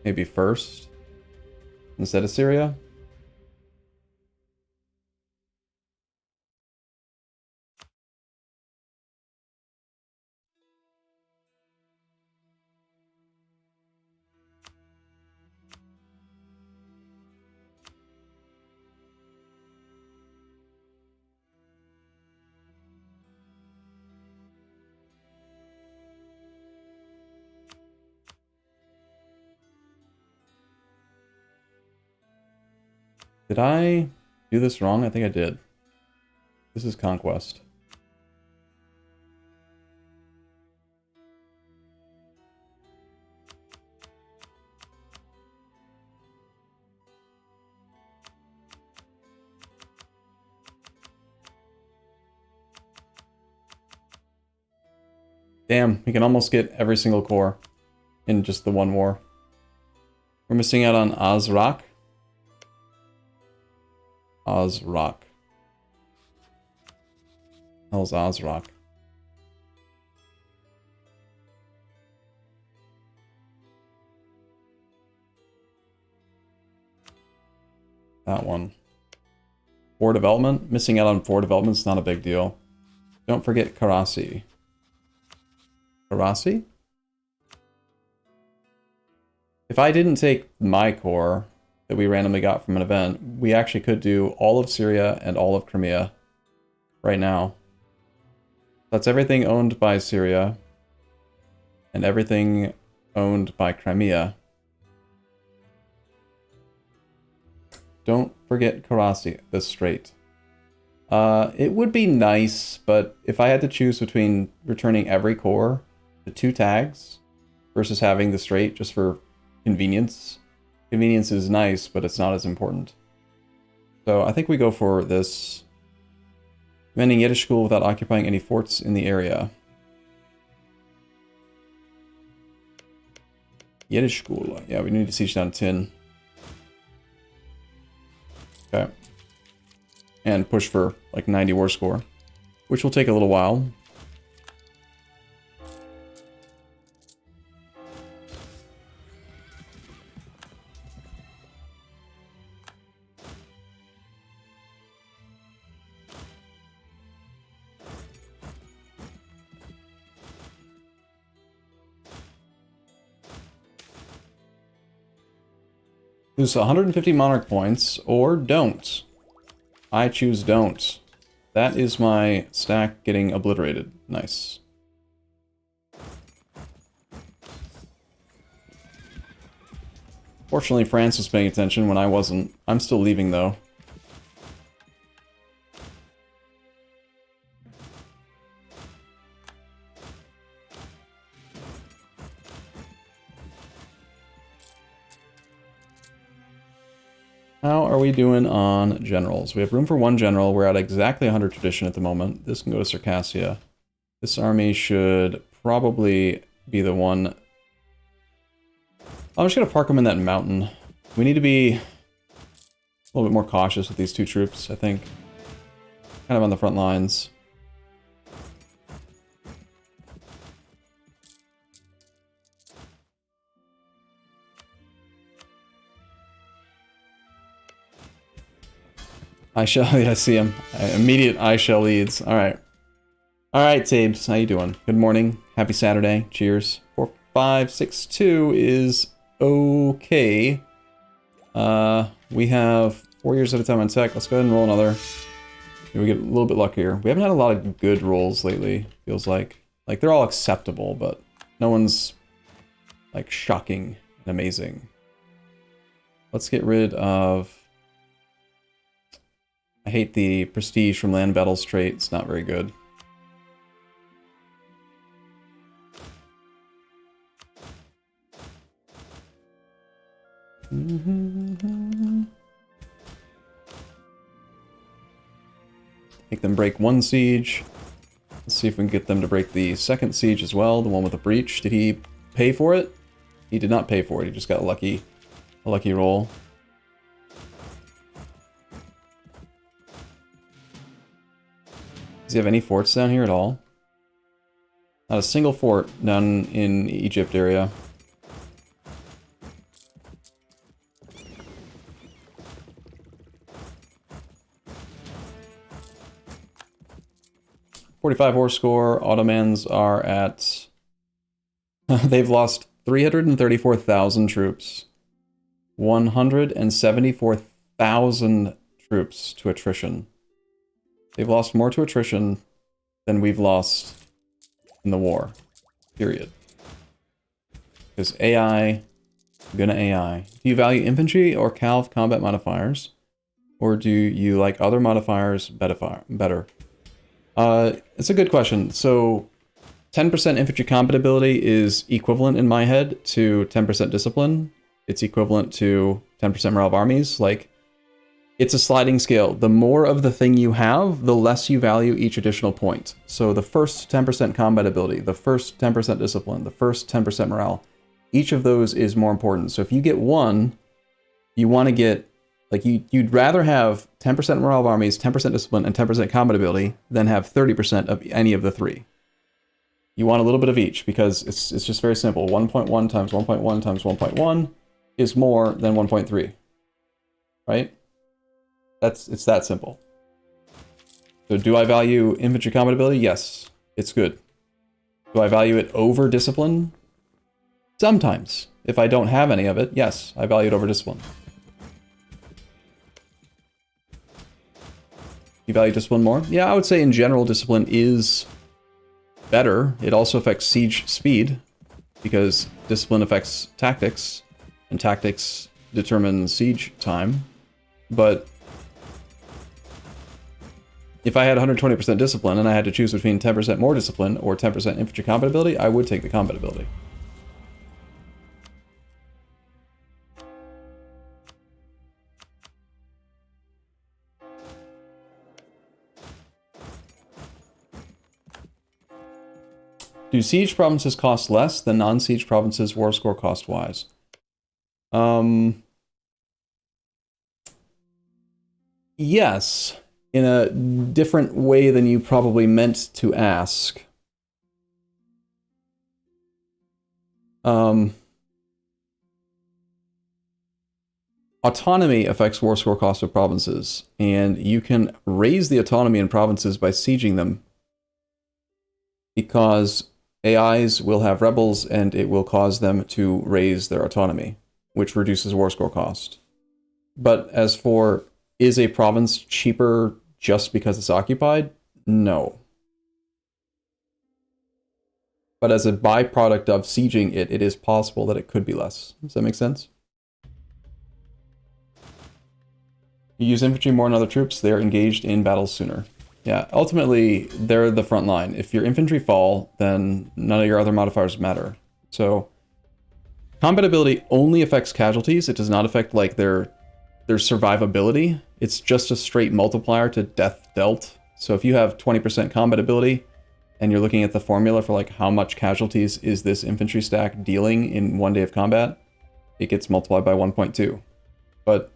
S1: maybe first instead of Syria. Did I do this wrong? I think I did. This is Conquest. Damn, we can almost get every single core in just the one war. We're missing out on Azrak. Azrak. Hell's Azrak? That one. 4 development? Missing out on 4 development's not a big deal. Don't forget Karasi. Karasi? If I didn't take my core that we randomly got from an event, we actually could do all of Syria and all of Crimea right now. That's everything owned by Syria and everything owned by Crimea. Don't forget Karasi, the Strait. It would be nice, but if I had to choose between returning every core to 2 tags versus having the Strait just for convenience, convenience is nice, but it's not as important. So I think we go for this. Commanding Yiddish school without occupying any forts in the area. Yiddish school. Yeah, we need to siege down Tin. Okay. And push for like 90 war score, which will take a little while. Lose 150 monarch points, or don't. I choose don't. That is my stack getting obliterated. Nice. Fortunately, France was paying attention when I wasn't. I'm still leaving, though. How are we doing on generals? We have room for 1 general. We're at exactly 100 tradition at the moment. This can go to Circassia. This army should probably be the one. I'm just going to park them in that mountain. We need to be a little bit more cautious with these 2 troops, I think. Kind of on the front lines. I shall, yeah, I see him. Immediate I shall leads. Alright. Alright, Tabes, how you doing? Good morning. Happy Saturday. Cheers. 4562 is okay. We have 4 years at a time on tech. Let's go ahead and roll another. We get a little bit luckier. We haven't had a lot of good rolls lately, feels like. Like, they're all acceptable, but no one's, like, shocking and amazing. Let's get rid of... I hate the prestige from land battles trait. It's not very good. Make them break one siege. Let's see if we can get them to break the second siege as well, the one with the breach. Did he pay for it? He did not pay for it. He just got a lucky roll. Does he have any forts down here at all? Not a single fort down in Egypt area. .45 horse score. Ottomans are at... they've lost 334,000 troops. 174,000 troops to attrition. They've lost more to attrition than we've lost in the war. Period. Because AI, gonna AI. Do you value infantry or calv combat modifiers? Or do you like other modifiers better? It's a good question. So 10% infantry combat ability is equivalent in my head to 10% discipline. It's equivalent to 10% morale of armies. Like, it's a sliding scale. The more of the thing you have, the less you value each additional point. So the first 10% combat ability, the first 10% discipline, the first 10% morale, each of those is more important. So if you get one, you want to get, like, you'd rather have 10% morale of armies, 10% discipline, and 10% combat ability than have 30% of any of the three. You want a little bit of each because it's just very simple. 1.1 times 1.1 times 1.1 is more than 1.3, right? It's that simple. So do I value infantry combat ability? Yes, it's good. Do I value it over discipline? Sometimes. If I don't have any of it, yes, I value it over discipline. You value discipline more? Yeah, I would say in general discipline is better. It also affects siege speed because discipline affects tactics and tactics determine siege time. But if I had 120% discipline and I had to choose between 10% more discipline or 10% infantry combat ability, I would take the combat ability. Do siege provinces cost less than non-siege provinces war score cost-wise? Yes, in a different way than you probably meant to ask. Autonomy affects war score cost of provinces, and you can raise the autonomy in provinces by sieging them, because AIs will have rebels and it will cause them to raise their autonomy, which reduces war score cost. But as for, is a province cheaper just because it's occupied? No. But as a byproduct of sieging it, it is possible that it could be less. Does that make sense? You use infantry more than other troops, they're engaged in battles sooner. Yeah, ultimately, they're the front line. If your infantry fall, then none of your other modifiers matter. So, combat ability only affects casualties. It does not affect, like, their survivability. It's just a straight multiplier to death dealt. So if you have 20% combat ability, and you're looking at the formula for, like, how much casualties is this infantry stack dealing in 1 day of combat, it gets multiplied by 1.2. But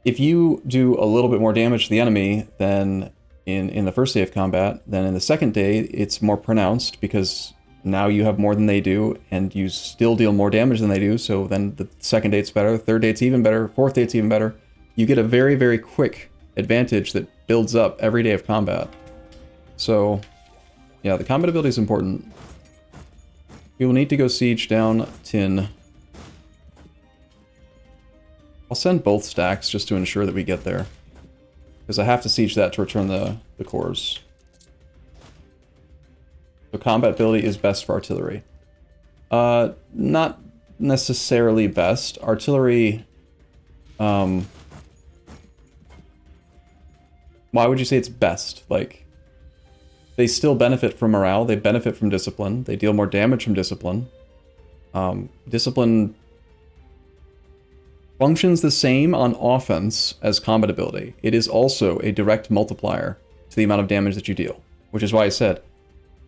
S1: if you do a little bit more damage to the enemy than in the first day of combat, then in the second day, it's more pronounced because now you have more than they do, and you still deal more damage than they do, so then the second day it's better, third day it's even better, fourth day it's even better. You get a very, very quick advantage that builds up every day of combat. So, yeah, the combat ability is important. We will need to go siege down Tin. I'll send both stacks just to ensure that we get there. because I have to siege that to return the cores. So combat ability is best for artillery. Not necessarily best. Artillery... why would you say it's best? Like, they still benefit from morale, they benefit from discipline, they deal more damage from discipline. Discipline functions the same on offense as combat ability. It is also a direct multiplier to the amount of damage that you deal, which is why I said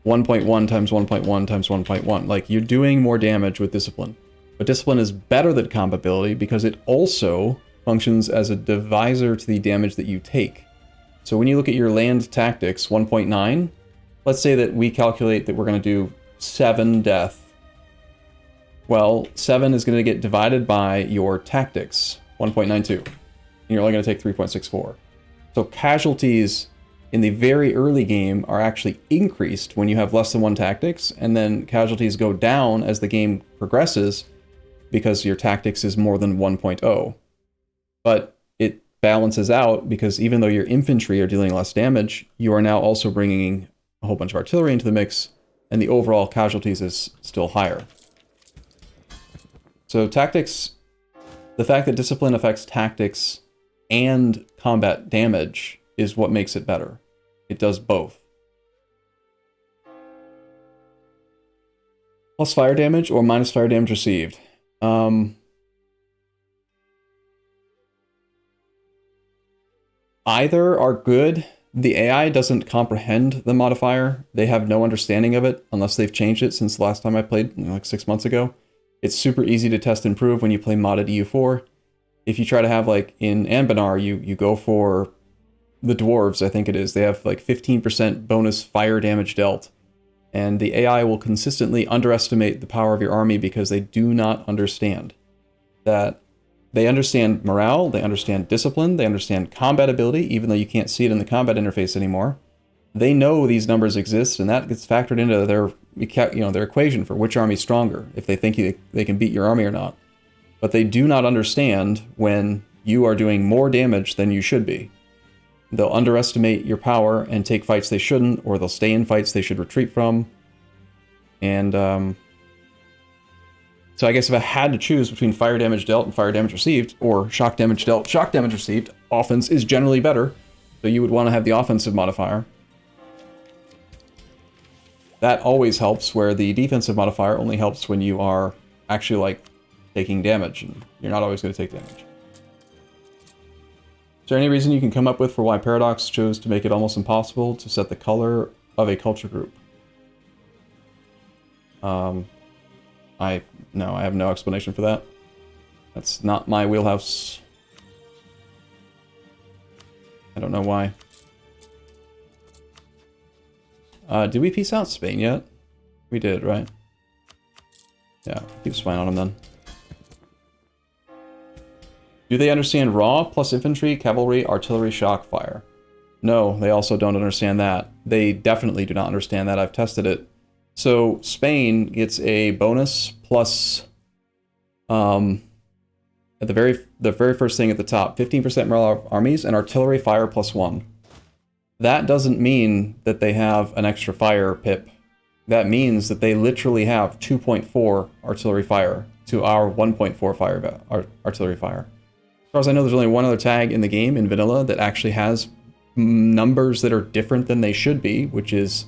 S1: 1.1 times 1.1 times 1.1. Like, you're doing more damage with discipline. But discipline is better than combat ability because it also functions as a divisor to the damage that you take. So when you look at your land tactics, 1.9, let's say that we calculate that we're going to do 7 death. Well, 7 is going to get divided by your tactics, 1.92. And you're only going to take 3.64. So casualties in the very early game are actually increased when you have less than 1 tactics, and then casualties go down as the game progresses because your tactics is more than 1.0. But it balances out because even though your infantry are dealing less damage, you are now also bringing a whole bunch of artillery into the mix, and the overall casualties is still higher. So tactics, the fact that discipline affects tactics and combat damage is what makes it better. It does both. Plus fire damage or minus fire damage received. Either are good. The AI doesn't comprehend the modifier. They have no understanding of it unless they've changed it since the last time I played, like 6 months ago. It's super easy to test and prove when you play modded EU4. If you try to have, like, in Anbanar, you go for the dwarves, I think it is. They have, like, 15% bonus fire damage dealt. And the AI will consistently underestimate the power of your army because they do not understand that. They understand morale, they understand discipline, they understand combat ability, even though you can't see it in the combat interface anymore. They know these numbers exist, and that gets factored into their, their equation for which army's stronger, if they think they can beat your army or not. But they do not understand when you are doing more damage than you should be. They'll underestimate your power and take fights they shouldn't, or they'll stay in fights they should retreat from. And so I guess if I had to choose between fire damage dealt and fire damage received, or shock damage dealt, shock damage received, offense is generally better. So you would want to have the offensive modifier. That always helps, where the defensive modifier only helps when you are actually, like, taking damage, and you're not always going to take damage. Is there any reason you can come up with for why Paradox chose to make it almost impossible to set the color of a culture group? No, I have no explanation for that. That's not my wheelhouse. I don't know why. Did we peace out Spain yet? We did, right? Yeah, keep spying on them then. Do they understand raw plus infantry, cavalry, artillery, shock, fire? No, they also don't understand that. They definitely do not understand that. I've tested it. So Spain gets a bonus plus, at the very first thing at the top, 15% morale armies and artillery fire +1. That doesn't mean that they have an extra fire pip. That means that they literally have 2.4 artillery fire to our 1.4 fire artillery fire. As far as I know, there's only one other tag in the game, in vanilla, that actually has numbers that are different than they should be, which is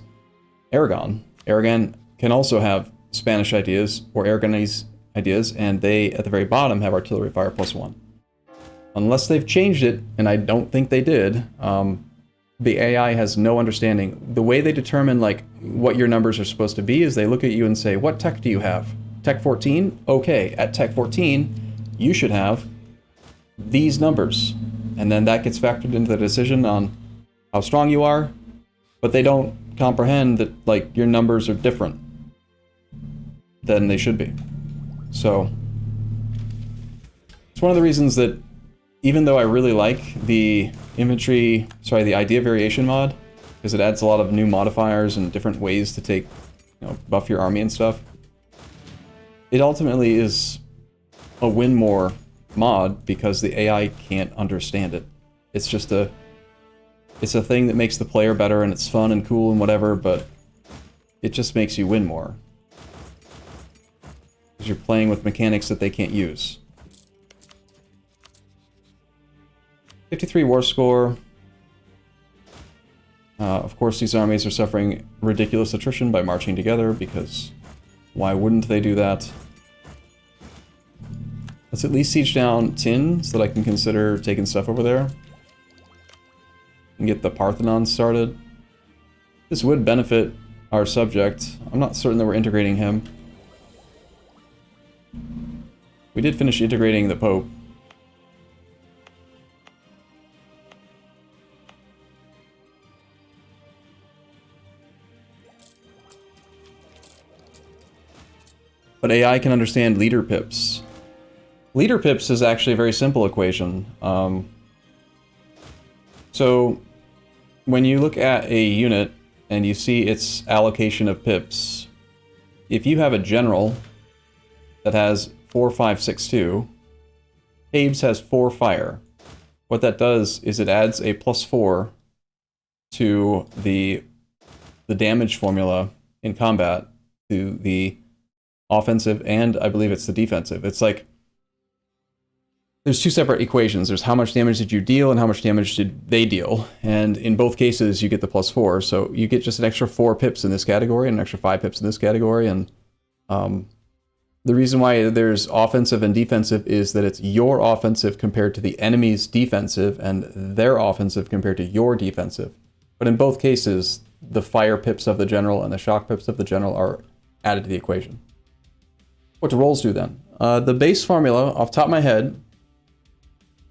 S1: Aragon. Aragon can also have Spanish ideas, or Aragonese ideas, and they, at the very bottom, have artillery fire +1. Unless they've changed it, and I don't think they did, the AI has no understanding. The way they determine, like, what your numbers are supposed to be is they look at you and say, what tech do you have? Tech 14? Okay, at Tech 14, you should have these numbers. And then that gets factored into the decision on how strong you are, but they don't comprehend that, like, your numbers are different than they should be. So it's one of the reasons that, even though I really like the the idea variation mod, because it adds a lot of new modifiers and different ways to take, buff your army and stuff, it ultimately is a win more mod because the AI can't understand it. It's just It's a thing that makes the player better and it's fun and cool and whatever, but it just makes you win more. Because you're playing with mechanics that they can't use. 53 war score. Of course, these armies are suffering ridiculous attrition by marching together, because why wouldn't they do that? Let's at least siege down Tin, so that I can consider taking stuff over there. And get the Parthenon started. This would benefit our subject. I'm not certain that we're integrating him. We did finish integrating the Pope. But AI can understand leader pips. Leader pips is actually a very simple equation. So when you look at a unit and you see its allocation of pips, if you have a general that has 4, 5, 6, 2, Tabes has 4 fire. What that does is it adds a +4 to the damage formula in combat to the offensive, and I believe it's the defensive. It's like there's 2 separate equations. There's how much damage did you deal and how much damage did they deal. And in both cases, you get the +4. So you get just an extra 4 pips in this category and an extra 5 pips in this category. And the reason why there's offensive and defensive is that it's your offensive compared to the enemy's defensive and their offensive compared to your defensive. But in both cases, the fire pips of the general and the shock pips of the general are added to the equation. What do rolls do then? The base formula, off the top of my head,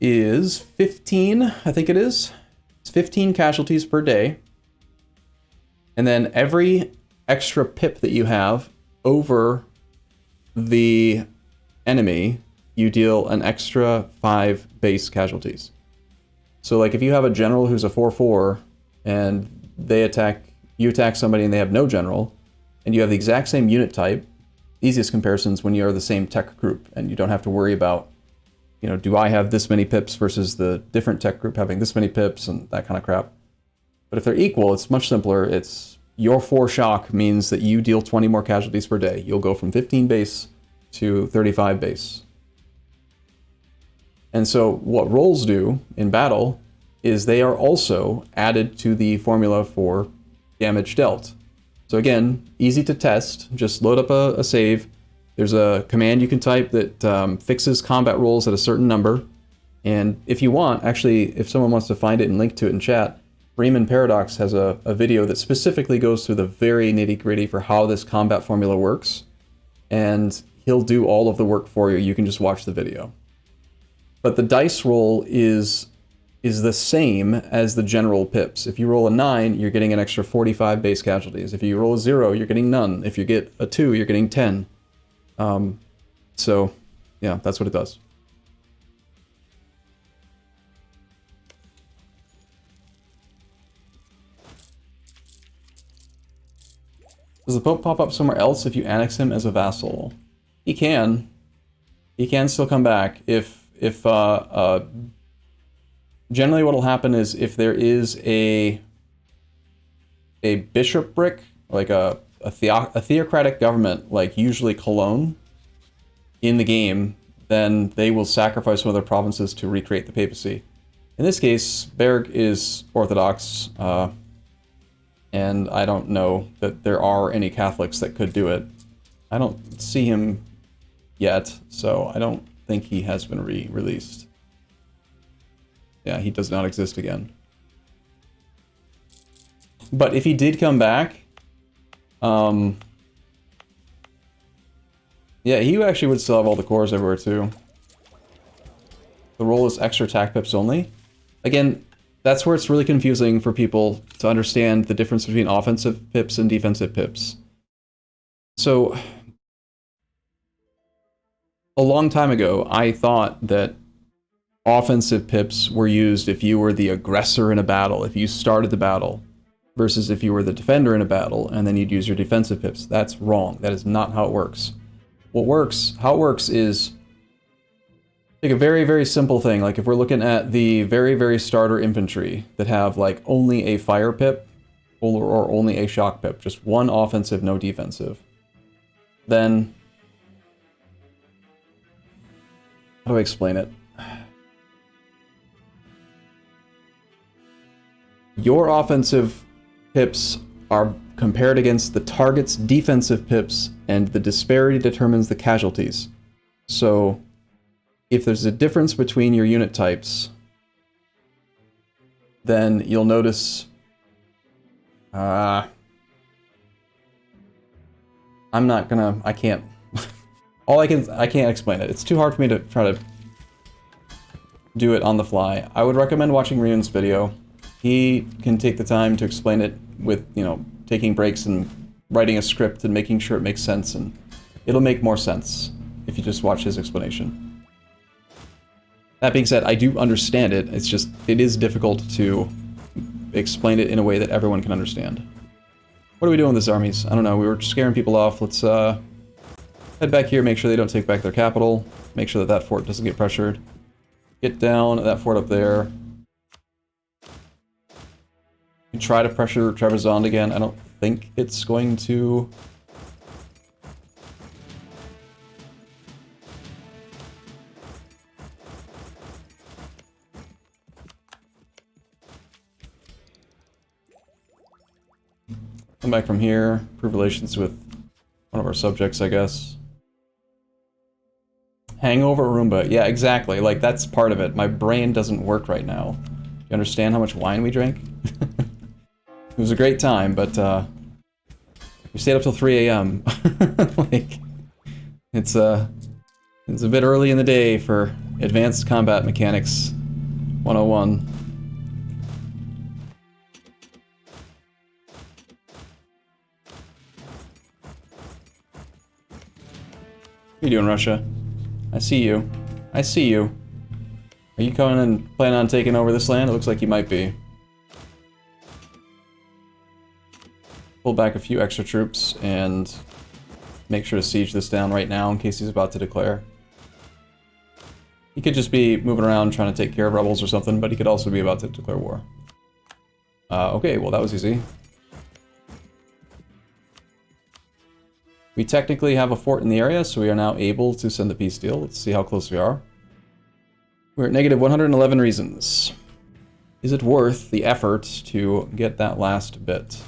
S1: is 15, I think it is. It's 15 casualties per day. And then every extra pip that you have over the enemy, you deal an extra 5 base casualties. So like if you have a general who's a 4/4 and they attack, you attack somebody and they have no general, and you have the exact same unit type, easiest comparisons when you are the same tech group and you don't have to worry about, you know, do I have this many pips versus the different tech group having this many pips and that kind of crap. But if they're equal, it's much simpler. It's your 4 shock means that you deal 20 more casualties per day. You'll go from 15 base to 35 base. And so what rolls do in battle is they are also added to the formula for damage dealt. So again, easy to test. Just load up a save. There's a command you can type that fixes combat rolls at a certain number. And if you want, actually, if someone wants to find it and link to it in chat, Riemann Paradox has a video that specifically goes through the very nitty-gritty for how this combat formula works. And he'll do all of the work for you. You can just watch the video. But the dice roll is the same as the general pips. If you roll a 9, you're getting an extra 45 base casualties. If you roll a 0, you're getting none. If you get a 2, you're getting 10. So, yeah, that's what it does. Does the Pope pop up somewhere else if you annex him as a vassal? He can. He can still come back. Generally what will happen is if there is a bishopric, like a theocratic government, like usually Cologne, in the game, then they will sacrifice one of their provinces to recreate the papacy. In this case, Berg is Orthodox, and I don't know that there are any Catholics that could do it. I don't see him yet, so I don't think he has been released. Yeah, he does not exist again. But if he did come back, yeah, he actually would still have all the cores everywhere too. The roll is extra attack pips only. Again, that's where it's really confusing for people to understand the difference between offensive pips and defensive pips. So, a long time ago, I thought that offensive pips were used if you were the aggressor in a battle, if you started the battle, versus if you were the defender in a battle, and then you'd use your defensive pips. That's wrong. That is not how it works. How it works is Like a very, very simple thing. Like if we're looking at the very, very starter infantry that have like only a fire pip or only a shock pip, just one offensive, no defensive, then how do I explain it? Your offensive pips are compared against the target's defensive pips, and the disparity determines the casualties. So if there's a difference between your unit types, then you'll notice... I'm not gonna... I can't... I can't explain it. It's too hard for me to try to do it on the fly. I would recommend watching Ryun's video. He can take the time to explain it with, you know, taking breaks and writing a script and making sure it makes sense, and it'll make more sense if you just watch his explanation. That being said, I do understand it. It's just, it is difficult to explain it in a way that everyone can understand. What are we doing with these armies? I don't know. We were scaring people off. Let's head back here, make sure they don't take back their capital, make sure that that fort doesn't get pressured. Get down that fort up there. You try to pressure Trebizond again. I don't think it's going to... Come back from here, improve relations with one of our subjects, I guess. Hangover Roomba. Yeah, exactly. Like, that's part of it. My brain doesn't work right now. Do you understand how much wine we drank? It was a great time, but, we stayed up till 3 a.m. Like, it's a bit early in the day for Advanced Combat Mechanics 101. What are you doing, Russia? I see you. I see you. Are you coming and planning on taking over this land? It looks like you might be. Pull back a few extra troops and make sure to siege this down right now in case he's about to declare. He could just be moving around trying to take care of rebels or something, but he could also be about to declare war. Okay, well that was easy. We technically have a fort in the area, so we are now able to send the peace deal. Let's see how close we are. We're at negative 111 reasons. Is it worth the effort to get that last bit?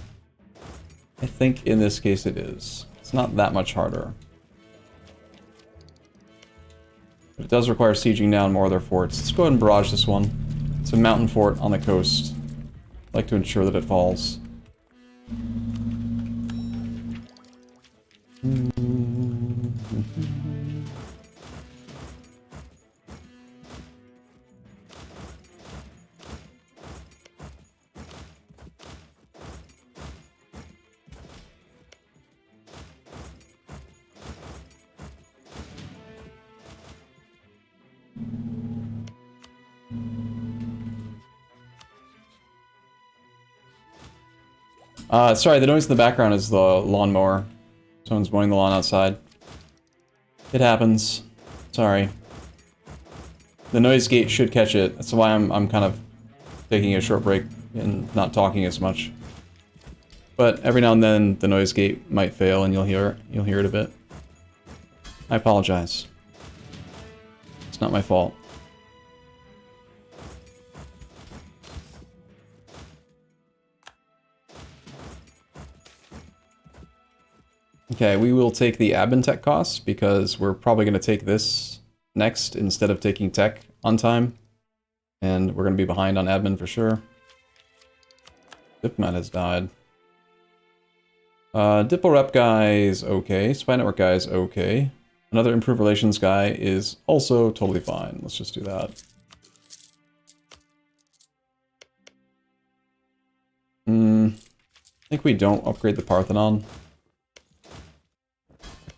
S1: I think in this case it is. It's not that much harder. But it does require sieging down more of their forts. Let's go ahead and barrage this one. It's a mountain fort on the coast. I'd like to ensure that it falls. Sorry, the noise in the background is the lawnmower. Someone's mowing the lawn outside. It happens. Sorry. The noise gate should catch it. That's why I'm kind of taking a short break and not talking as much. But every now and then the noise gate might fail and you'll hear it a bit. I apologize. It's not my fault. Okay, we will take the admin tech costs because we're probably going to take this next instead of taking tech on time. And we're going to be behind on admin for sure. Diplomat has died. Diplo rep guy is okay. Spy network guy is okay. Another improved relations guy is also totally fine. Let's just do that. I think we don't upgrade the Parthenon.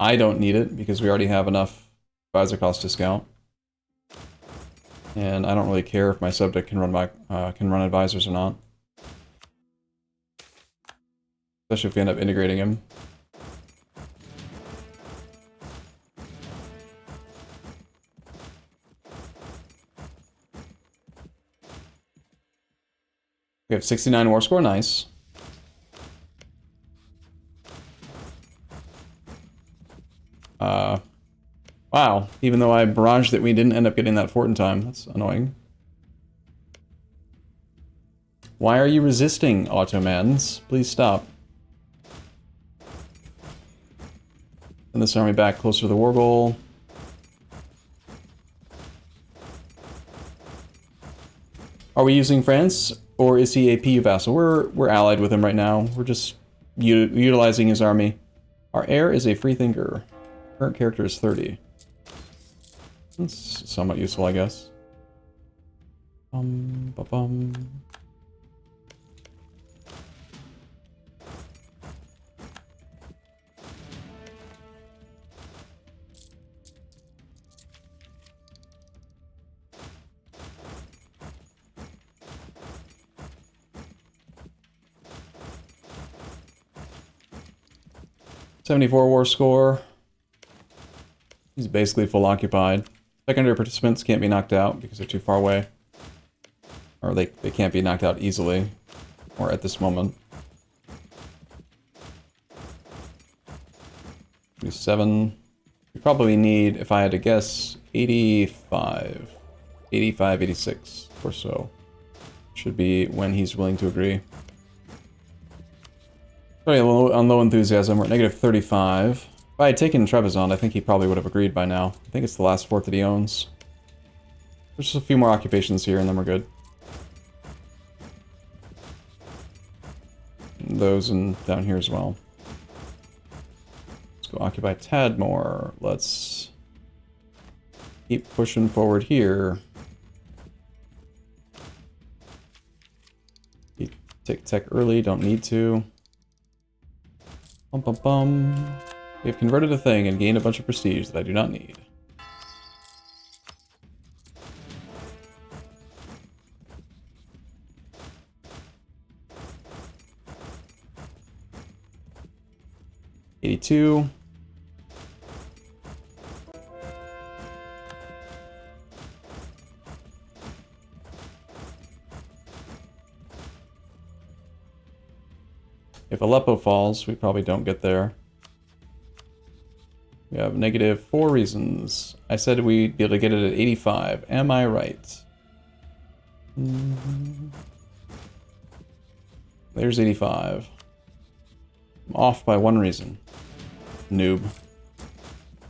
S1: I don't need it because we already have enough advisor cost discount. And I don't really care if my subject can run advisors or not. Especially if we end up integrating him. We have 69 war score, nice. Wow, even though I barraged it, we didn't end up getting that fort in time. That's annoying. Why are you resisting, Ottomans? Please stop. Send this army back closer to the war goal. Are we using France, or is he a PU vassal? We're allied with him right now. We're just utilizing his army. Our heir is a freethinker. Current character is 30. That's somewhat useful, I guess. Ba-bum. 74 war score. He's basically full occupied. Secondary participants can't be knocked out because they're too far away. Or they can't be knocked out easily. Or at this moment. 7. We probably need, if I had to guess, 85. 85, 86 or so. Should be when he's willing to agree. Sorry, on low enthusiasm, we're at negative 35. If I had taken Trebizond, I think he probably would have agreed by now. I think it's the last fort that he owns. There's just a few more occupations here and then we're good. And those and down here as well. Let's go occupy Tadmor. Let's keep pushing forward here. Take tech early, don't need to. Bum bum bum. We have converted a thing and gained a bunch of prestige that I do not need. $82. If Aleppo falls, we probably don't get there. We have negative 4 reasons. I said we'd be able to get it at 85. Am I right? There's 85. I'm off by 1 reason. Noob.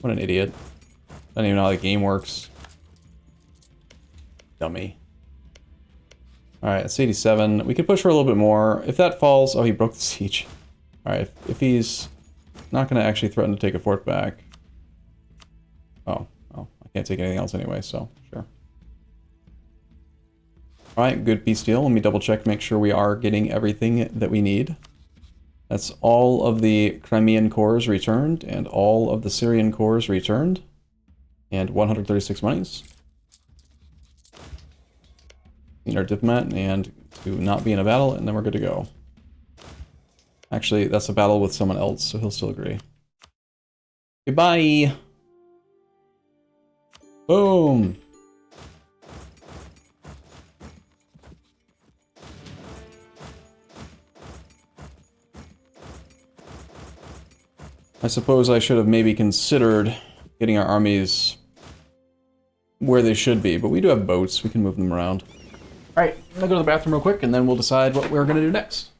S1: What an idiot. Doesn't even know how the game works. Dummy. Alright, it's 87. We could push for a little bit more. If that falls... Oh, he broke the siege. Alright, if he's not going to actually threaten to take a fort back... Oh, I can't take anything else anyway, so sure. Alright, good peace deal. Let me double check, make sure we are getting everything that we need. That's all of the Crimean cores returned, and all of the Syrian cores returned. And 136 monies. Need our diplomat and to not be in a battle, and then we're good to go. Actually, that's a battle with someone else, so he'll still agree. Goodbye! Boom! I suppose I should have maybe considered getting our armies where they should be, but we do have boats, we can move them around. Alright, I'm gonna go to the bathroom real quick, and then we'll decide what we're gonna do next.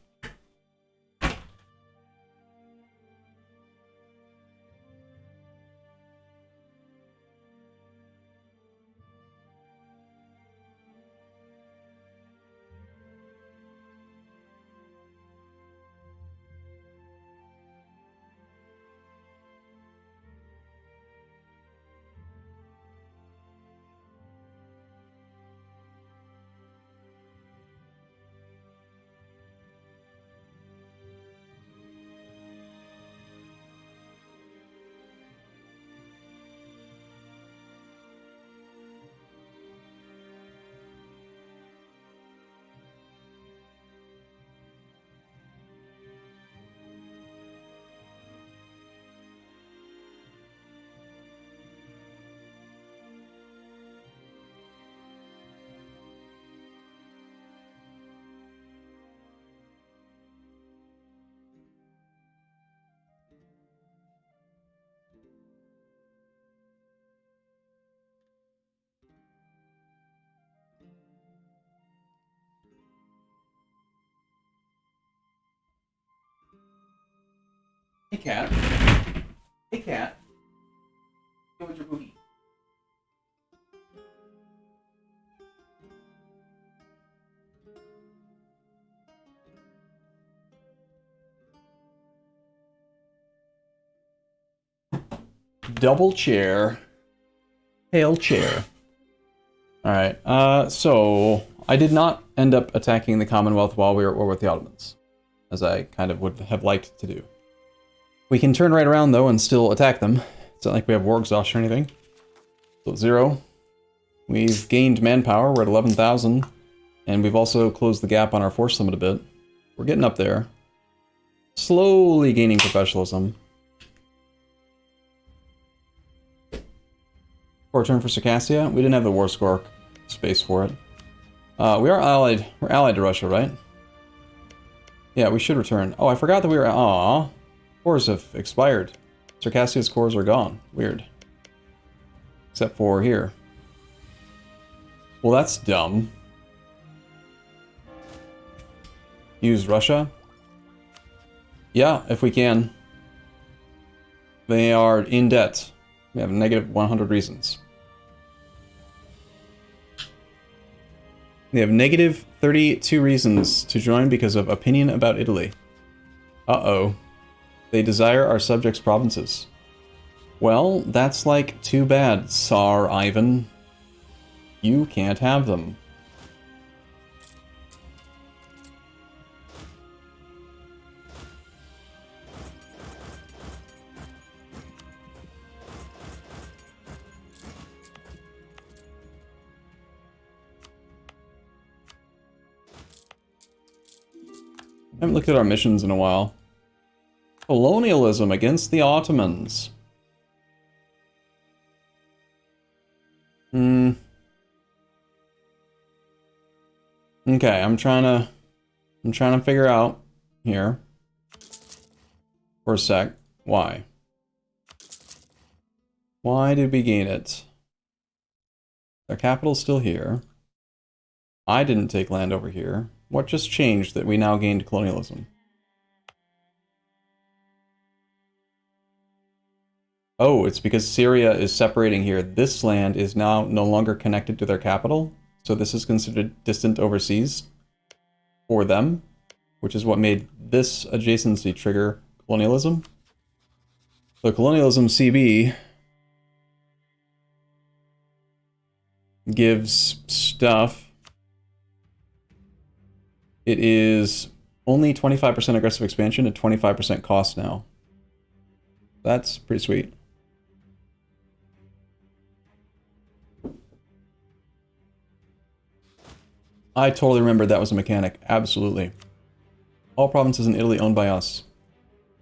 S1: Hey, cat. Hey, cat. Go with your booty. Double chair. Hail chair. Alright, so I did not end up attacking the Commonwealth while we were at war with the Ottomans, as I kind of would have liked to do. We can turn right around, though, and still attack them. It's not like we have war exhaustion or anything. So 0. We've gained manpower, we're at 11,000, and we've also closed the gap on our force limit a bit. We're getting up there. Slowly gaining professionalism. War turn for Circassia. We didn't have the war score space for it. We are allied. We're allied to Russia, right? Yeah, we should return. Oh, I forgot that we were. Aww. Cores have expired. Circassia's cores are gone. Weird. Except for here. Well, that's dumb. Use Russia? Yeah, if we can. They are in debt. We have negative 100 reasons. They have negative 32 reasons to join because of opinion about Italy. Uh-oh. They desire our subjects' provinces. Well, that's like too bad, Tsar Ivan. You can't have them. I haven't looked at our missions in a while. Colonialism against the Ottomans. Okay, I'm trying to figure out here for a sec why. Why did we gain it? Their capital's still here. I didn't take land over here. What just changed that we now gained colonialism? Oh, it's because Syria is separating here. This land is now no longer connected to their capital, so this is considered distant overseas for them, which is what made this adjacency trigger colonialism. So colonialism CB gives stuff. It is only 25% aggressive expansion and 25% cost now. That's pretty sweet. I totally remembered that was a mechanic. Absolutely. All provinces in Italy owned by us.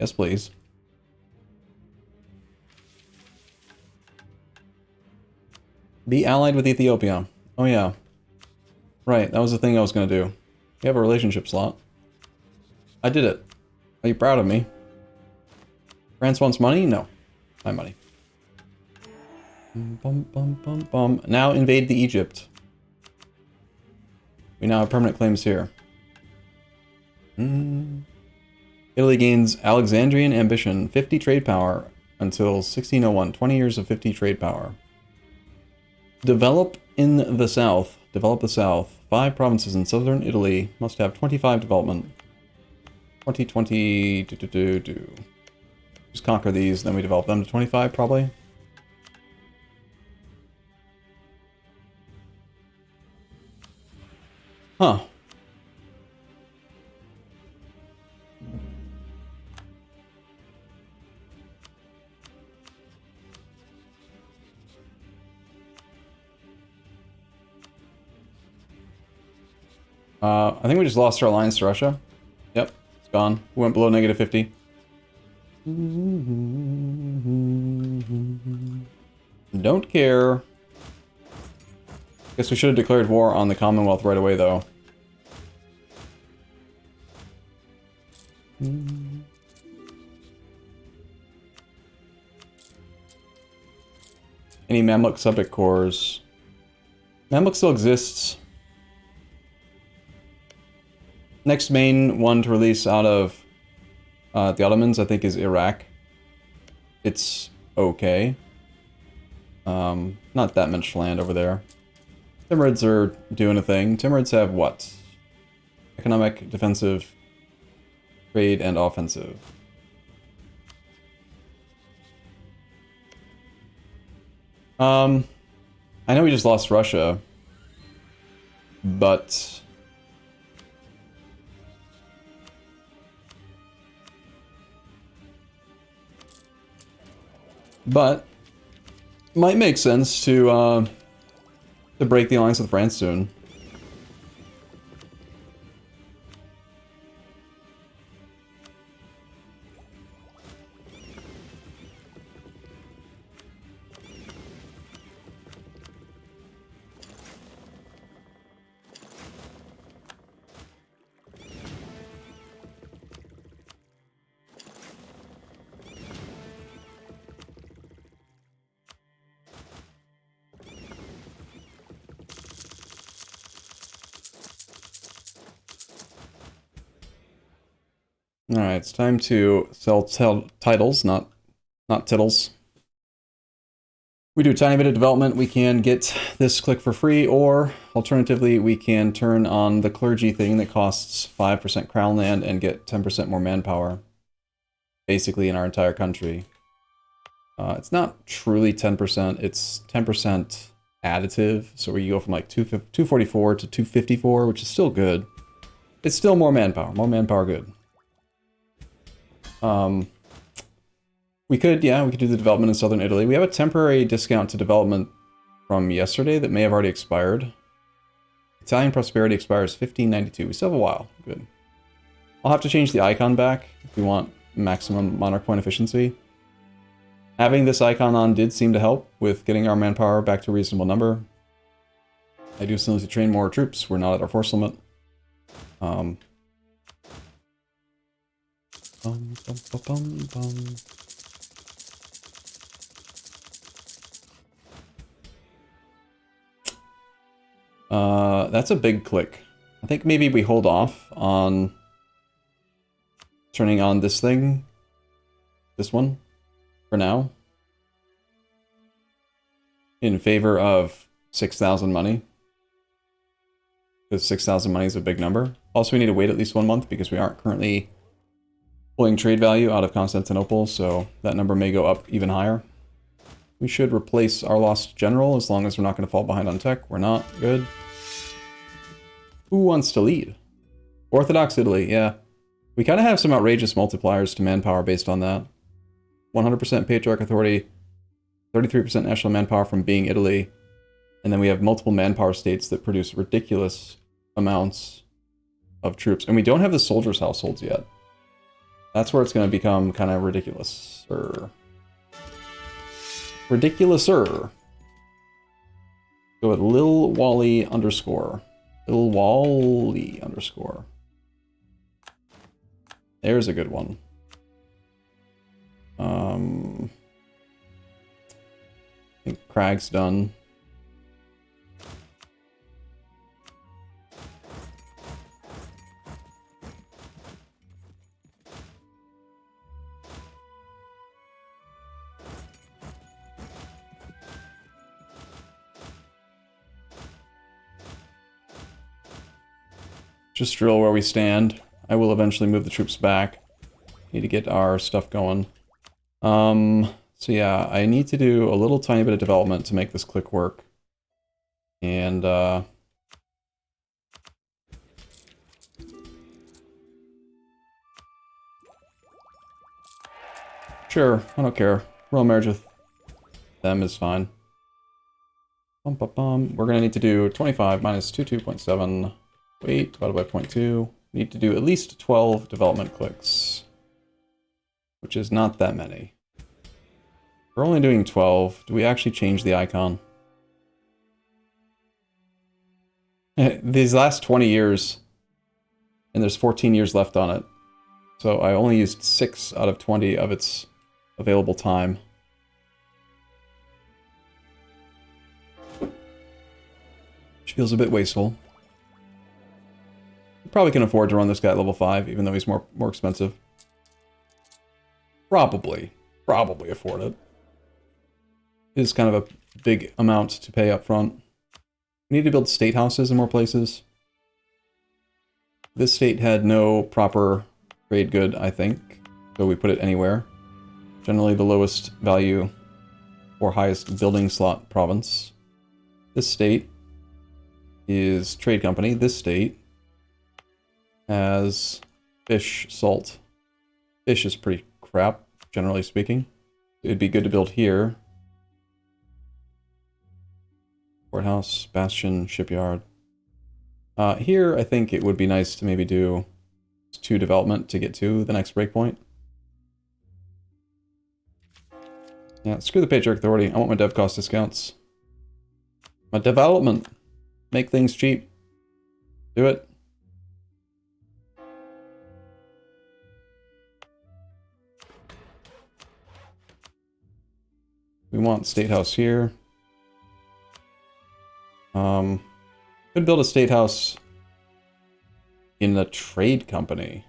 S1: Yes, please. Be allied with Ethiopia. Oh yeah. Right, that was the thing I was gonna do. We have a relationship slot. I did it. Are you proud of me? France wants money? No. My money. Now invade the Egypt. We now have permanent claims here. Italy gains Alexandrian ambition, 50 trade power until 1601. 20 years of 50 trade power. Develop in the south. Develop the south. 5 provinces in southern Italy must have 25 development. 2020. Just conquer these, then we develop them to 25, probably. Huh. I think we just lost our alliance to Russia. Yep, it's gone. We went below negative 50. Don't care. Guess we should have declared war on the Commonwealth right away, though. Any Mamluk subject cores? Mamluk still exists. Next main one to release out of The Ottomans, I think, is Iraq. It's okay. Not that much land over there. Timurids are doing a thing. Timurids have what? Economic, defensive, trade, and offensive. I know we just lost Russia, but might make sense to break the alliance with France soon. Alright, it's time to sell titles, not tittles. We do a tiny bit of development, we can get this click for free, or alternatively, we can turn on the clergy thing that costs 5% crown land and get 10% more manpower, basically in our entire country. It's not truly 10%, it's 10% additive, so we go from like 244 to 254, which is still good. It's still more manpower good. We could do the development in southern Italy. We have a temporary discount to development from yesterday that may have already expired. Italian prosperity expires 1592. We still have a while. Good. I'll have to change the icon back if we want maximum monarch point efficiency. Having this icon on did seem to help with getting our manpower back to a reasonable number. I do still need to train more troops. We're not at our force limit. That's a big click. I think maybe we hold off on turning on this thing, this one, for now, in favor of 6,000 money, because 6,000 money is a big number. Also, we need to wait at least 1 month because we aren't currently pulling trade value out of Constantinople, so that number may go up even higher. We should replace our lost general as long as we're not going to fall behind on tech. We're not. Good. Who wants to lead? Orthodox Italy, yeah. We kind of have some outrageous multipliers to manpower based on that. 100% patriarch authority, 33% national manpower from being Italy, and then we have multiple manpower states that produce ridiculous amounts of troops. And we don't have the soldiers' households yet. That's where it's going to become kind of ridiculous-er. Ridiculous-er. Go with Lil Wally _. Lil Wally _. There's a good one. I think Crag's done. Just drill where we stand. I will eventually move the troops back. Need to get our stuff going. So yeah, I need to do a little tiny bit of development to make this click work. And, sure, I don't care. Royal marriage with them is fine. We're gonna need to do 25 minus 22.7. Wait, divided by 0.2. Need to do at least 12 development clicks, which is not that many. We're only doing 12. Do we actually change the icon? These last 20 years, and there's 14 years left on it. So I only used 6 out of 20 of its available time. Which feels a bit wasteful. Probably can afford to run this guy at level 5, even though he's more expensive. probably afford it. It is kind of a big amount to pay up front. We need to build state houses in more places. This state had no proper trade good, I think, so we put it anywhere. Generally the lowest value or highest building slot province. This state is trade company. This state has fish, salt. Fish is pretty crap, generally speaking. It'd be good to build here. Courthouse, bastion, shipyard. Here, I think it would be nice to maybe do 2 development to get to the next breakpoint. Yeah, screw the Patriarch Authority. I want my dev cost discounts. My development. Make things cheap. Do it. We want State House here. Could build a State House in a trade company.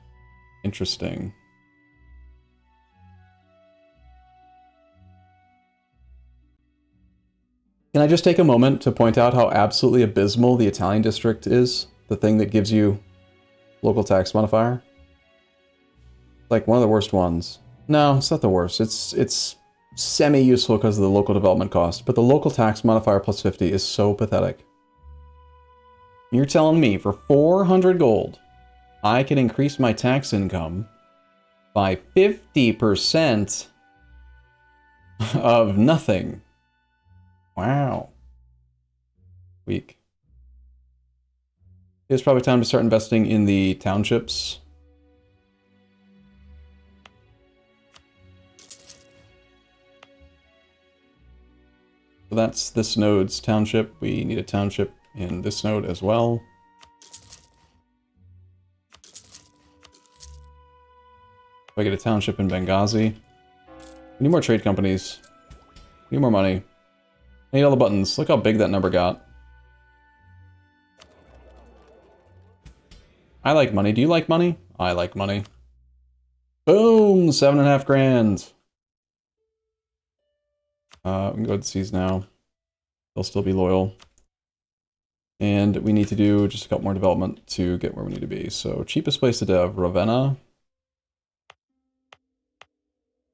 S1: Interesting. Can I just take a moment to point out how absolutely abysmal the Italian district is? The thing that gives you local tax modifier? Like one of the worst ones. No, it's not the worst. It's semi-useful because of the local development cost, but the local tax modifier plus 50 is so pathetic. You're telling me for 400 gold, I can increase my tax income by 50% of nothing. Wow. Weak. It's probably time to start investing in the townships. So that's this node's township. We need a township in this node as well. If I get a township in Benghazi. We need more trade companies. We need more money. I need all the buttons. Look how big that number got. I like money. Do you like money? I like money. Boom! 7.5 grand. We can go to C's now. They'll still be loyal. And we need to do just a couple more development to get where we need to be. So cheapest place to dev, Ravenna.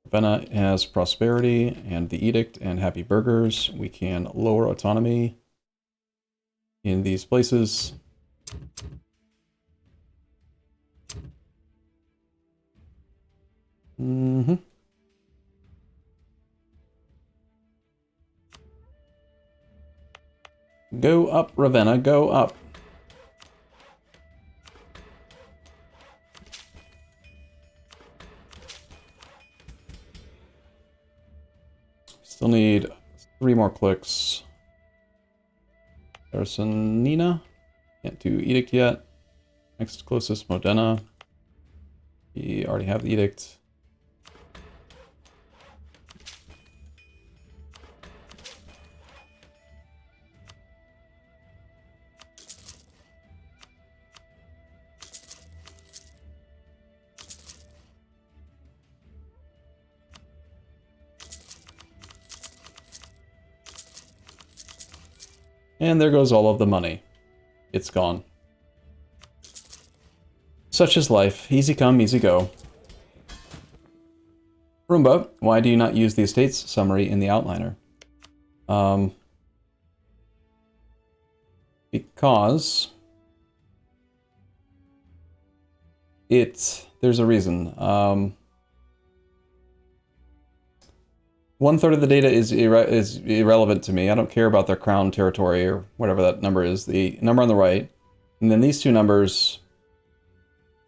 S1: Ravenna has prosperity and the edict and happy burgers. We can lower autonomy in these places. Go up, Ravenna, go up. Still need 3 more clicks. Nina. Can't do edict yet. Next closest, Modena. We already have the edict. And there goes all of the money. It's gone. Such is life. Easy come, easy go. Roomba, why do you not use the estates summary in the outliner? Because there's a reason. 1/3 of the data is irrelevant to me. I don't care about their crown territory or whatever that number is. The number on the right. And then these 2 numbers,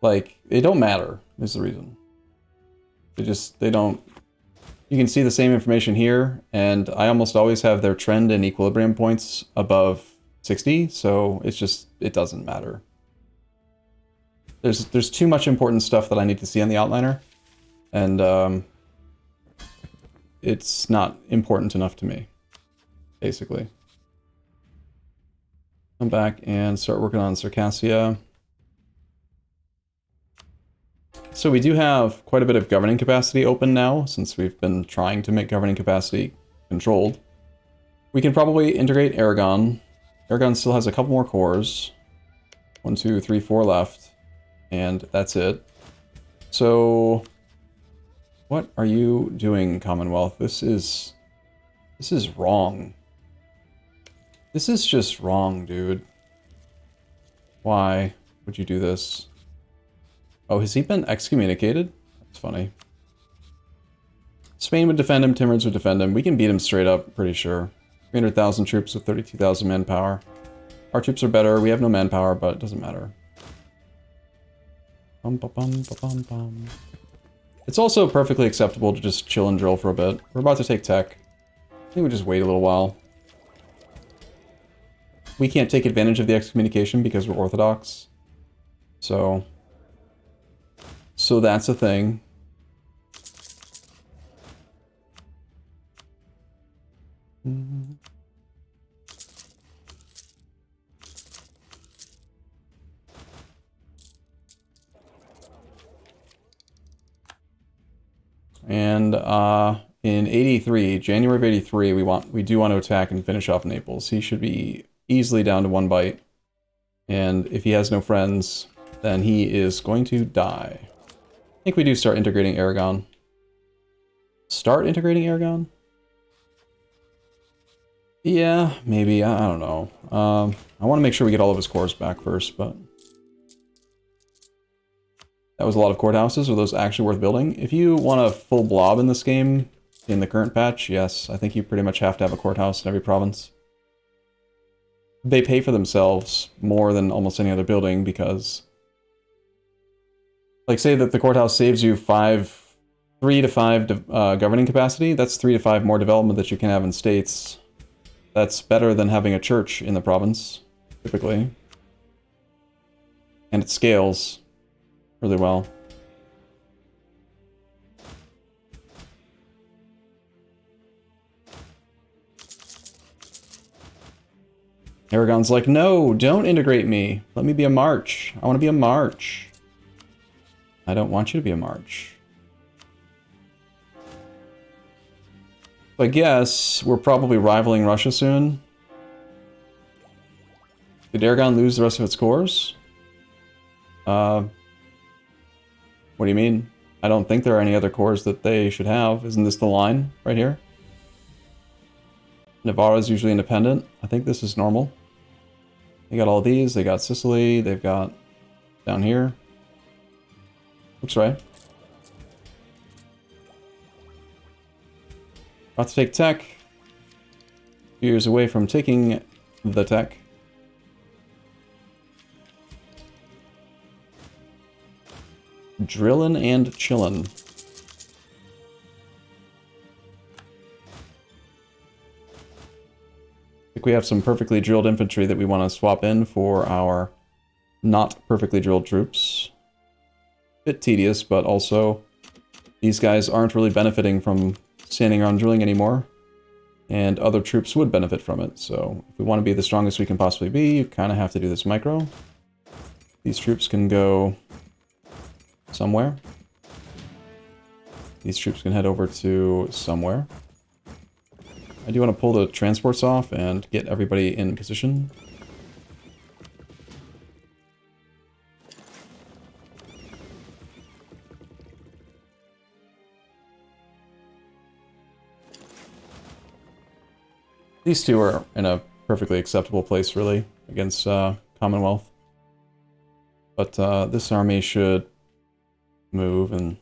S1: like, they don't matter, is the reason. They don't... You can see the same information here, and I almost always have their trend and equilibrium points above 60, so it doesn't matter. There's too much important stuff that I need to see on the outliner, and it's not important enough to me, basically. Come back and start working on Circassia. So we do have quite a bit of governing capacity open now, since we've been trying to make governing capacity controlled. We can probably integrate Aragon. Aragon still has a couple more cores. 1, 2, 3, 4 left. And that's it. So what are you doing, Commonwealth? This is wrong. This is just wrong, dude. Why would you do this? Oh, has he been excommunicated? That's funny. Spain would defend him, Timurids would defend him. We can beat him straight up, pretty sure. 300,000 troops with 32,000 manpower. Our troops are better. We have no manpower, but it doesn't matter. Bum, ba, bum, ba, bum, bum. It's also perfectly acceptable to just chill and drill for a bit. We're about to take tech. I think we just wait a little while. We can't take advantage of the excommunication because we're Orthodox. So that's a thing. And in 83, January of 83, we do want to attack and finish off Naples. He should be easily down to 1 bite. And if he has no friends, then he is going to die. I think we do start integrating Aragon. Start integrating Aragon? Yeah, maybe. I don't know. I want to make sure we get all of his cores back first, but... That was a lot of courthouses. Are those actually worth building? If you want a full blob in this game, in the current patch, yes. I think you pretty much have to have a courthouse in every province. They pay for themselves more than almost any other building because... Like, say that the courthouse saves you 3 to 5 governing capacity. That's 3 to 5 more development that you can have in states. That's better than having a church in the province, typically. And it scales really well. Aragon's like, no, don't integrate me. Let me be a march. I want to be a march. I don't want you to be a march. I guess we're probably rivaling Russia soon. Did Aragon lose the rest of its cores? What do you mean? I don't think there are any other cores that they should have. Isn't this the line right here? Navarre is usually independent. I think this is normal. They got all these. They got Sicily. They've got down here. Looks right. About to take tech. 2 years away from taking the tech. Drillin' and chillin'. I think we have some perfectly drilled infantry that we want to swap in for our not perfectly drilled troops. Bit tedious, but also these guys aren't really benefiting from standing around drilling anymore, and other troops would benefit from it. So if we want to be the strongest we can possibly be, you kind of have to do this micro. These troops can go somewhere. These troops can head over to somewhere. I do want to pull the transports off and get everybody in position. These two are in a perfectly acceptable place, really, against Commonwealth. But this army should move, and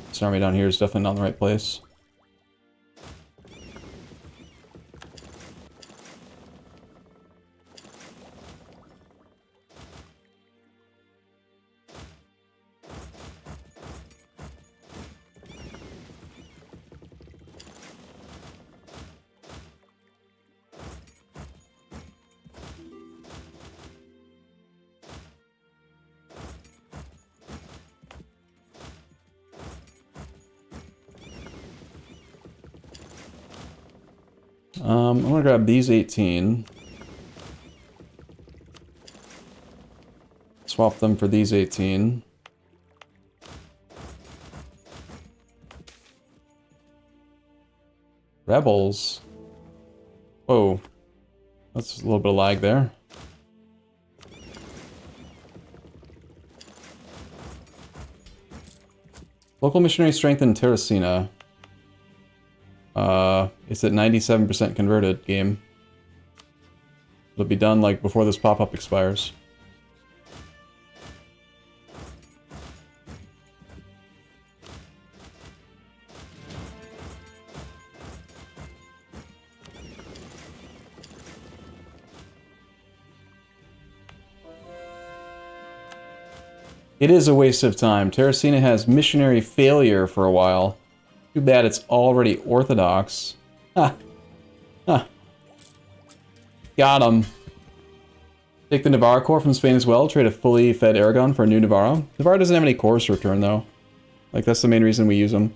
S1: this army down here is definitely not in the right place. I'm gonna grab these 18. Swap them for these 18. Rebels. Whoa. That's a little bit of lag there. Local missionary strength in Terracina. It's at 97% converted game. It'll be done like before this pop-up expires. It is a waste of time. Terracina has missionary failure for a while. Too bad it's already Orthodox. Ha! Ha! Got him. Take the Navarre core from Spain as well. Trade a fully fed Aragon for a new Navarro. Navarre doesn't have any cores to return, though. Like, that's the main reason we use them.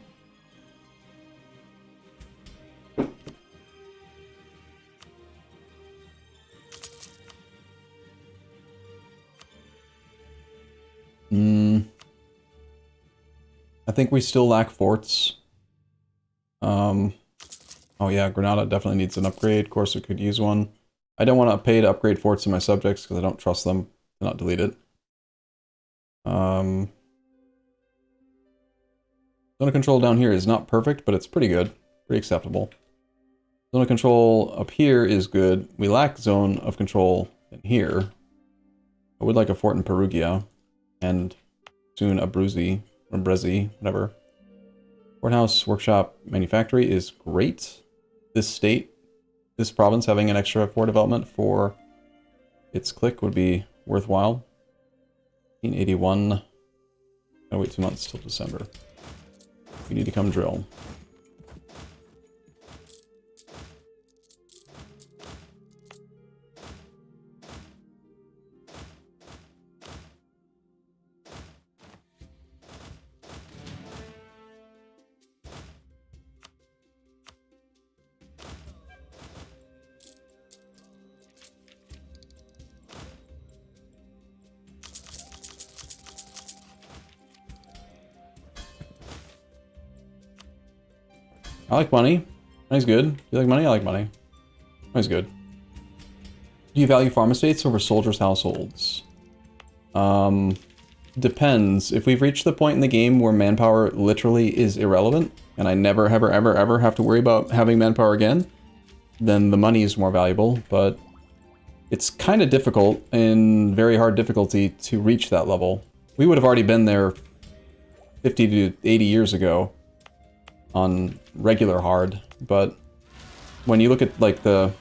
S1: I think we still lack forts. Oh yeah, Granada definitely needs an upgrade. Of course, we could use one. I don't want to pay to upgrade forts in my subjects because I don't trust them to not delete it. Zone of control down here is not perfect, but it's pretty good. Pretty acceptable. Zone of control up here is good. We lack zone of control in here. I would like a fort in Perugia. And soon Abruzzi, or Brezzi, whatever. Courthouse, workshop, manufactory is great. This state, this province having an extra fort development for its click would be worthwhile. 1881. Gotta wait 2 months till December. We need to come drill. I like money. Money's good. You like money? I like money. Money's good. Do you value farm estates over soldiers' households? Depends. If we've reached the point in the game where manpower literally is irrelevant, and I never, ever, ever, ever have to worry about having manpower again, then the money is more valuable, but it's kind of difficult, in very hard difficulty, to reach that level. We would have already been there 50 to 80 years ago on regular hard, but when you look at like the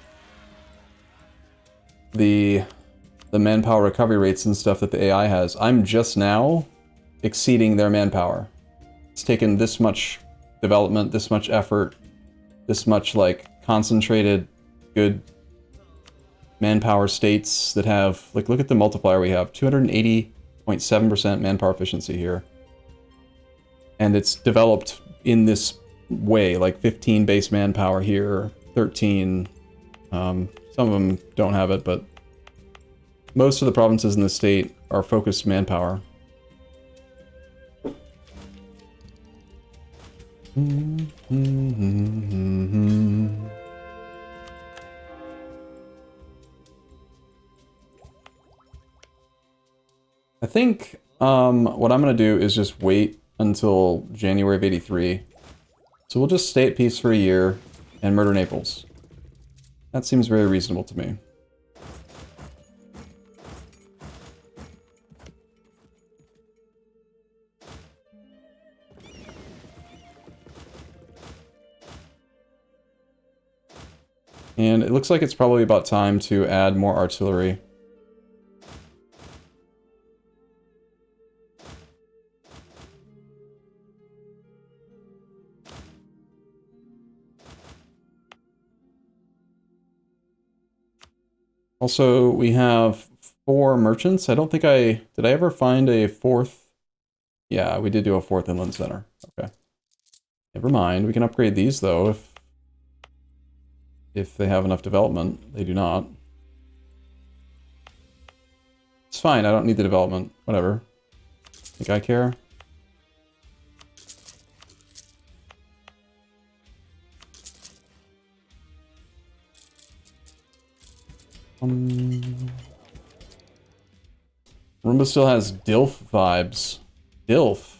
S1: manpower recovery rates and stuff that the AI has, I'm just now exceeding their manpower. It's taken this much development, this much effort, this much like concentrated good manpower states that have, like, look at the multiplier we have, 280.7% manpower efficiency here. And it's developed in this way, like 15 base manpower here, 13. Some of them don't have it, but most of the provinces in the state are focused manpower. I think what I'm going to do is just wait until January of 83. So we'll just stay at peace for a year and murder Naples. That seems very reasonable to me. And it looks like it's probably about time to add more artillery. Also, we have 4 merchants. I don't think did I ever find a 4th? Yeah, we did do a 4th inland center. Okay. Never mind. We can upgrade these, though, if they have enough development. They do not. It's fine. I don't need the development. Whatever. Think I care? Roomba still has DILF vibes. DILF?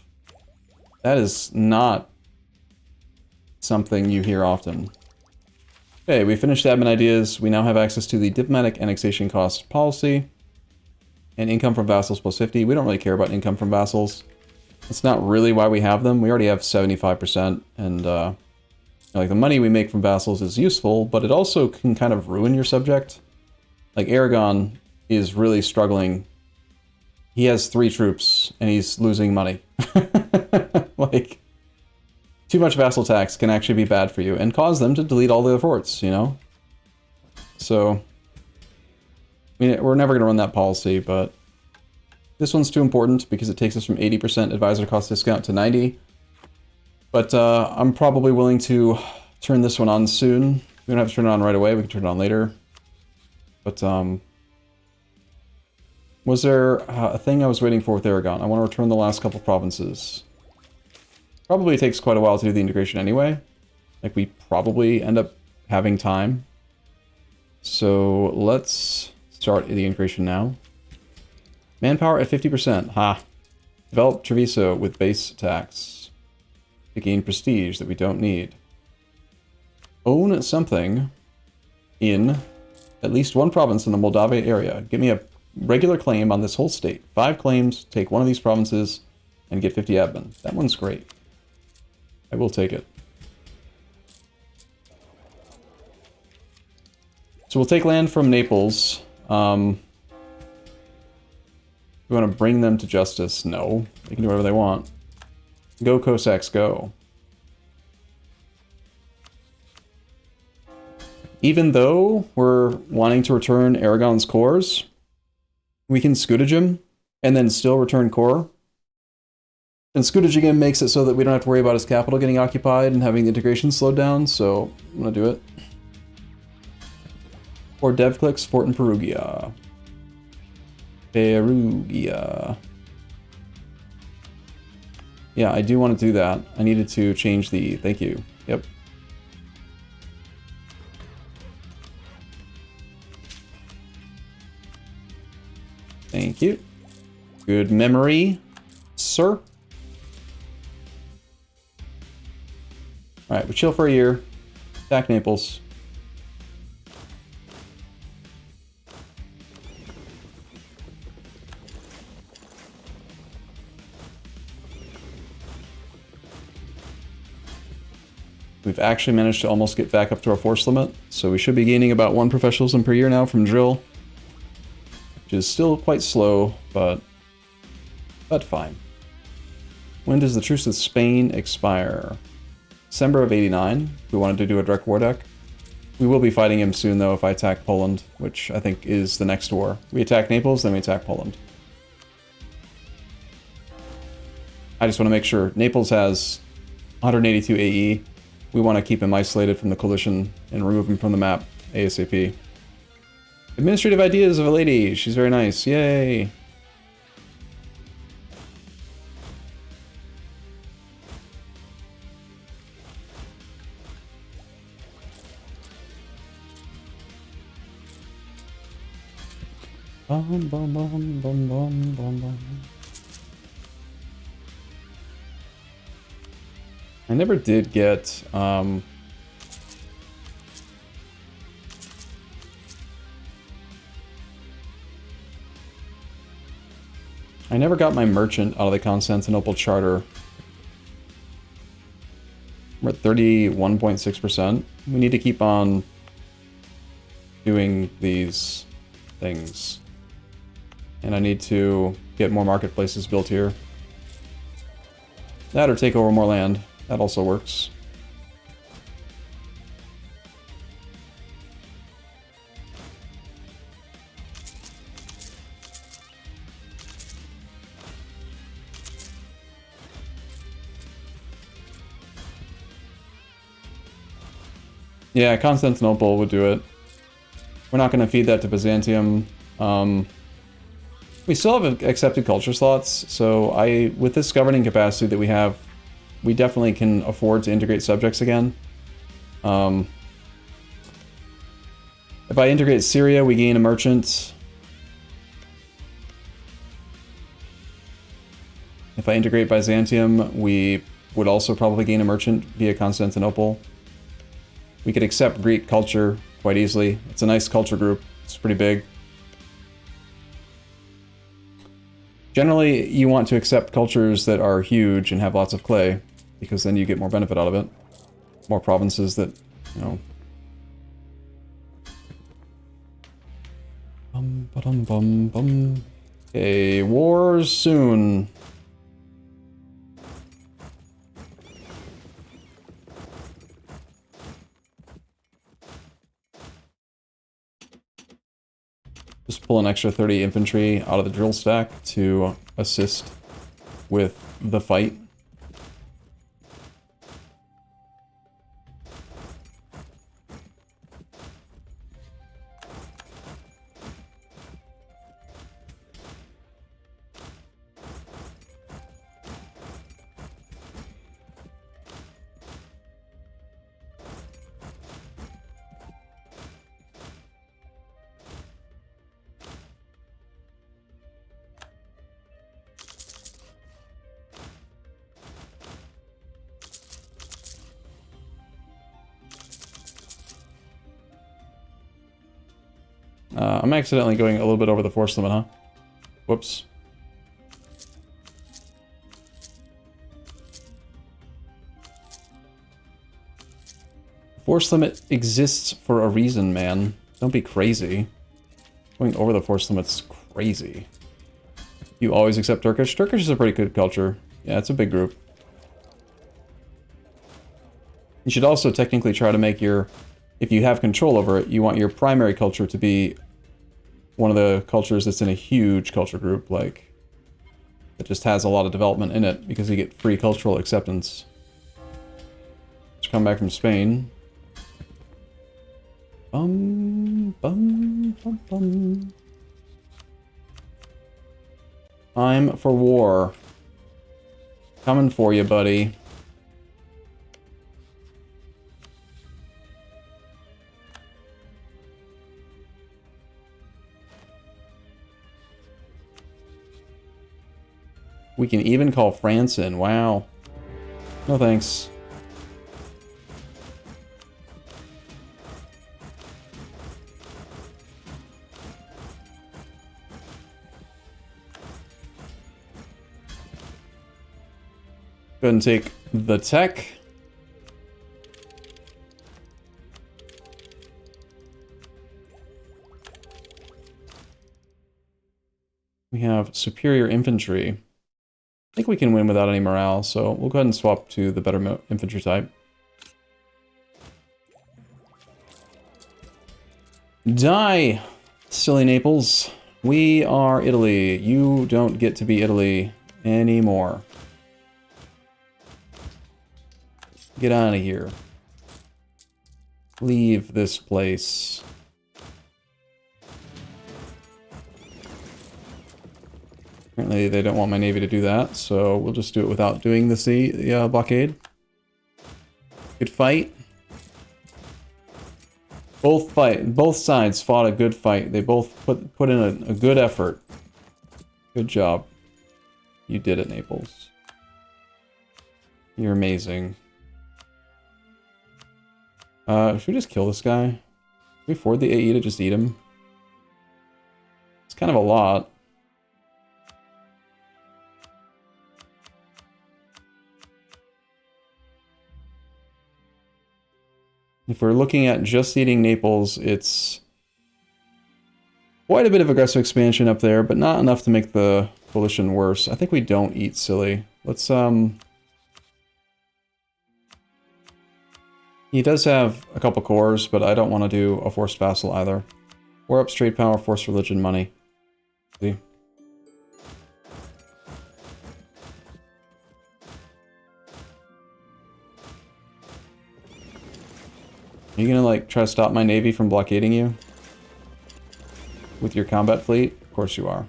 S1: That is not something you hear often. Okay, we finished admin ideas. We now have access to the diplomatic annexation cost policy. And income from vassals plus 50. We don't really care about income from vassals. That's not really why we have them. We already have 75%. And, like, the money we make from vassals is useful, but it also can kind of ruin your subject. Like, Aragon is really struggling. He has 3 troops, and he's losing money. Like, too much vassal tax can actually be bad for you, and cause them to delete all their forts, you know? So, I mean, we're never going to run that policy, but this one's too important because it takes us from 80% advisor cost discount to 90. But I'm probably willing to turn this one on soon. We don't have to turn it on right away, we can turn it on later. But, was there a thing I was waiting for with Aragon? I want to return the last couple provinces. Probably takes quite a while to do the integration anyway. Like, we probably end up having time. So, let's start the integration now. Manpower at 50%. Ha! Develop Treviso with base tax. To gain prestige that we don't need. Own something in at least one province in the Moldavia area. Give me a regular claim on this whole state. 5 claims, take one of these provinces, and get 50 admin. That one's great. I will take it. So we'll take land from Naples. We want to bring them to justice. No. They can do whatever they want. Go, Cossacks, go. Even though we're wanting to return Aragon's cores, we can Scuttage him and then still return core. And Scuttage again makes it so that we don't have to worry about his capital getting occupied and having the integration slowed down, so I'm going to do it. Or DevClicks, Fort in Perugia. Perugia. Yeah, I do want to do that. I needed to change the... Thank you. Yep. Thank you. Good memory, sir. Alright, we chill for a year. Attack Naples. We've actually managed to almost get back up to our force limit, so we should be gaining about 1 professionalism per year now from drill. Which is still quite slow, but fine. When does the truce with Spain expire? December of 89. We wanted to do a direct war deck. We will be fighting him soon, though, if I attack Poland, which I think is the next war. We attack Naples, then we attack Poland. I just want to make sure. Naples has 182 AE. We want to keep him isolated from the coalition and remove him from the map ASAP. Administrative ideas of a lady. She's very nice. Yay. Bum, bum, bum, bum, bum, bum, bum. I never did get, I never got my merchant out of the Constantinople Charter. We're at 31.6%. We need to keep on doing these things. And I need to get more marketplaces built here. That or take over more land. That also works. Yeah, Constantinople would do it. We're not going to feed that to Byzantium. We still have accepted culture slots, so with this governing capacity that we have, we definitely can afford to integrate subjects again. If I integrate Syria, we gain a merchant. If I integrate Byzantium, we would also probably gain a merchant via Constantinople. We could accept Greek culture quite easily. It's a nice culture group. It's pretty big. Generally, you want to accept cultures that are huge and have lots of clay, because then you get more benefit out of it. More provinces that, you know... Okay, wars soon. Just pull an extra 30 infantry out of the drill stack to assist with the fight. I'm accidentally going a little bit over the force limit, huh? Whoops. Force limit exists for a reason, man. Don't be crazy. Going over the force limit's crazy. You always accept Turkish? Turkish is a pretty good culture. Yeah, it's a big group. You should also technically try to make your... If you have control over it, you want your primary culture to be one of the cultures that's in a huge culture group, like, that just has a lot of development in it, because you get free cultural acceptance. Just come back from Spain. Bum, bum, bum, bum. Time for war. Coming for you, buddy. We can even call France in. Wow. No thanks. Go ahead and take the tech. We have superior infantry. I think we can win without any morale, so we'll go ahead and swap to the better infantry type. Die, silly Naples. We are Italy. You don't get to be Italy anymore. Get out of here. Leave this place. Apparently they don't want my navy to do that, so we'll just do it without doing the sea blockade. Good fight. Both sides fought a good fight. They both put in a good effort. Good job. You did it, Naples. You're amazing. Should we just kill this guy? Can we afford the AE to just eat him? It's kind of a lot. If we're looking at just eating Naples, it's quite a bit of aggressive expansion up there, but not enough to make the coalition worse. I think we don't eat silly. Let's, he does have a couple cores, but I don't want to do a forced vassal either. War up, trade power, forced religion, money. See? Are you gonna, like, try to stop my navy from blockading you? With your combat fleet? Of course you are.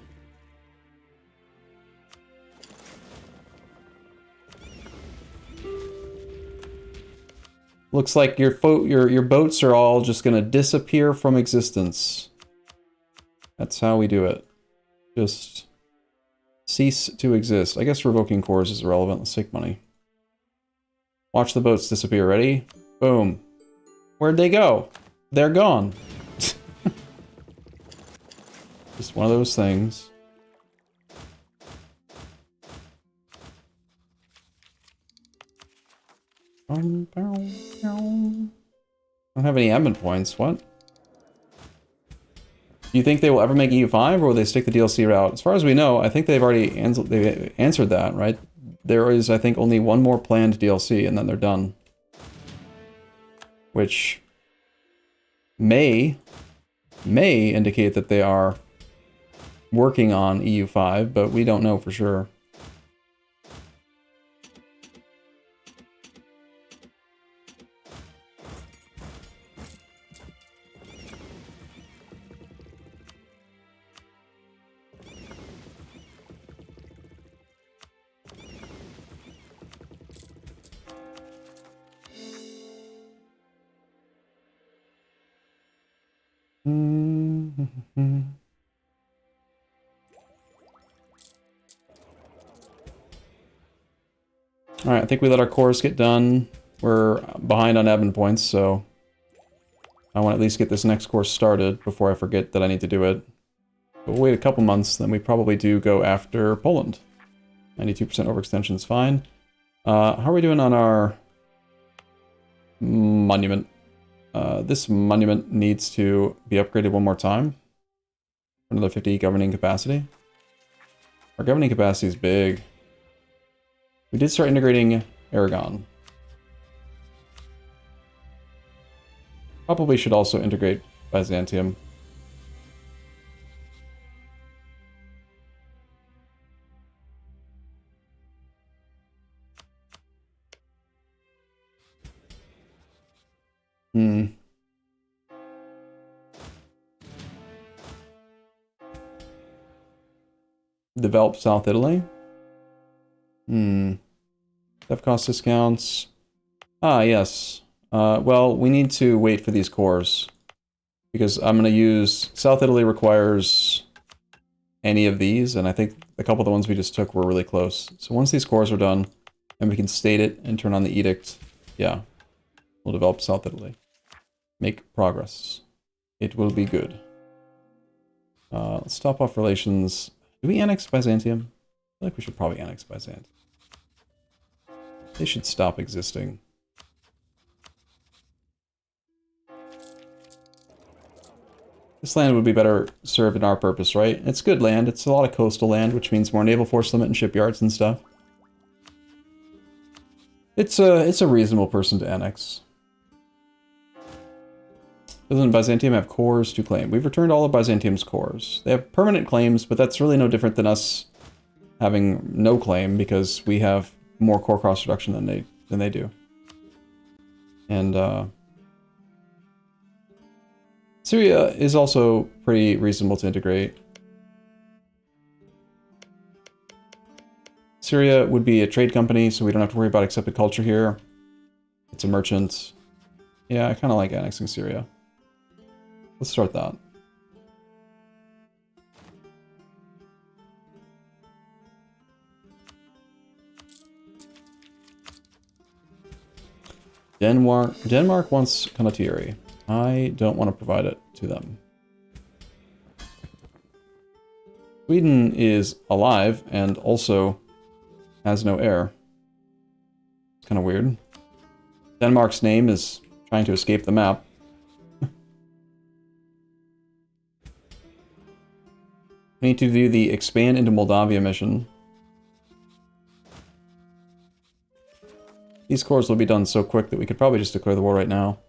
S1: Looks like your boats are all just gonna disappear from existence. That's how we do it. Just cease to exist. I guess revoking cores is irrelevant. Let's take money. Watch the boats disappear. Ready? Boom. Where'd they go? They're gone. Just one of those things. I don't have any admin points. What? Do you think they will ever make EU5, or will they stick the DLC route? As far as we know, I think they've already answered that, right? There is, I think, only one more planned DLC, and then they're done. Which may indicate that they are working on EU5, but we don't know for sure. Alright, I think we let our cores get done. We're behind on admin points, so I want to at least get this next course started before I forget that I need to do it. But we'll wait a couple months, then we probably do go after Poland. 92% overextension is fine. How are we doing on our monument? This monument needs to be upgraded one more time. Another 50 governing capacity. Our governing capacity is big. We did start integrating Aragon. Probably should also integrate Byzantium. Develop South Italy. Dev cost discounts. Ah, yes. Well, we need to wait for these cores. Because I'm going to use... South Italy requires any of these, and I think a couple of the ones we just took were really close. So once these cores are done, and we can state it and turn on the edict, yeah. We'll develop South Italy. Make progress. It will be good. Let's stop off relations. Do we annex Byzantium? I feel like we should probably annex Byzantium. They should stop existing. This land would be better served in our purpose, right? It's good land. It's a lot of coastal land, which means more naval force limit and shipyards and stuff. It's a reasonable person to annex. Doesn't Byzantium have cores to claim? We've returned all of Byzantium's cores. They have permanent claims, but that's really no different than us having no claim because we have more core cost reduction than they do. And Syria is also pretty reasonable to integrate. Syria would be a trade company, so we don't have to worry about accepted culture here. It's a merchant. Yeah, I kind of like annexing Syria. Let's start that. Denmark wants condottieri. I don't want to provide it to them. Sweden is alive and also has no heir. It's kind of weird. Denmark's name is trying to escape the map. We need to do the expand into Moldavia mission. These cores will be done so quick that we could probably just declare the war right now.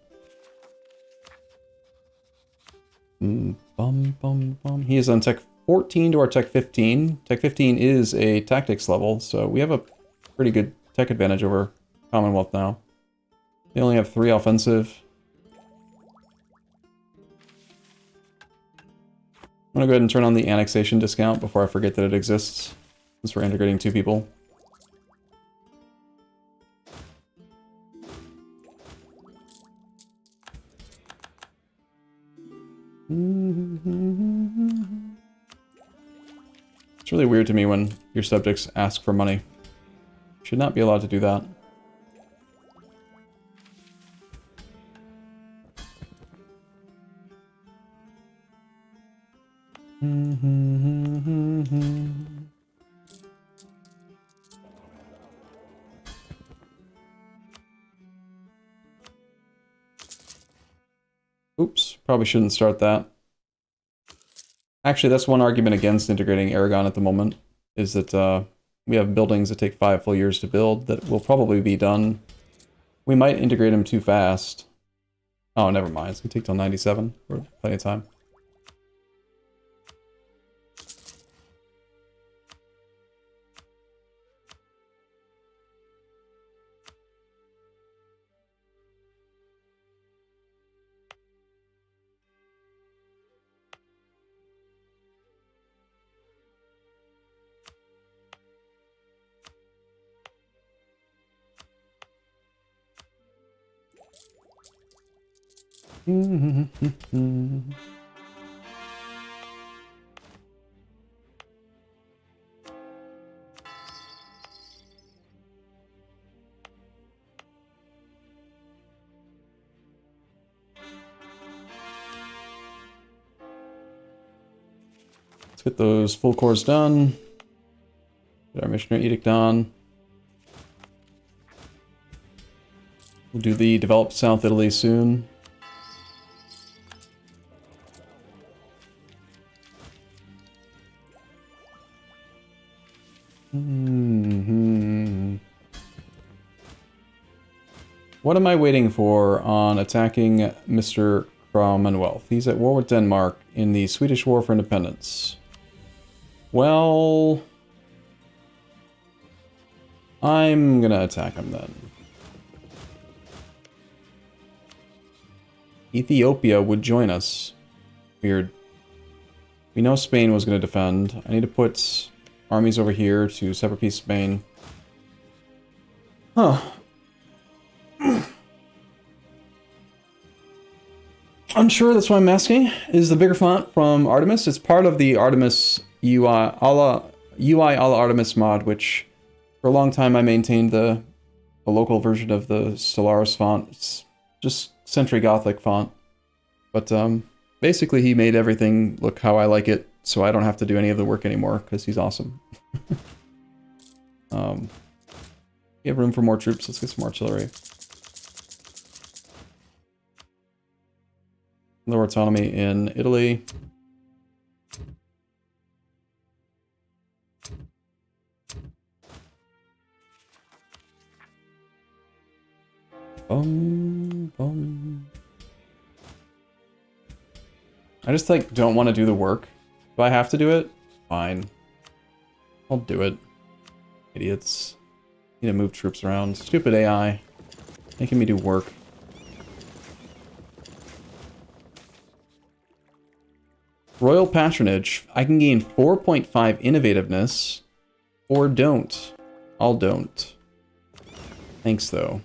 S1: He is on Tech 14 to our Tech 15. Tech 15 is a tactics level, so we have a pretty good tech advantage over Commonwealth now. They only have 3 offensive. I'm gonna go ahead and turn on the annexation discount before I forget that it exists, since we're integrating 2 people. It's really weird to me when your subjects ask for money. Should not be allowed to do that. Oops, probably shouldn't start that. Actually, that's one argument against integrating Aragon at the moment, is that we have buildings that take 5 full years to build that will probably be done. We might integrate them too fast. Oh, never mind. It's going to take till 97. We're plenty of time. Let's get those full cores done. Get our missionary edict on. We'll do the develop South Italy soon. What am I waiting for on attacking Mr. Commonwealth? He's at war with Denmark in the Swedish War for Independence. Well, I'm gonna attack him then. Ethiopia would join us. Weird. We know Spain was gonna defend. I need to put armies over here to separate peace Spain. Huh. Unsure, that's why I'm asking. Is the bigger font from Artemis? It's part of the Artemis UI alla Artemis mod, which for a long time I maintained the local version of the Stellaris font. It's just Century Gothic font. But basically he made everything look how I like it, so I don't have to do any of the work anymore, because he's awesome. We have room for more troops. Let's get some artillery. Lower autonomy in Italy. Boom, boom. I just, like, don't want to do the work. If I have to do it, fine. I'll do it. Idiots. Need to move troops around. Stupid AI. Making me do work. Royal Patronage. I can gain 4.5 innovativeness. Or don't. I'll don't. Thanks, though.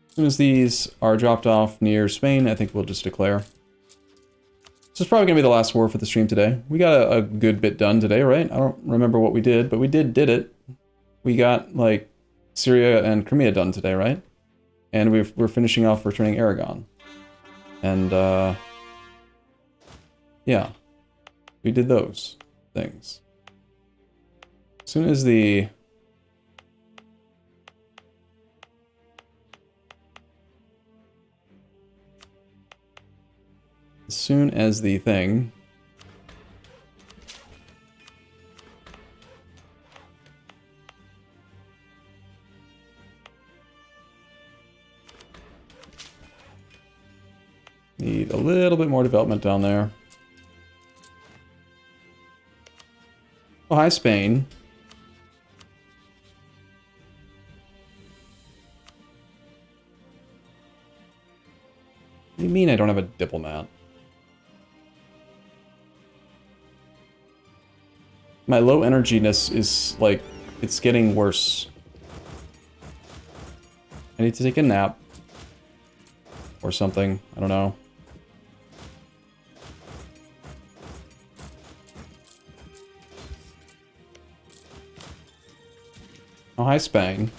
S1: As soon as these are dropped off near Spain, I think we'll just declare. This is probably going to be the last war for the stream today. We got a good bit done today, right? I don't remember what we did, but we did it. We got, like, Syria and Crimea done today, right? And we're finishing off returning Aragon. And, yeah. We did those things. As soon as the... As soon as the thing... Need a little bit more development down there. Oh, hi, Spain. do you mean I don't have a diplomat? My low energiness is, like, it's getting worse. I need to take a nap. Or something. I don't know. Oh, hi, Spain.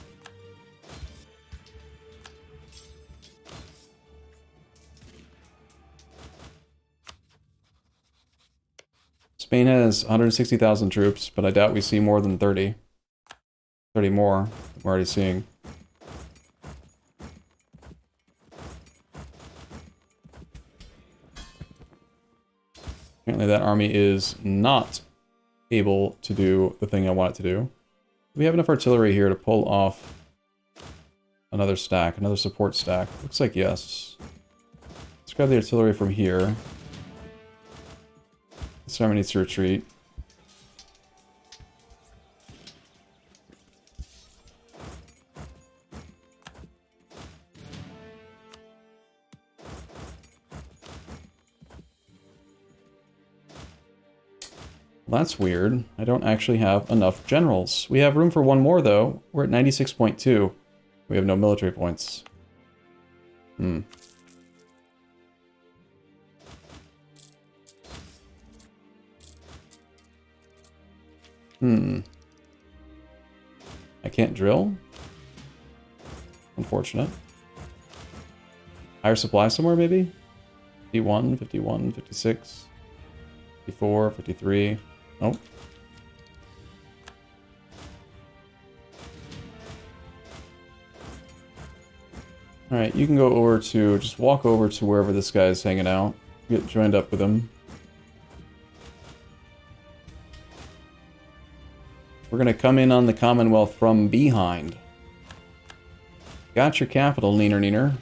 S1: Spain has 160,000 troops, but I doubt we see more than 30. 30 more we're already seeing. Apparently that army is not able to do the thing I want it to do. We have enough artillery here to pull off another stack, another support stack. Looks like yes. Let's grab the artillery from here. This army needs to retreat. Well, that's weird. I don't actually have enough generals. We have room for one more, though. We're at 96.2. We have no military points. Hmm. I can't drill? Unfortunate. Higher supply somewhere, maybe? 51, 51, 56, 54, 53. Nope. Alright, you can go over to, just walk over to wherever this guy is hanging out. Get joined up with him. We're gonna come in on the Commonwealth from behind. Got your capital, neener neener.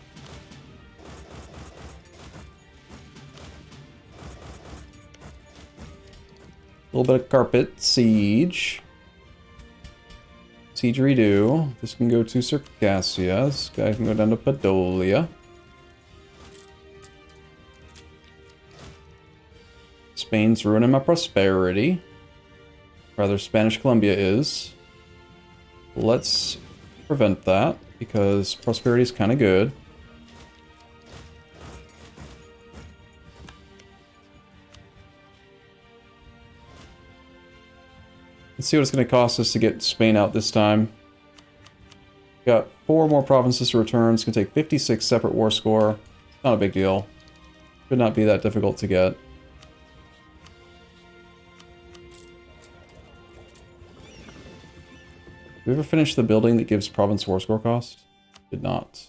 S1: A little bit of carpet, siege. Siege redo. This can go to Circassia. This guy can go down to Podolia. Spain's ruining my prosperity. Rather, Spanish Columbia is. Let's prevent that, because prosperity is kind of good. Let's see what it's going to cost us to get Spain out this time. Got 4 more provinces to return. It's going to take 56 separate war score. Not a big deal. Should not be that difficult to get. Did we ever finish the building that gives province war score cost? Did not.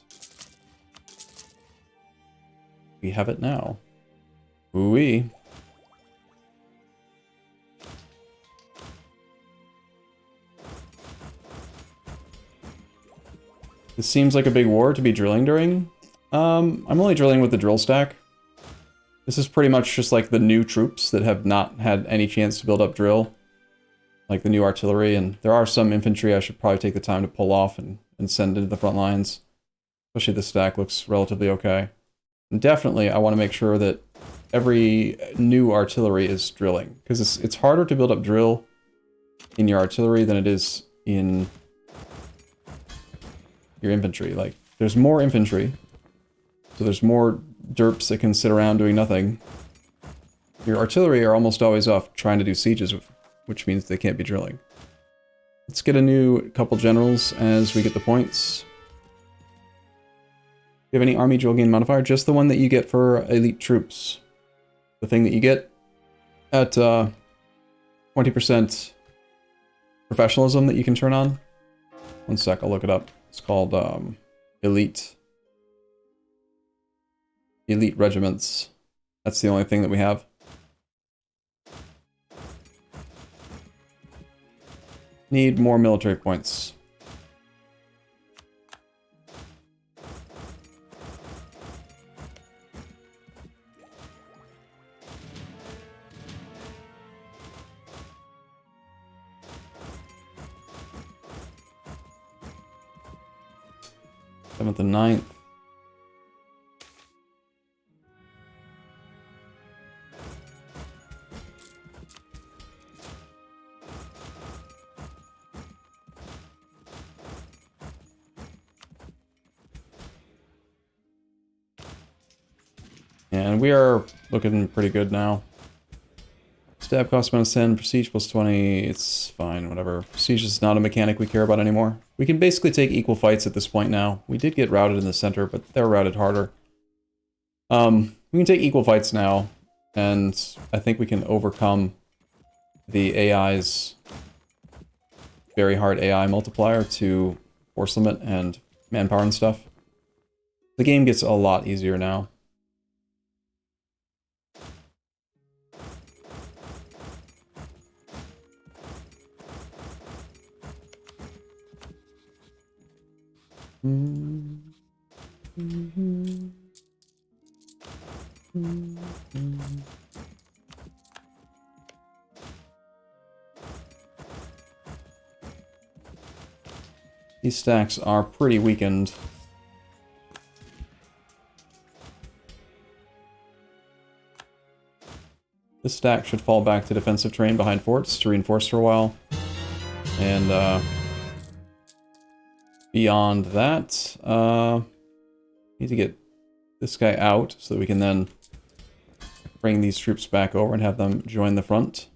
S1: We have it now. Ooh-wee. This seems like a big war to be drilling during. I'm only drilling with the drill stack. This is pretty much just like the new troops that have not had any chance to build up drill. Like the new artillery, and there are some infantry I should probably take the time to pull off and send into the front lines. Especially this stack looks relatively okay. And definitely I want to make sure that every new artillery is drilling. Because it's harder to build up drill in your artillery than it is in your infantry. Like, there's more infantry, so there's more derps that can sit around doing nothing. Your artillery are almost always off trying to do sieges, which means they can't be drilling. Let's get a new couple generals as we get the points. Do you have any army drill gain modifier? Just the one that you get for elite troops. The thing that you get at 20% professionalism that you can turn on. One sec, I'll look it up. It's called elite regiments. That's the only thing that we have. Need more military points. Seventh and 9th. And we are looking pretty good now. Stab cost minus 10, prestige plus 20, it's fine, whatever. Prestige is not a mechanic we care about anymore. We can basically take equal fights at this point now. We did get routed in the center, but they're routed harder. We can take equal fights now, and I think we can overcome the AI's very hard AI multiplier to force limit and manpower and stuff. The game gets a lot easier now. These stacks are pretty weakened. This stack should fall back to defensive terrain behind forts to reinforce for a while. And beyond that, need to get this guy out so that we can then bring these troops back over and have them join the front.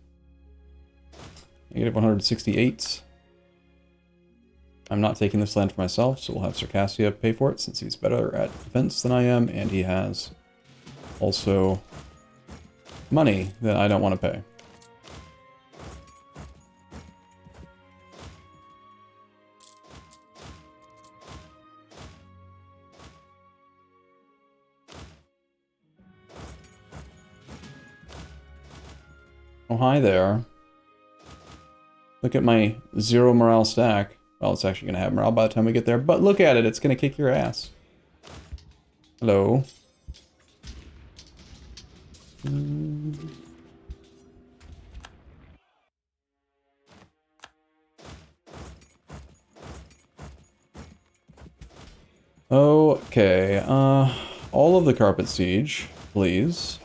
S1: Negative 168. I'm not taking this land for myself, so we'll have Circassia pay for it since he's better at defense than I am, and he has also money that I don't want to pay. Oh, hi there. Look at my 0 morale stack. Well, it's actually going to have morale by the time we get there, but look at it, it's going to kick your ass. Hello. Okay, all of the carpet siege, please.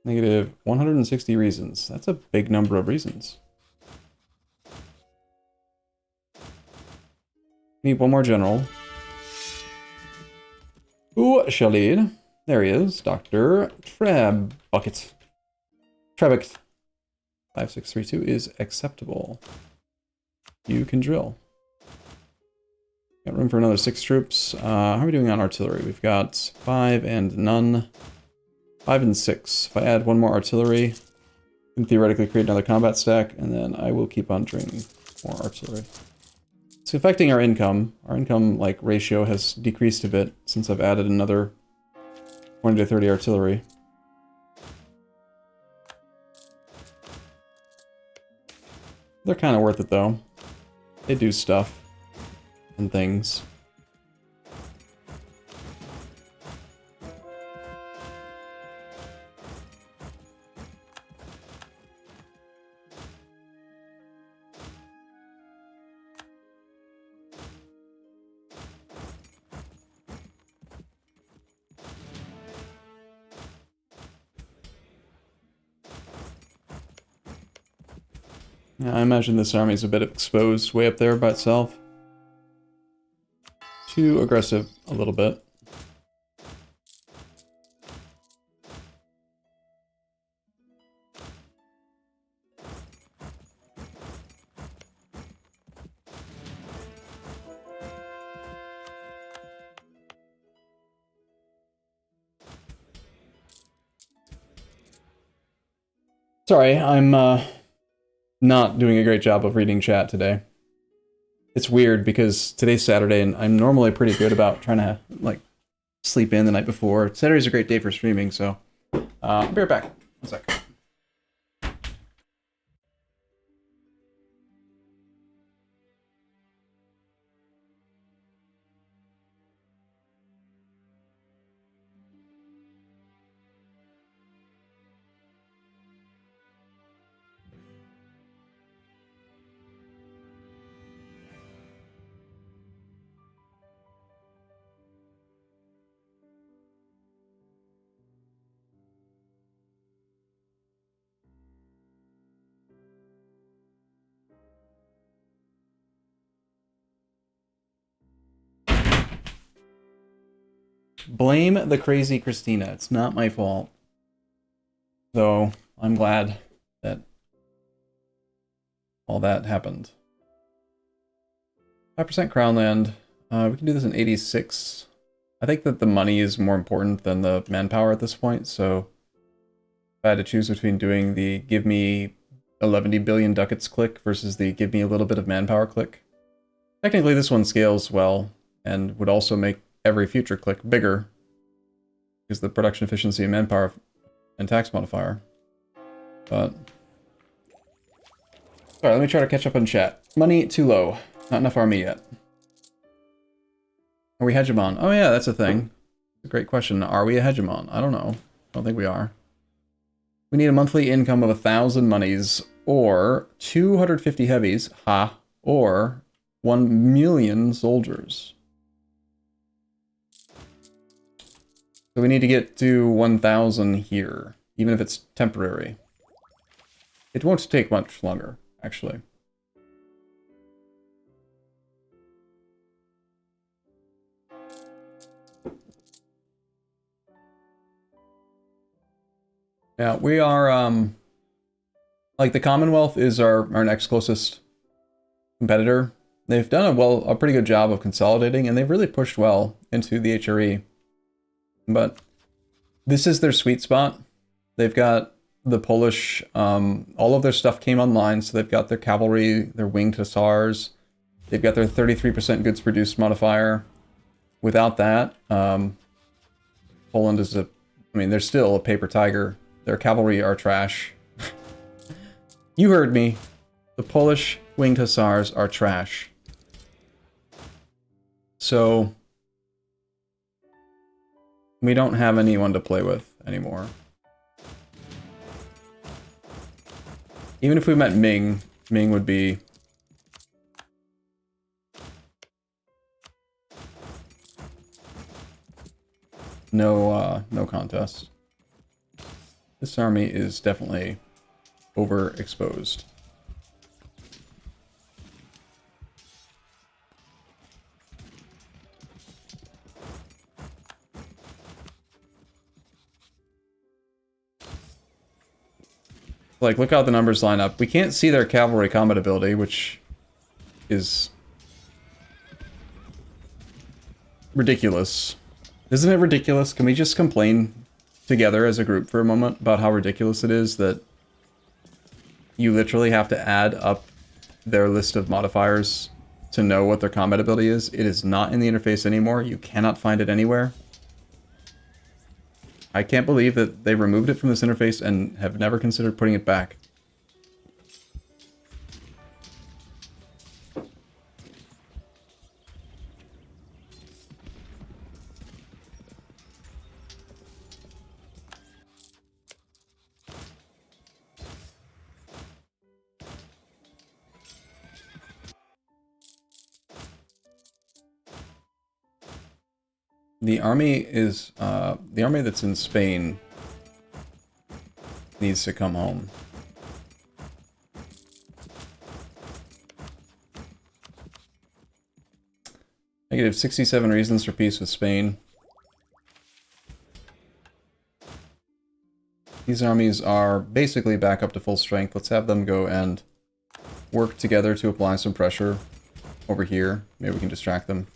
S1: Negative 160 reasons. That's a big number of reasons. Need one more general. Who shall lead? There he is, Dr. Trebucket. 5632 is acceptable. You can drill. Got room for another 6 troops. How are we doing on artillery? We've got 5 and none. 5 and 6. If I add one more artillery, I can theoretically create another combat stack, and then I will keep on draining more artillery. It's affecting our income. Our income, like, ratio has decreased a bit since I've added another 20 to 30 artillery. They're kind of worth it, though. They do stuff and things. Yeah, I imagine this army's a bit exposed way up there by itself. Too aggressive a little bit. Sorry, I'm not doing a great job of reading chat today. It's weird because today's Saturday and I'm normally pretty good about trying to, like, sleep in the night before. Saturday's a great day for streaming, so I'll be right back. 1 sec. Blame the crazy Christina. It's not my fault. Though I'm glad that all that happened. 5% crown land. We can do this in 86. I think that the money is more important than the manpower at this point, so if I had to choose between doing the give me 11 billion ducats click versus the give me a little bit of manpower click. Technically this one scales well and would also make every future click bigger because the production efficiency and manpower and tax modifier. But alright, let me try to catch up on chat. Money too low. Not enough army yet. Are we hegemon? Oh yeah, that's a thing. It's a great question. Are we a hegemon? I don't know. I don't think we are. We need a monthly income of 1,000 monies, or 250 heavies, ha, or 1 million soldiers. So we need to get to 1,000 here, even if it's temporary. It won't take much longer, actually. Yeah, we are, like, the Commonwealth is our next closest competitor. They've done a pretty good job of consolidating, and they've really pushed well into the HRE. But this is their sweet spot. They've got the Polish, all of their stuff came online, so they've got their cavalry, their winged hussars, they've got their 33% goods produced modifier. Without that, Poland is they're still a paper tiger. Their cavalry are trash. You heard me. The Polish winged hussars are trash. So we don't have anyone to play with anymore. Even if we met Ming, Ming would be no contest. This army is definitely overexposed. Like, look how the numbers line up. We can't see their cavalry combat ability, which is ridiculous. Isn't it ridiculous? Can we just complain together as a group for a moment about how ridiculous it is that you literally have to add up their list of modifiers to know what their combat ability is? It is not in the interface anymore. You cannot find it anywhere. I can't believe that they removed it from this interface and have never considered putting it back. The army is, the army that's in Spain needs to come home. Negative 67 reasons for peace with Spain. These armies are basically back up to full strength. Let's have them go and work together to apply some pressure over here. Maybe we can distract them.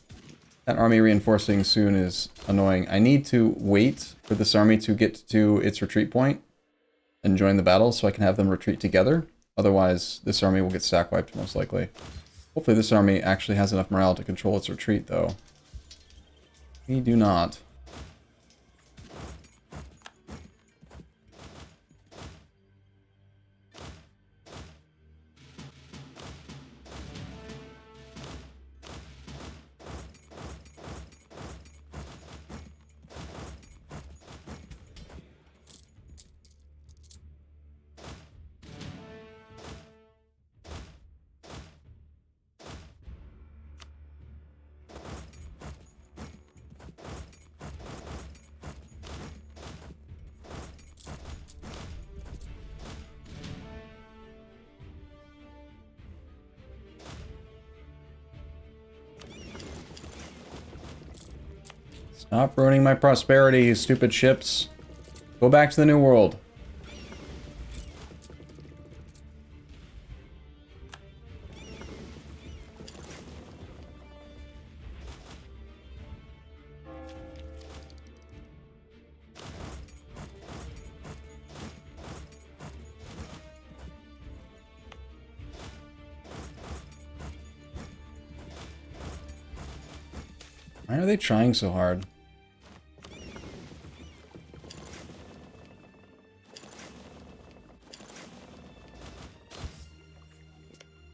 S1: That army reinforcing soon is annoying. I need to wait for this army to get to its retreat point and join the battle so I can have them retreat together. Otherwise, this army will get stack wiped most likely. Hopefully this army actually has enough morale to control its retreat, though. We do not. Stop ruining my prosperity, you stupid ships. Go back to the New World. Why are they trying so hard?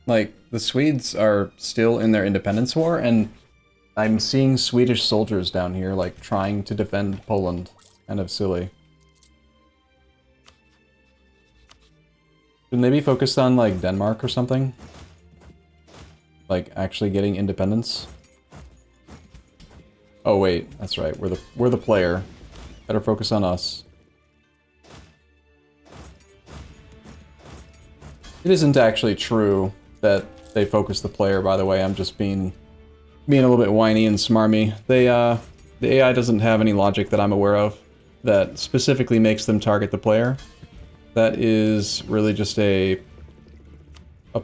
S1: Like, the Swedes are still in their independence war, and I'm seeing Swedish soldiers down here, like, trying to defend Poland. Kind of silly. Shouldn't they be focused on, like, Denmark or something? Like, actually getting independence? Oh wait, that's right. We're the player. Better focus on us. It isn't actually true that they focus the player, by the way. I'm just being a little bit whiny and smarmy. The AI doesn't have any logic that I'm aware of that specifically makes them target the player. That is really just a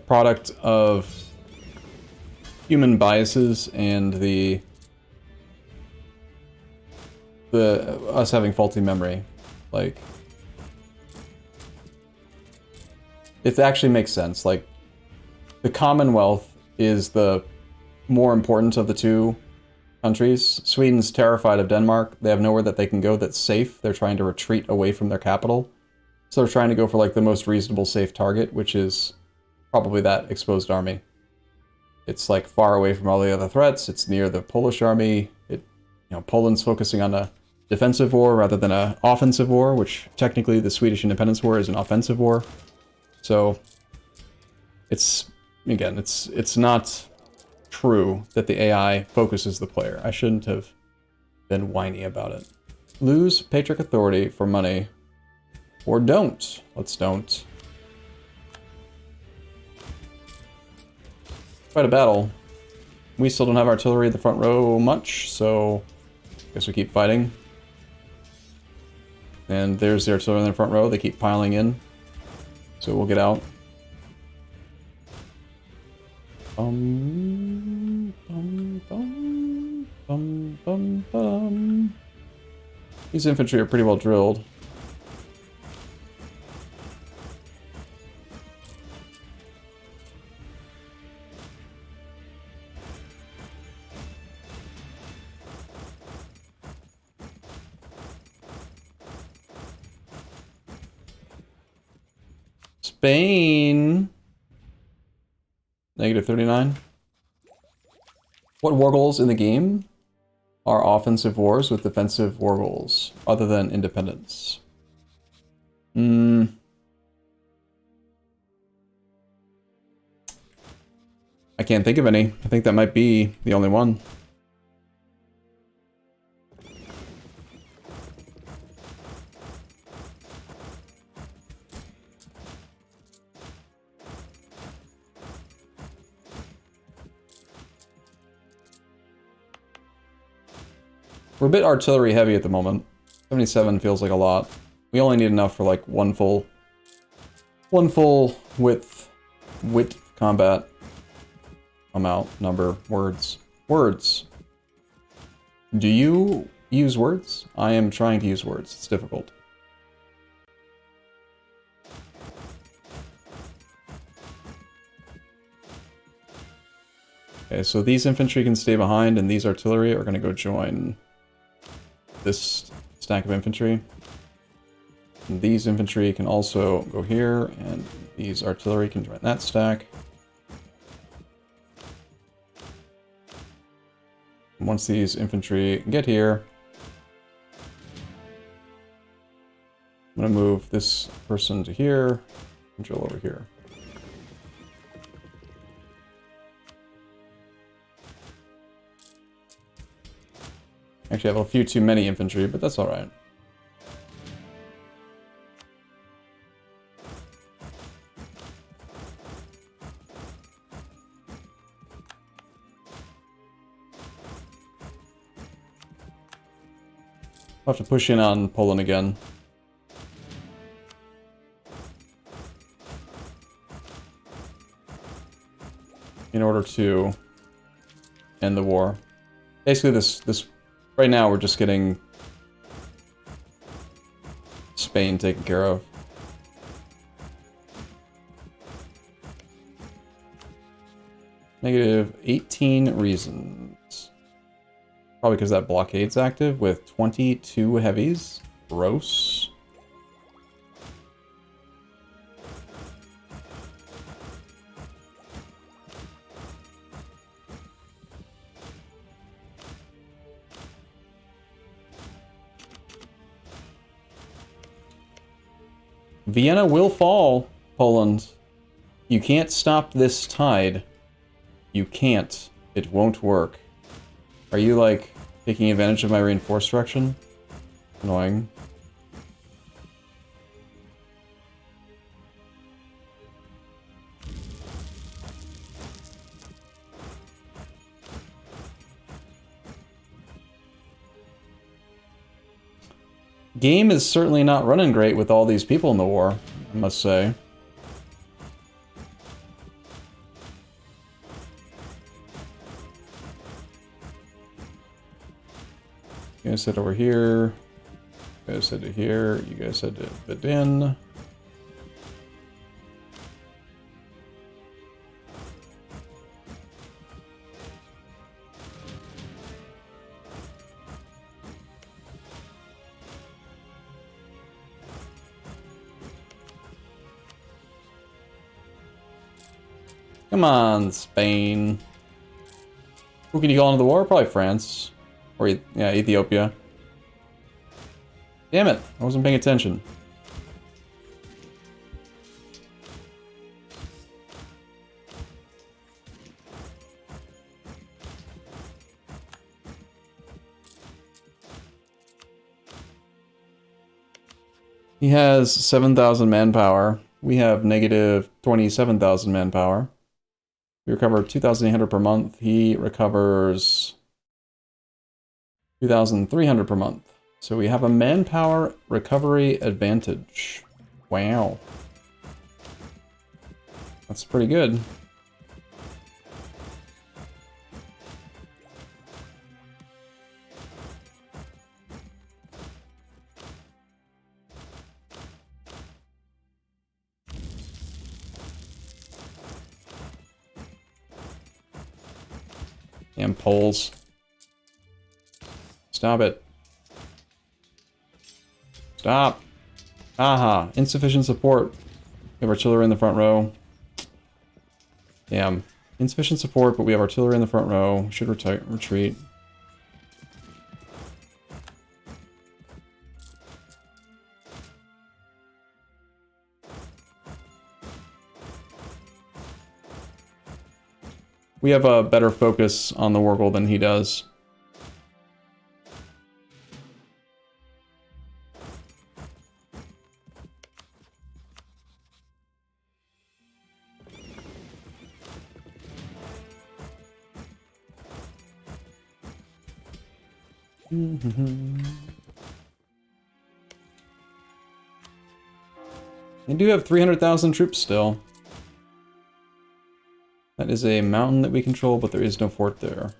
S1: product of human biases and us having faulty memory. Like, it actually makes sense. Like, the Commonwealth is the more important of the two countries. Sweden's terrified of Denmark. They have nowhere that they can go that's safe. They're trying to retreat away from their capital. So they're trying to go for, like, the most reasonable safe target, which is probably that exposed army. It's, like, far away from all the other threats. It's near the Polish army. Poland's focusing on a defensive war rather than an offensive war, which technically the Swedish independence war is an offensive war. So it's not true that the AI focuses the player. I shouldn't have been whiny about it. Lose patriarch authority for money, or don't. Let's don't. Fight a battle. We still don't have artillery in the front row much, so I guess we keep fighting. And there's the artillery in the front row. They keep piling in, so we'll get out. These infantry are pretty well drilled. Spain. Negative 39. What war goals in the game are offensive wars with defensive war goals, other than independence? I can't think of any. I think that might be the only one. We're a bit artillery heavy at the moment. 77 feels like a lot. We only need enough for like one full width combat. I'm out. Number. Words. Words. Do you use words? I am trying to use words. It's difficult. Okay, so these infantry can stay behind, and these artillery are going to go join this stack of infantry. And these infantry can also go here, and these artillery can join that stack. And once these infantry get here, I'm going to move this person to here, and drill over here. Actually, I have a few too many infantry, but that's alright. I'll have to push in on Poland again. In order to end the war. Basically, this right now we're just getting Spain taken care of. Negative 18 reasons. Probably because that blockade's active with 22 heavies. Gross. Vienna will fall, Poland. You can't stop this tide. You can't. It won't work. Are you, like, taking advantage of my reinforced direction? Annoying. Game is certainly not running great with all these people in the war, I must say. You guys head over here. You guys head to here. You guys head to Vidin. Come on, Spain. Who can you call into the war? Probably France. Or, yeah, Ethiopia. Damn it, I wasn't paying attention. He has 7,000 manpower. We have negative 27,000 manpower. We recover 2,800 per month. He recovers 2,300 per month. So we have a manpower recovery advantage. Wow. That's pretty good. Damn Poles. Stop it. Stop. Aha. Insufficient support. We have artillery in the front row. Damn. Insufficient support, but we have artillery in the front row. We should retreat. We have a better focus on the war goal than he does. They do have 300,000 troops still. That is a mountain that we control, but there is no fort there.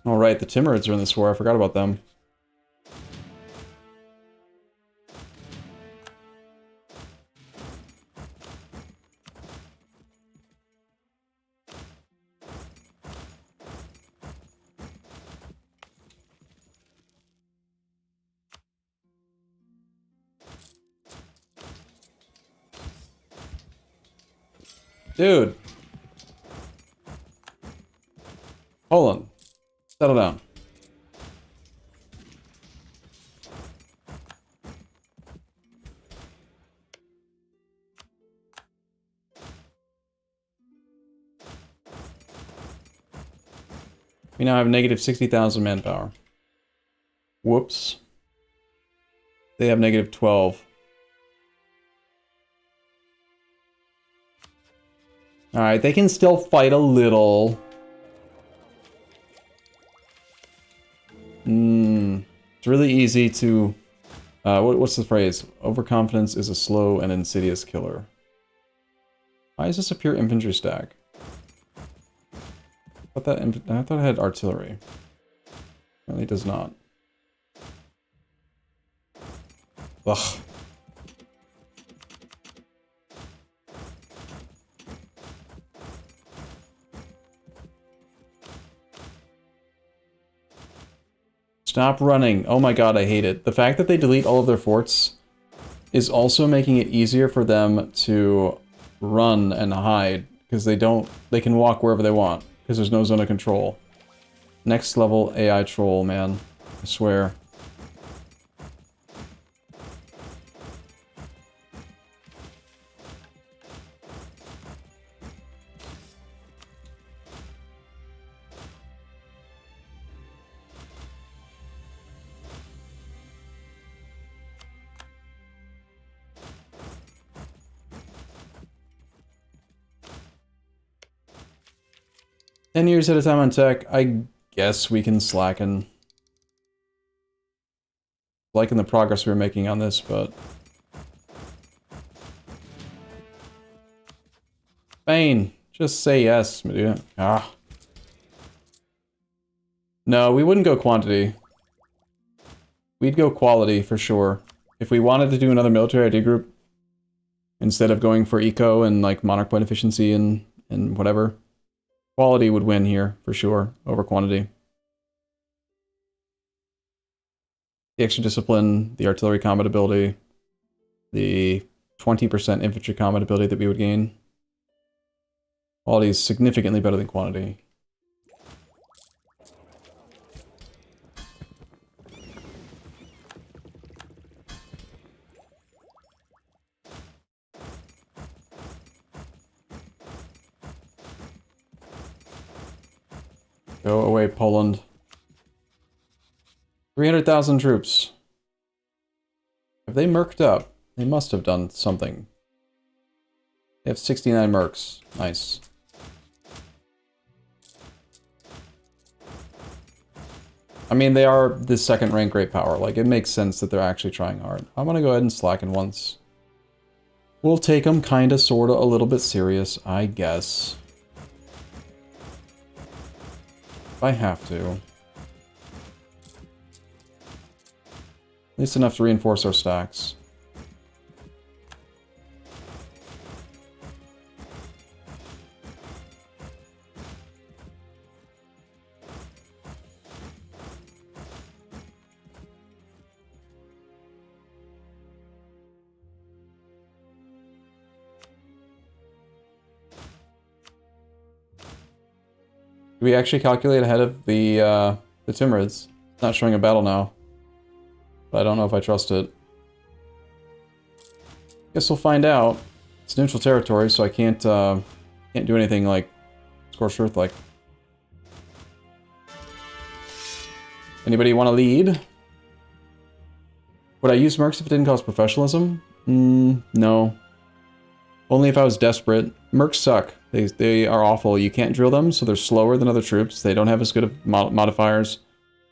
S1: All right, the Timurids are in this war. I forgot about them. Dude. Poland. Settle down. We now have negative 60,000 manpower. Whoops. They have negative 12. Alright, they can still fight a little. It's really easy to... what's the phrase? Overconfidence is a slow and insidious killer. Why is this a pure infantry stack? I thought it had artillery. Apparently it does not. Ugh. Stop running. Oh my god, I hate it. The fact that they delete all of their forts is also making it easier for them to run and hide, because they can walk wherever they want, because there's no zone of control. Next level AI troll, man. I swear. Ten years at a time on tech, I guess we can slacken. Liking the progress we were making on this, but... Spain, just say yes, Medina. Ah. No, we wouldn't go quantity. We'd go quality, for sure. If we wanted to do another military ID group, instead of going for eco and, like, monarch point efficiency and whatever, quality would win here, for sure, over quantity. The extra discipline, the artillery combat ability, the 20% infantry combat ability that we would gain. Quality is significantly better than quantity. Go away, Poland. 300,000 troops. Have they merked up? They must have done something. They have 69 mercs. Nice. I mean, they are the second rank great power. Like, it makes sense that they're actually trying hard. I'm gonna go ahead and slacken once. We'll take them kinda, sorta, a little bit serious, I guess. If I have to. At least enough to reinforce our stacks. Do we actually calculate ahead of the Timurids? It's not showing a battle now. But I don't know if I trust it. Guess we'll find out. It's neutral territory, so I can't do anything like Scorched Earth like. Anybody want to lead? Would I use mercs if it didn't cause professionalism? No. Only if I was desperate. Mercs suck. They are awful. You can't drill them, so they're slower than other troops. They don't have as good of modifiers.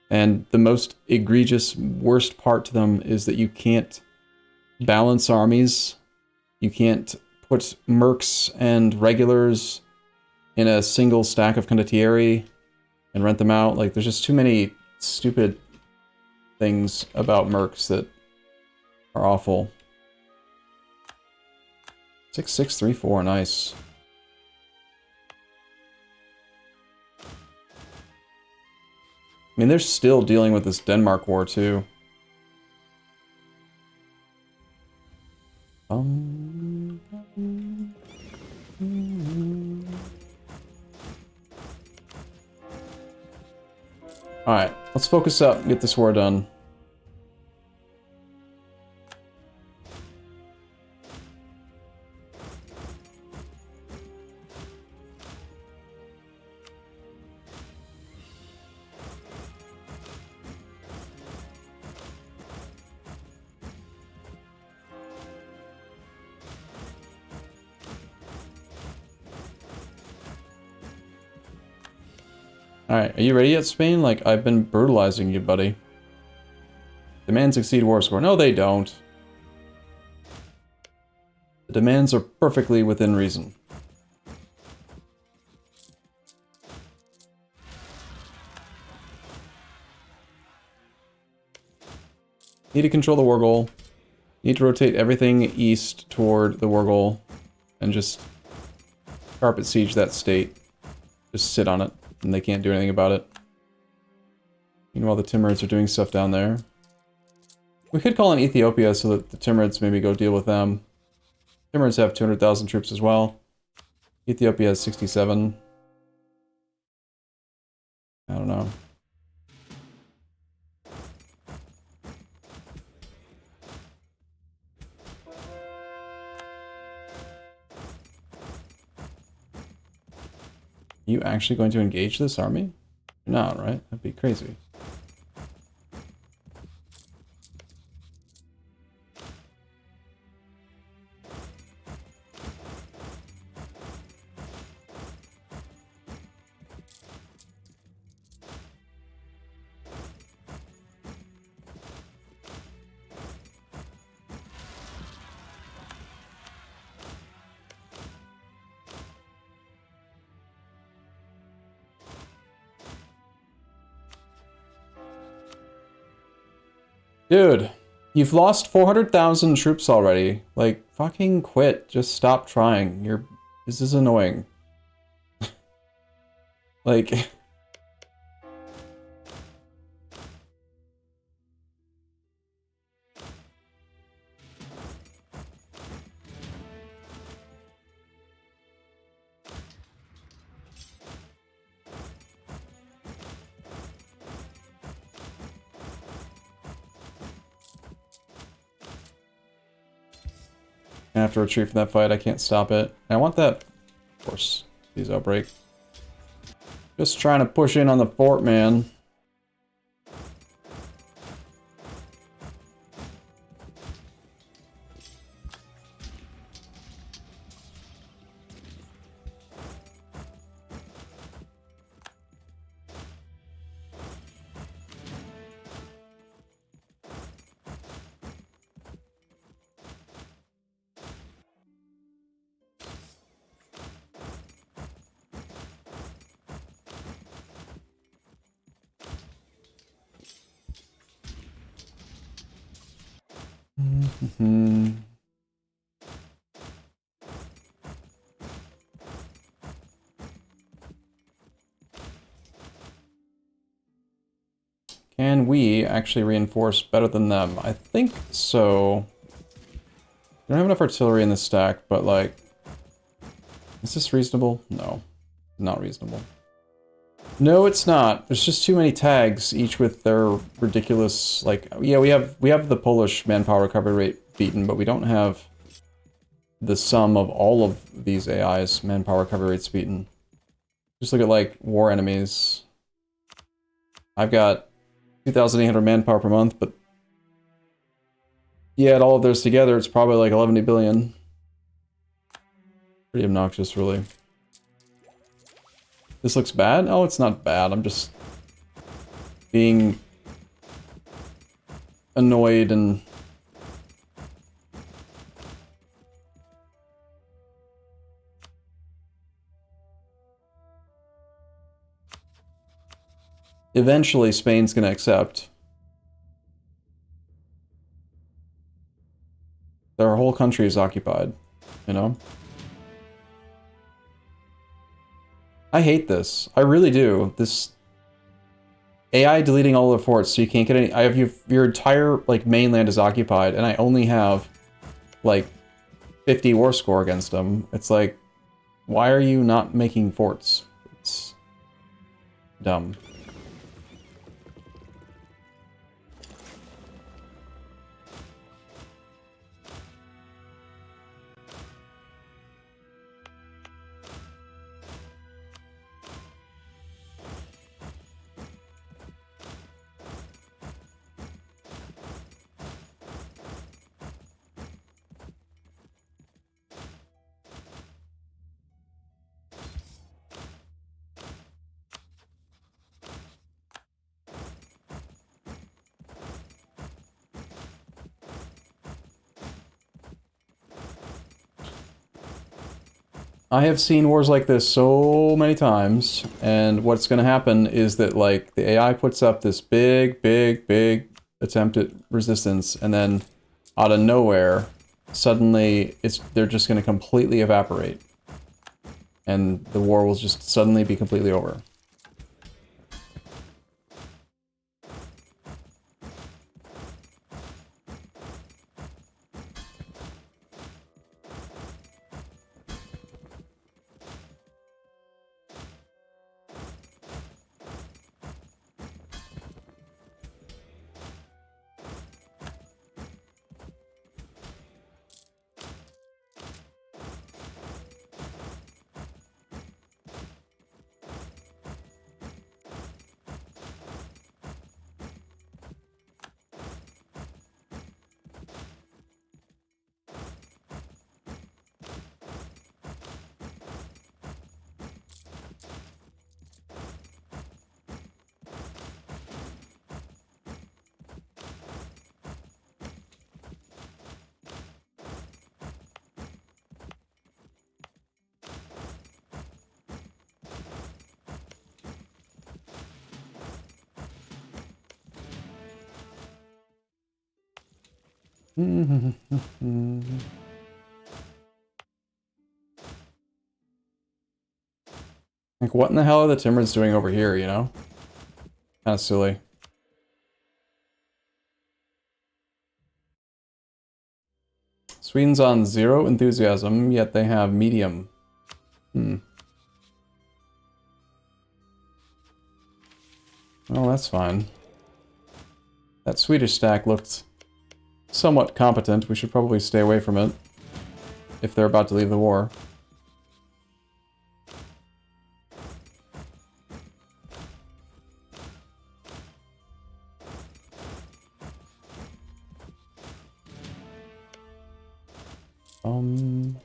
S1: And the most egregious, worst part to them is that you can't balance armies. You can't put mercs and regulars in a single stack of condottieri and rent them out. Like, there's just too many stupid things about mercs that are awful. 6634, nice. I mean, they're still dealing with this Denmark war, too. Alright, let's focus up and get this war done. Alright, are you ready yet, Spain? Like, I've been brutalizing you, buddy. Demands exceed war score. No, they don't. The demands are perfectly within reason. Need to control the war goal. Need to rotate everything east toward the war goal. And just carpet siege that state. Just sit on it, and they can't do anything about it. Meanwhile, the Timurids are doing stuff down there. We could call in Ethiopia so that the Timurids maybe go deal with them. Timurids have 200,000 troops as well. Ethiopia has 67. I don't know. Are you actually going to engage this army? You're not, right? That'd be crazy. Dude, you've lost 400,000 troops already. Like, fucking quit. Just stop trying. This is annoying. Like... I have to retreat from that fight. I can't stop it. I want that... Of course. Please outbreak. Just trying to push in on the fort, man. Can we actually reinforce better than them? I think so. We don't have enough artillery in this stack, but like... Is this reasonable? No. Not reasonable. No, it's not. There's just too many tags, each with their ridiculous, like... Yeah, we have the Polish manpower recovery rate beaten, but we don't have the sum of all of these AIs manpower recovery rates beaten. Just look at, like, war enemies. I've got 2,800 manpower per month, but yeah, add all of those together, it's probably like 11 billion. Pretty obnoxious, really. This looks bad? Oh, it's not bad. I'm just being annoyed and... Eventually, Spain's gonna accept. Their whole country is occupied, you know? I hate this. I really do. This AI deleting all the forts so you can't get any... I have your entire, like, mainland is occupied, and I only have, like, 50 war score against them. It's like, why are you not making forts? It's dumb. I have seen wars like this so many times, and what's going to happen is that, like, the AI puts up this big attempt at resistance, and then out of nowhere, suddenly they're just going to completely evaporate, and the war will just suddenly be completely over. Like, what in the hell are the Timurids doing over here, you know? Kinda silly. Sweden's on 0 enthusiasm, yet they have medium. Well, that's fine. That Swedish stack looked somewhat competent. We should probably stay away from it if they're about to leave the war.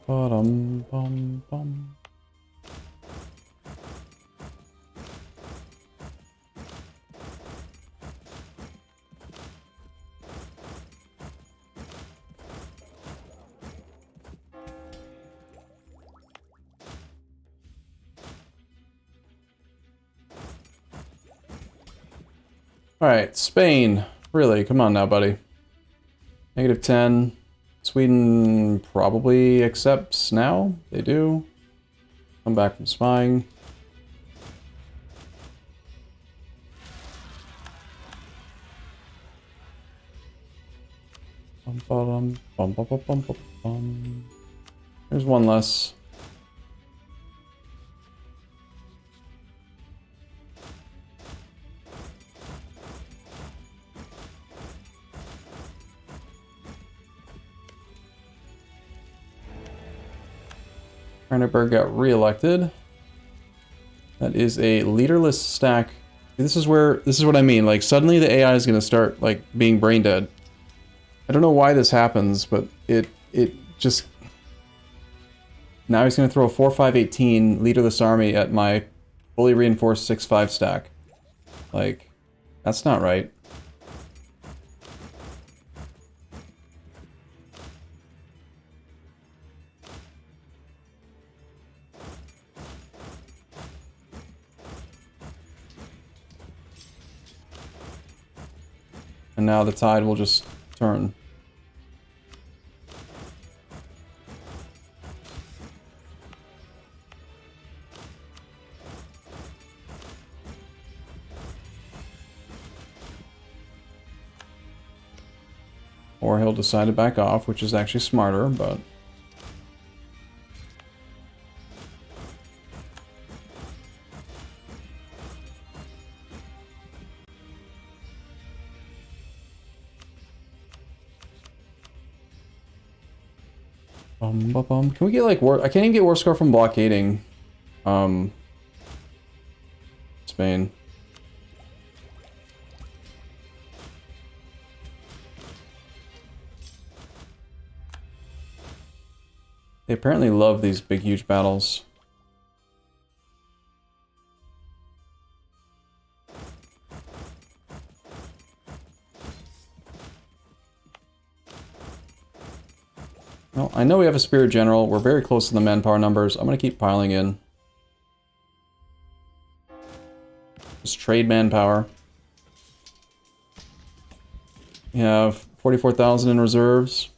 S1: Ba-dum, bum, bum. Alright, Spain. Really, come on now, buddy. -10. Sweden probably accepts now. They do. Come back from spying. Bum, bum, bum, bum, bum, bum. There's one less. Kernberg got re-elected. That is a leaderless stack. This is what I mean. Like, suddenly the AI is going to start, like, being brain dead. I don't know why this happens, but it just... Now he's going to throw a 4-5-18 leaderless army at my fully reinforced 6-5 stack. Like, that's not right. And now the tide will just turn. Or he'll decide to back off, which is actually smarter, but... Can we get, like, war... I can't even get war score from blockading, Spain. They apparently love these big, huge battles. Well, I know we have a Spirit General. We're very close to the manpower numbers. I'm going to keep piling in. Just trade manpower. We have 44,000 in reserves.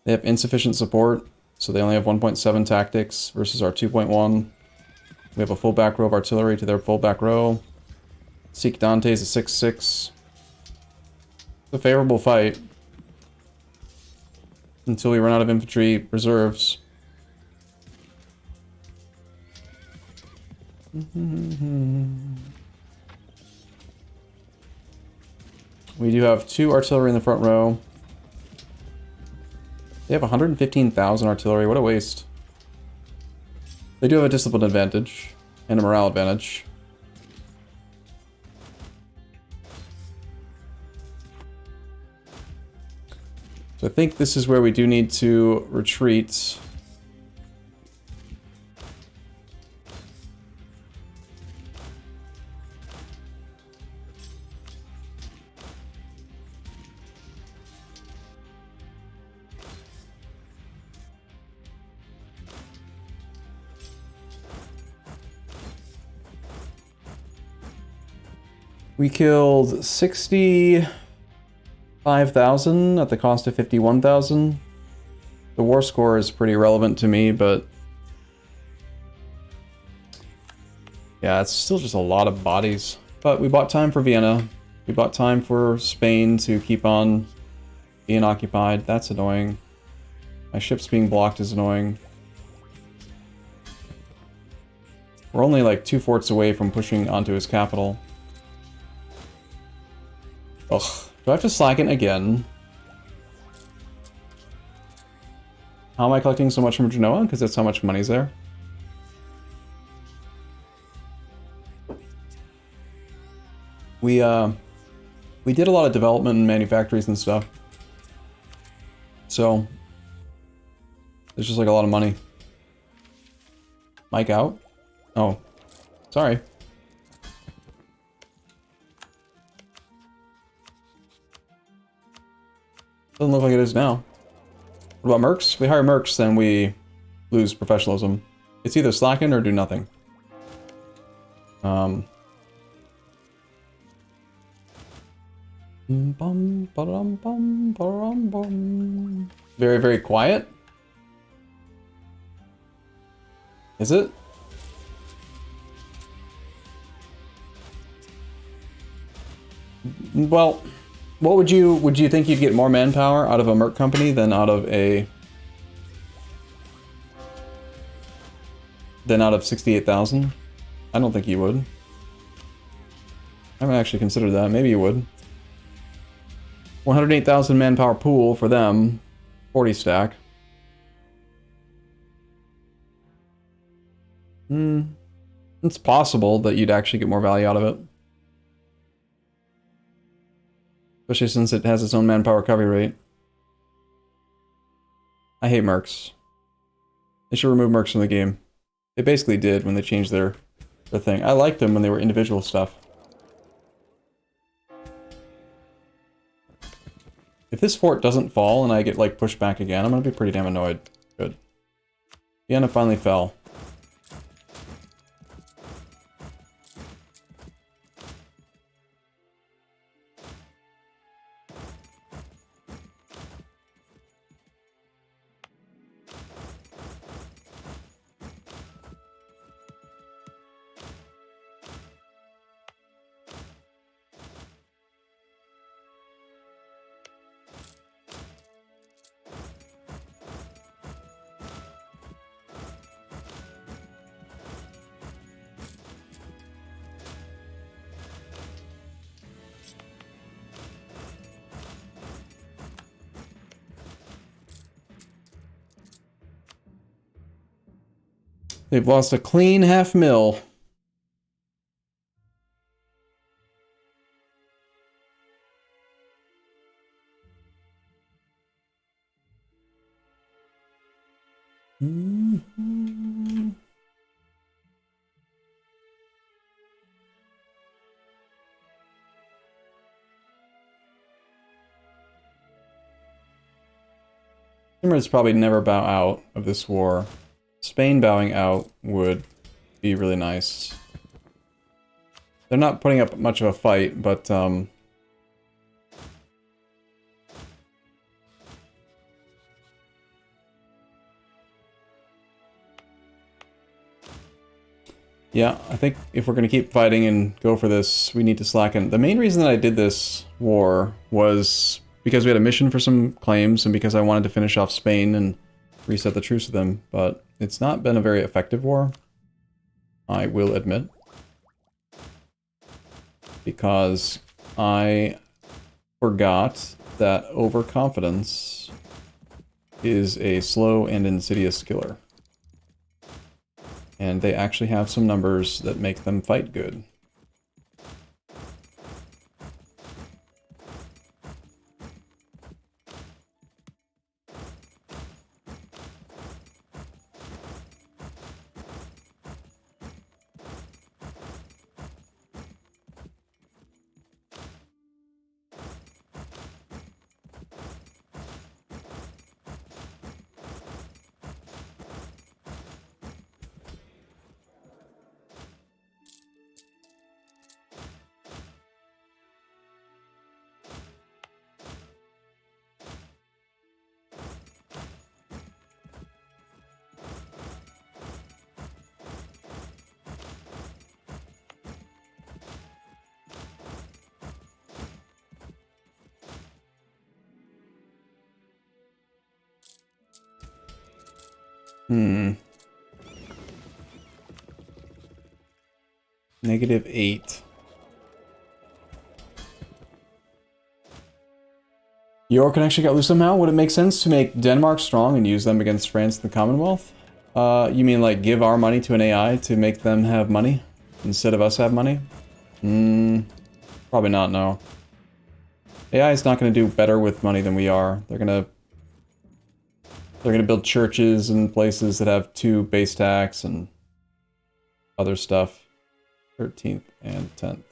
S1: They have insufficient support, so they only have 1.7 tactics versus our 2.1. We have a full back row of artillery to their full back row. Seek Dante's a 6-6. It's a favorable fight. Until we run out of infantry reserves. We do have 2 artillery in the front row. They have 115,000 artillery. What a waste. They do have a discipline advantage and a morale advantage. So I think this is where we do need to retreat. We killed 65,000 at the cost of 51,000. The war score is pretty relevant to me, but yeah, it's still just a lot of bodies. But we bought time for Vienna. We bought time for Spain to keep on being occupied. That's annoying. My ship's being blocked is annoying. We're only like 2 forts away from pushing onto his capital. Ugh. Do I have to slacken again? How am I collecting so much from Genoa? Because that's how much money's there. We did a lot of development in manufactories and stuff. So there's just like a lot of money. Mic out? Oh. Sorry. Doesn't look like it is now. What about mercs? We hire mercs, then we lose professionalism. It's either slacken or do nothing. Very, very quiet. Is it? Well, what would you think you'd get more manpower out of a merc company than out of 68,000? I don't think you would. I haven't actually considered that. Maybe you would. 108,000 manpower pool for them. 40 stack. It's possible that you'd actually get more value out of it. Especially since it has its own manpower recovery rate. I hate mercs. They should remove mercs from the game. They basically did when they changed their thing. I liked them when they were individual stuff. If this fort doesn't fall and I get like pushed back again, I'm gonna be pretty damn annoyed. Good. Vienna finally fell. They've lost a clean $500,000. Emirates probably never bow out of this war. Spain bowing out would be really nice. They're not putting up much of a fight, but yeah, I think if we're going to keep fighting and go for this, we need to slacken. The main reason that I did this war was because we had a mission for some claims and because I wanted to finish off Spain and reset the truce with them, but it's not been a very effective war, I will admit. Because I forgot that overconfidence is a slow and insidious killer. And they actually have some numbers that make them fight good. -8. Your connection got loose somehow? Would it make sense to make Denmark strong and use them against France and the Commonwealth? You mean like give our money to an AI to make them have money instead of us have money? Probably not, no. AI is not going to do better with money than we are. They're gonna build churches in places that have 2 base tax and other stuff. 13th and 10th.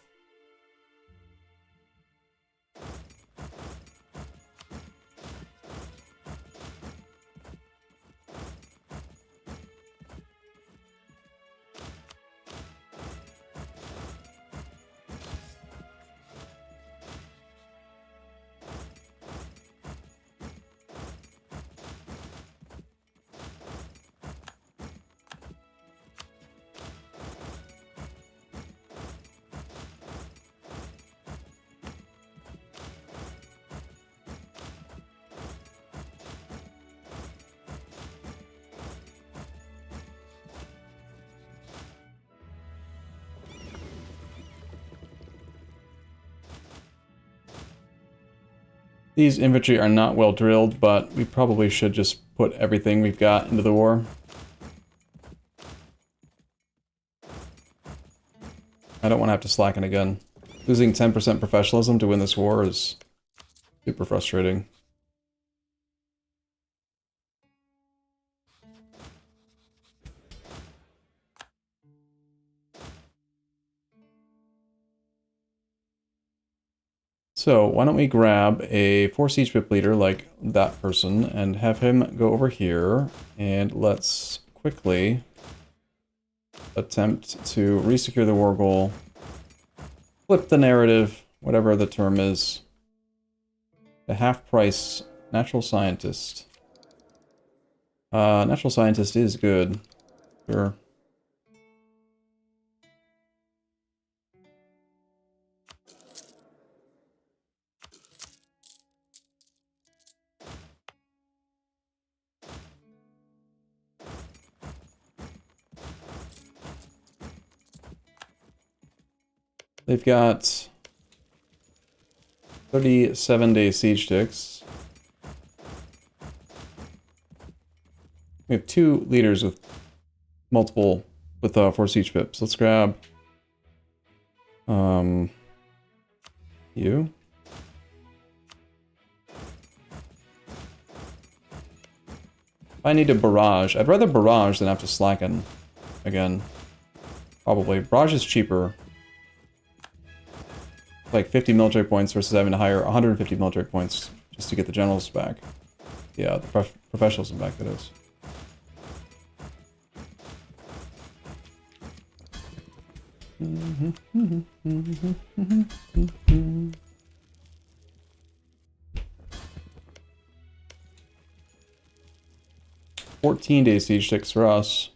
S1: These infantry are not well drilled, but we probably should just put everything we've got into the war. I don't want to have to slacken again. Losing 10% professionalism to win this war is super frustrating. So, why don't we grab a 4 siege ship leader like that person and have him go over here, and let's quickly attempt to resecure the war goal, flip the narrative, whatever the term is. The half-price natural scientist. Natural scientist is good. Sure. They've got 37-day siege ticks. We have 2 leaders with multiple, with 4 siege pips. Let's grab you. I need a barrage. I'd rather barrage than have to slacken again. Probably. Barrage is cheaper. Like 50 military points versus having to hire 150 military points just to get the generals back. Yeah, the professionalism back, that is. Mm-hmm. 14-day siege sticks for us.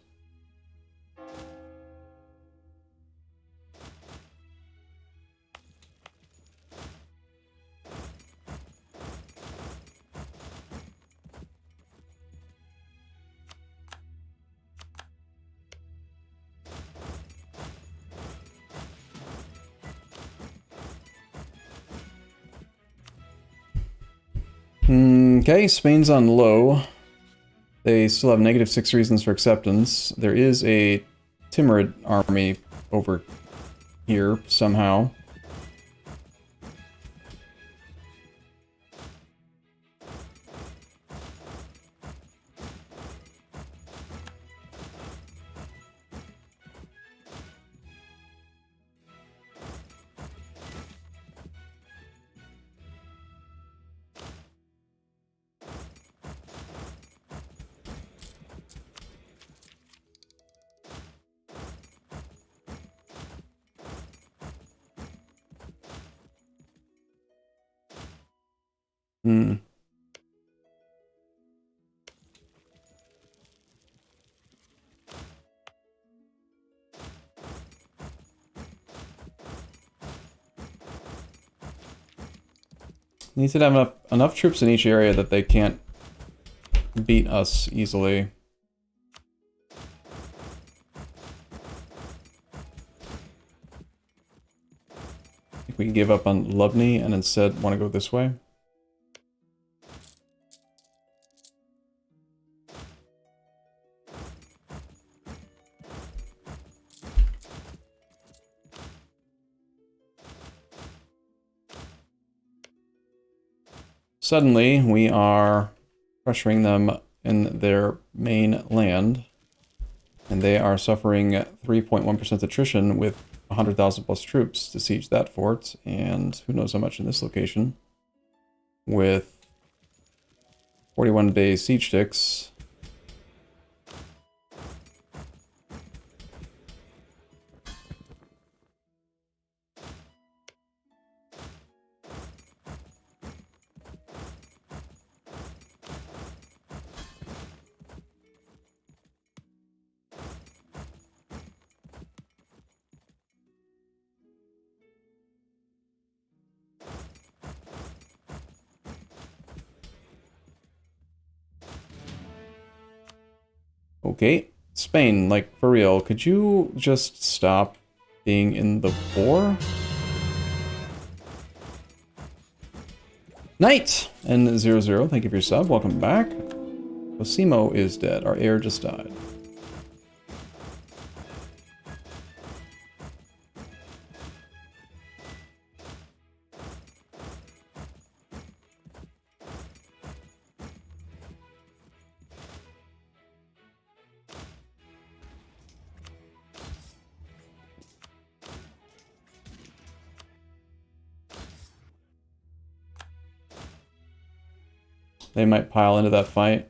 S1: Okay, Spain's on low. They still have -6 reasons for acceptance. There is a Timurid army over here somehow. Hmm. Needs to have enough troops in each area that they can't beat us easily. I think we can give up on Lubny and instead want to go this way. Suddenly, we are pressuring them in their main land, and they are suffering 3.1% attrition with 100,000 plus troops to siege that fort, and who knows how much in this location. With 41-day siege sticks. Okay, Spain, like, for real, could you just stop being in the war? Knight! And 00, thank you for your sub, welcome back. Osimo is dead, our heir just died. They might pile into that fight.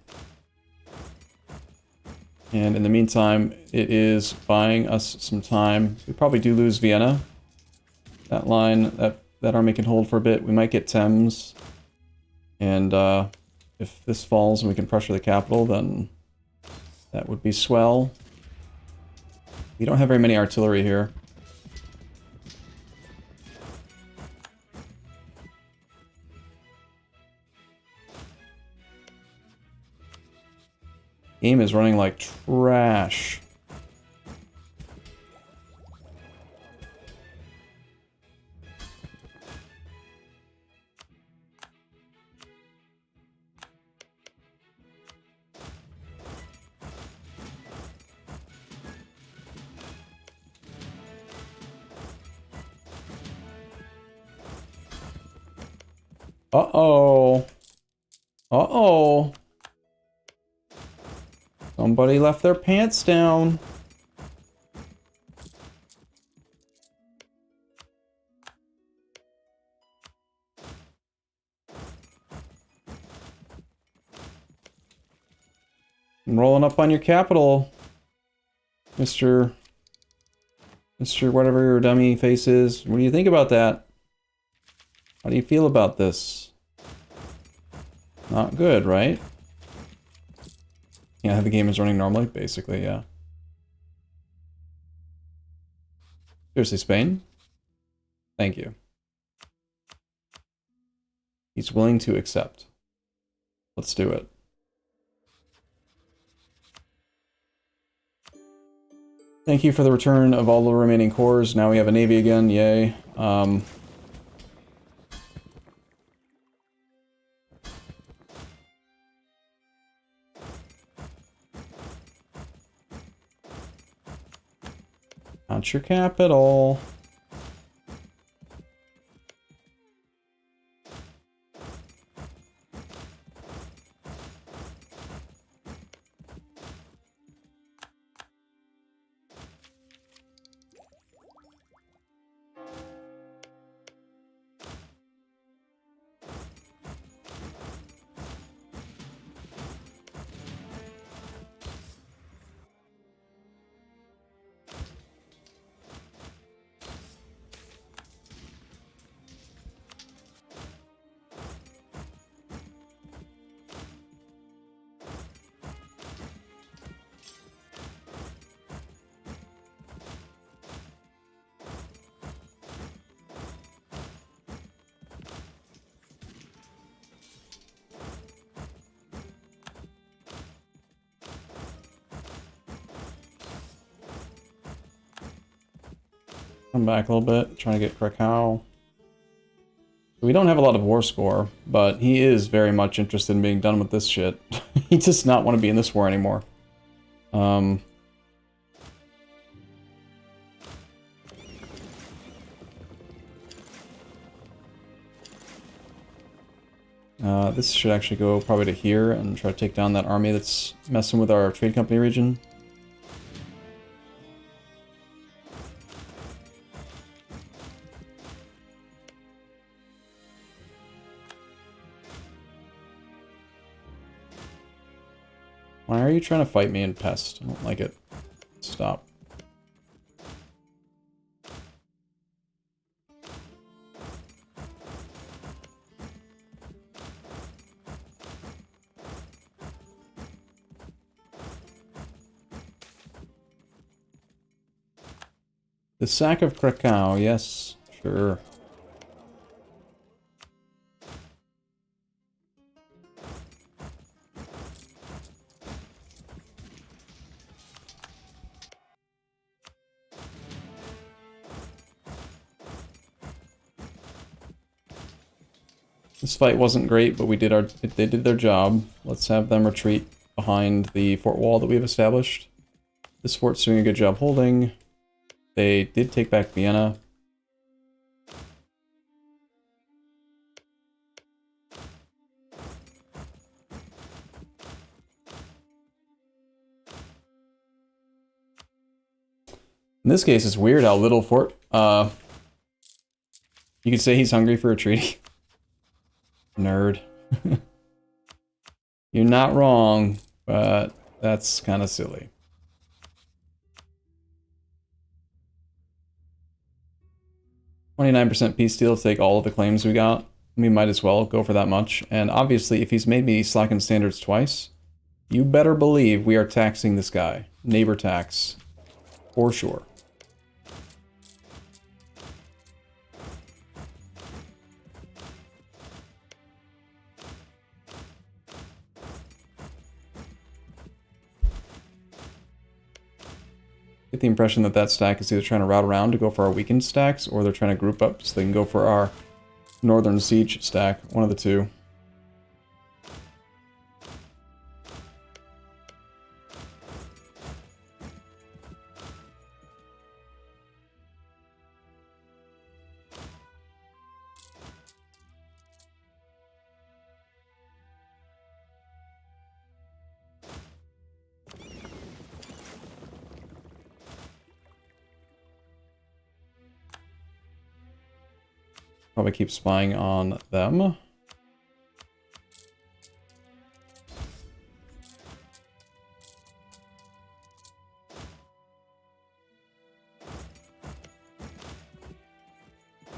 S1: And in the meantime, it is buying us some time. We probably do lose Vienna. That line, that army can hold for a bit. We might get Thames. And if this falls and we can pressure the capital, then that would be swell. We don't have very many artillery here. Game is running like trash. Uh-oh. Uh-oh. Somebody left their pants down. I'm rolling up on your capital, Mr. Whatever your dummy face is. What do you think about that? How do you feel about this? Not good, right? Yeah, the game is running normally, basically, yeah. Seriously, Spain? Thank you. He's willing to accept. Let's do it. Thank you for the return of all the remaining cores. Now we have a navy again, yay. Not your capital. Come back a little bit, trying to get Krakow. We don't have a lot of war score, but he is very much interested in being done with this shit. He does not want to be in this war anymore. This should actually go probably to here and try to take down that army that's messing with our trade company region. Why are you trying to fight me in Pest? I don't like it. Stop. The sack of Krakow, yes, sure. This fight wasn't great, but they did their job. Let's have them retreat behind the fort wall that we've established. This fort's doing a good job holding. They did take back Vienna. In this case, it's weird how little fort... you could say he's hungry for a treaty. Nerd. You're not wrong, but that's kind of silly. 29% peace deal to take all of the claims we got. We might as well go for that much. And obviously, if he's made me slacken standards twice, you better believe we are taxing this guy. Neighbor tax. For sure. Get the impression that that stack is either trying to route around to go for our weakened stacks, or they're trying to group up so they can go for our northern siege stack. One of the two. Probably keep spying on them.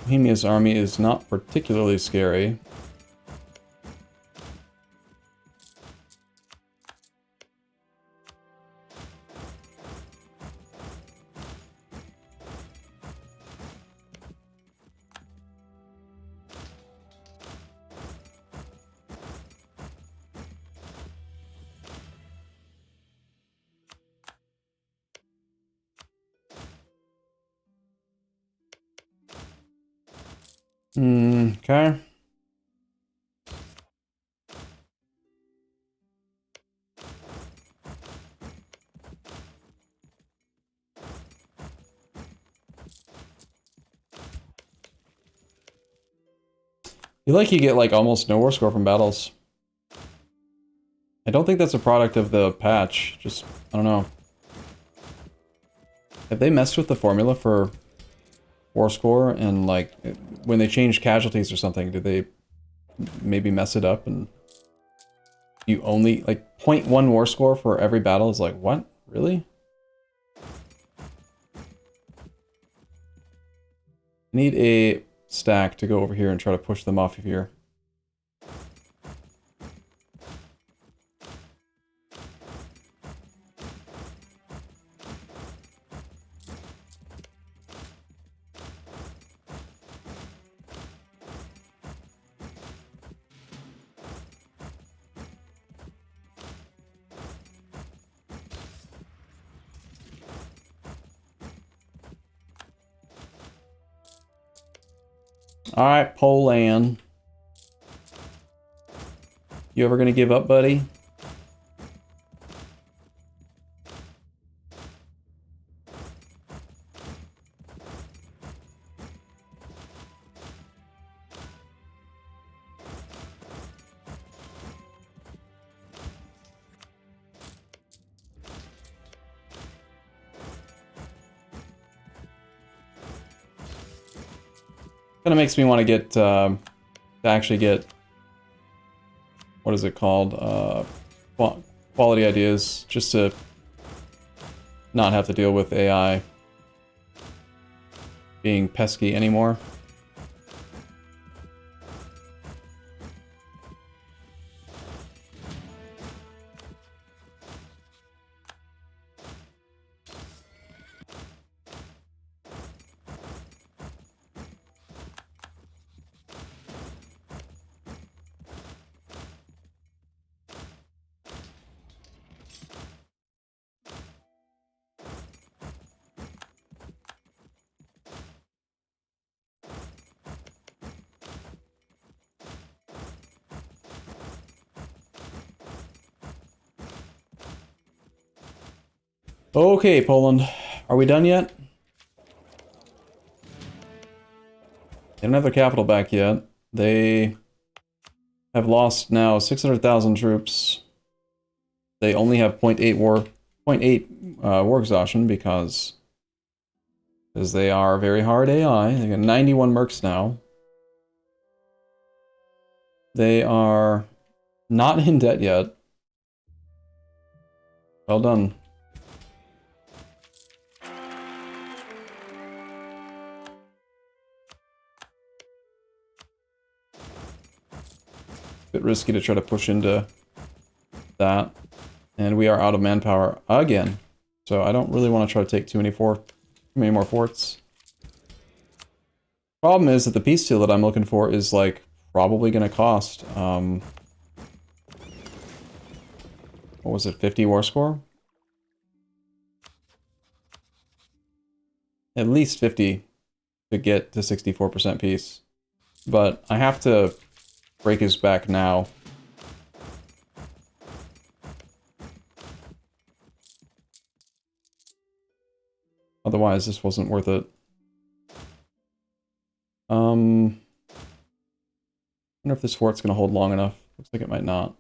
S1: Bohemia's army is not particularly scary. Okay. You get like almost no war score from battles. I don't think that's a product of the patch. Just, I don't know. Have they messed with the formula for war score and like when they change casualties or something, did they maybe mess it up and you only like 0.1 war score for every battle is like, what? Really? I need a stack to go over here and try to push them off of here. Alright, Poland. You ever gonna give up, buddy? Kind of makes me want to get, to actually get, what is it called? Quality ideas, just to not have to deal with AI being pesky anymore. Okay, Poland. Are we done yet? They don't have their capital back yet. They have lost now 600,000 troops. They only have 0.8 war exhaustion because they are very hard AI. They got 91 mercs now. They are not in debt yet. Well done. Bit risky to try to push into that. And we are out of manpower again. So I don't really want to try to take too many more forts. Problem is that the peace seal that I'm looking for is like probably going to cost what was it, 50 war score? At least 50 to get to 64% peace. But I have to break his back now. Otherwise, this wasn't worth it. I wonder if this fort's gonna hold long enough. Looks like it might not.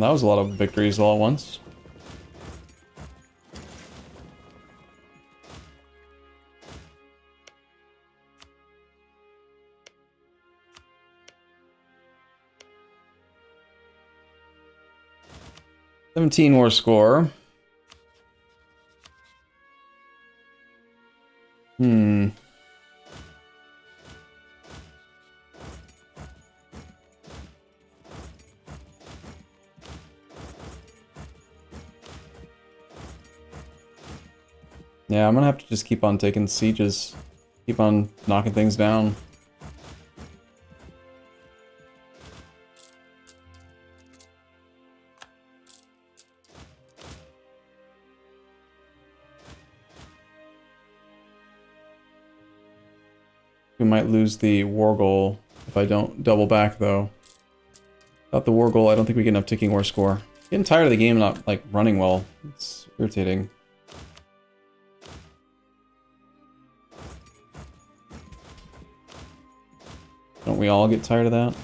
S1: That was a lot of victories all at once. $17 war score. Yeah, I'm gonna have to just keep on taking sieges. Keep on knocking things down. We might lose the war goal if I don't double back, though. Without the war goal, I don't think we get enough ticking war score. Getting tired of the game not, like, running well. It's irritating. Don't we all get tired of that?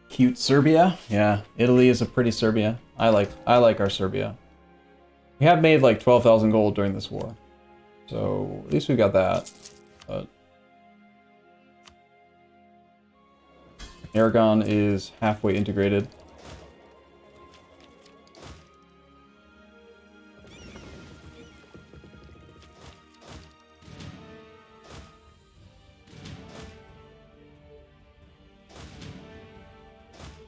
S1: Cute Serbia? Yeah, Italy is a pretty Serbia. I like our Serbia. We have made like 12,000 gold during this war. So at least we got that. But Aragon is halfway integrated.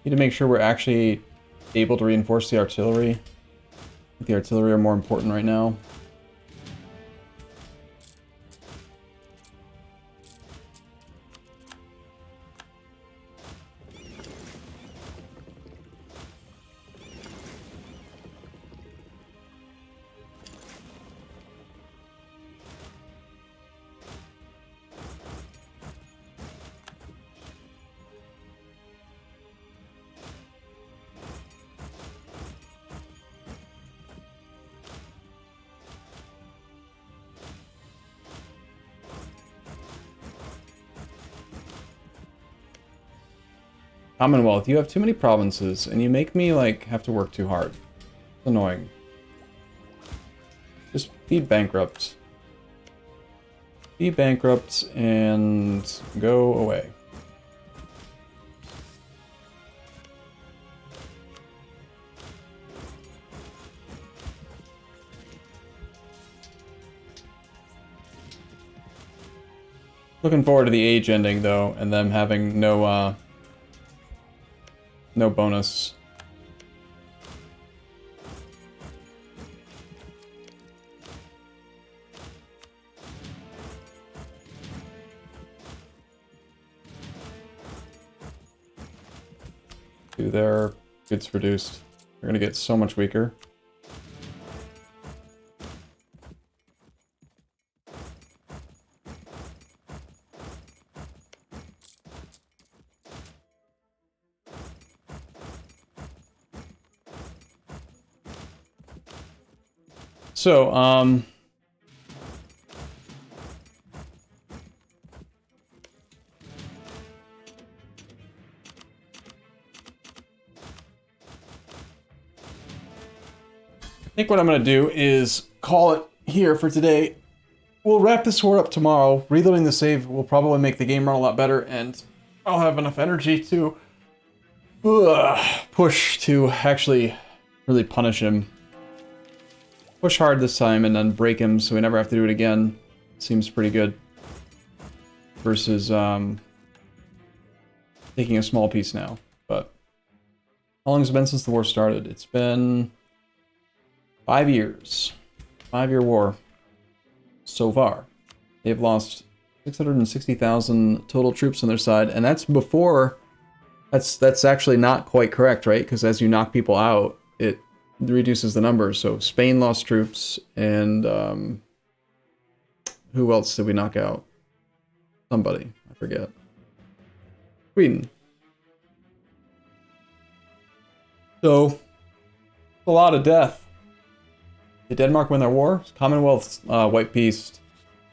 S1: Need to make sure we're actually able to reinforce the artillery. I think the artillery are more important right now. Commonwealth, you have too many provinces, and you make me, like, have to work too hard. It's annoying. Just be bankrupt. Be bankrupt and go away. Looking forward to the age ending, though, and them having no bonus. Dude, their goods reduced. They're gonna get so much weaker. So, I think what I'm going to do is call it here for today. We'll wrap this war up tomorrow. Reloading the save will probably make the game run a lot better, and I'll have enough energy to push to actually really punish him. Push hard this time and then break him so we never have to do it again. Seems pretty good. Versus taking a small piece now. But how long has it been since the war started? It's been 5 years. 5-year war so far. They've lost 660,000 total troops on their side, and that's before. That's actually not quite correct, right? Because as you knock people out, it reduces the numbers. So Spain lost troops, and who else did we knock out? Somebody, I forget. Sweden. So, a lot of death. Did Denmark win their war? Commonwealth's white peace.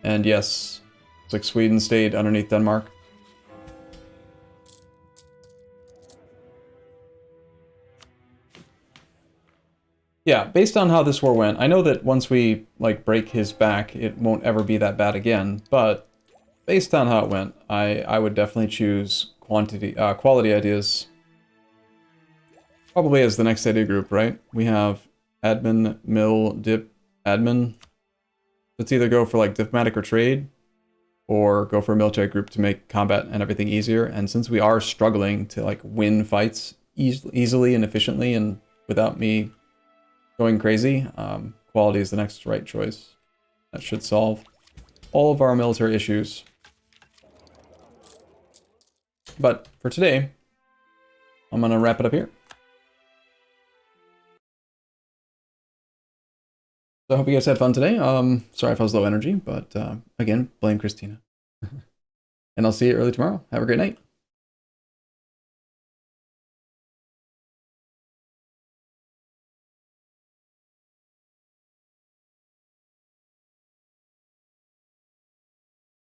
S1: And yes, it's like Sweden stayed underneath Denmark. Yeah, based on how this war went, I know that once we like break his back, it won't ever be that bad again. But based on how it went, I would definitely choose quality ideas. Probably as the next idea group, right? We have admin, mill, dip, admin. Let's either go for like diplomatic or trade, or go for a military group to make combat and everything easier. And since we are struggling to like win fights easily and efficiently and without me going crazy, quality is the next right choice. That should solve all of our military issues. But for today, I'm gonna wrap it up here. So I hope you guys had fun today. Sorry if I was low energy, but again, blame Christina. And I'll see you early tomorrow. Have a great night.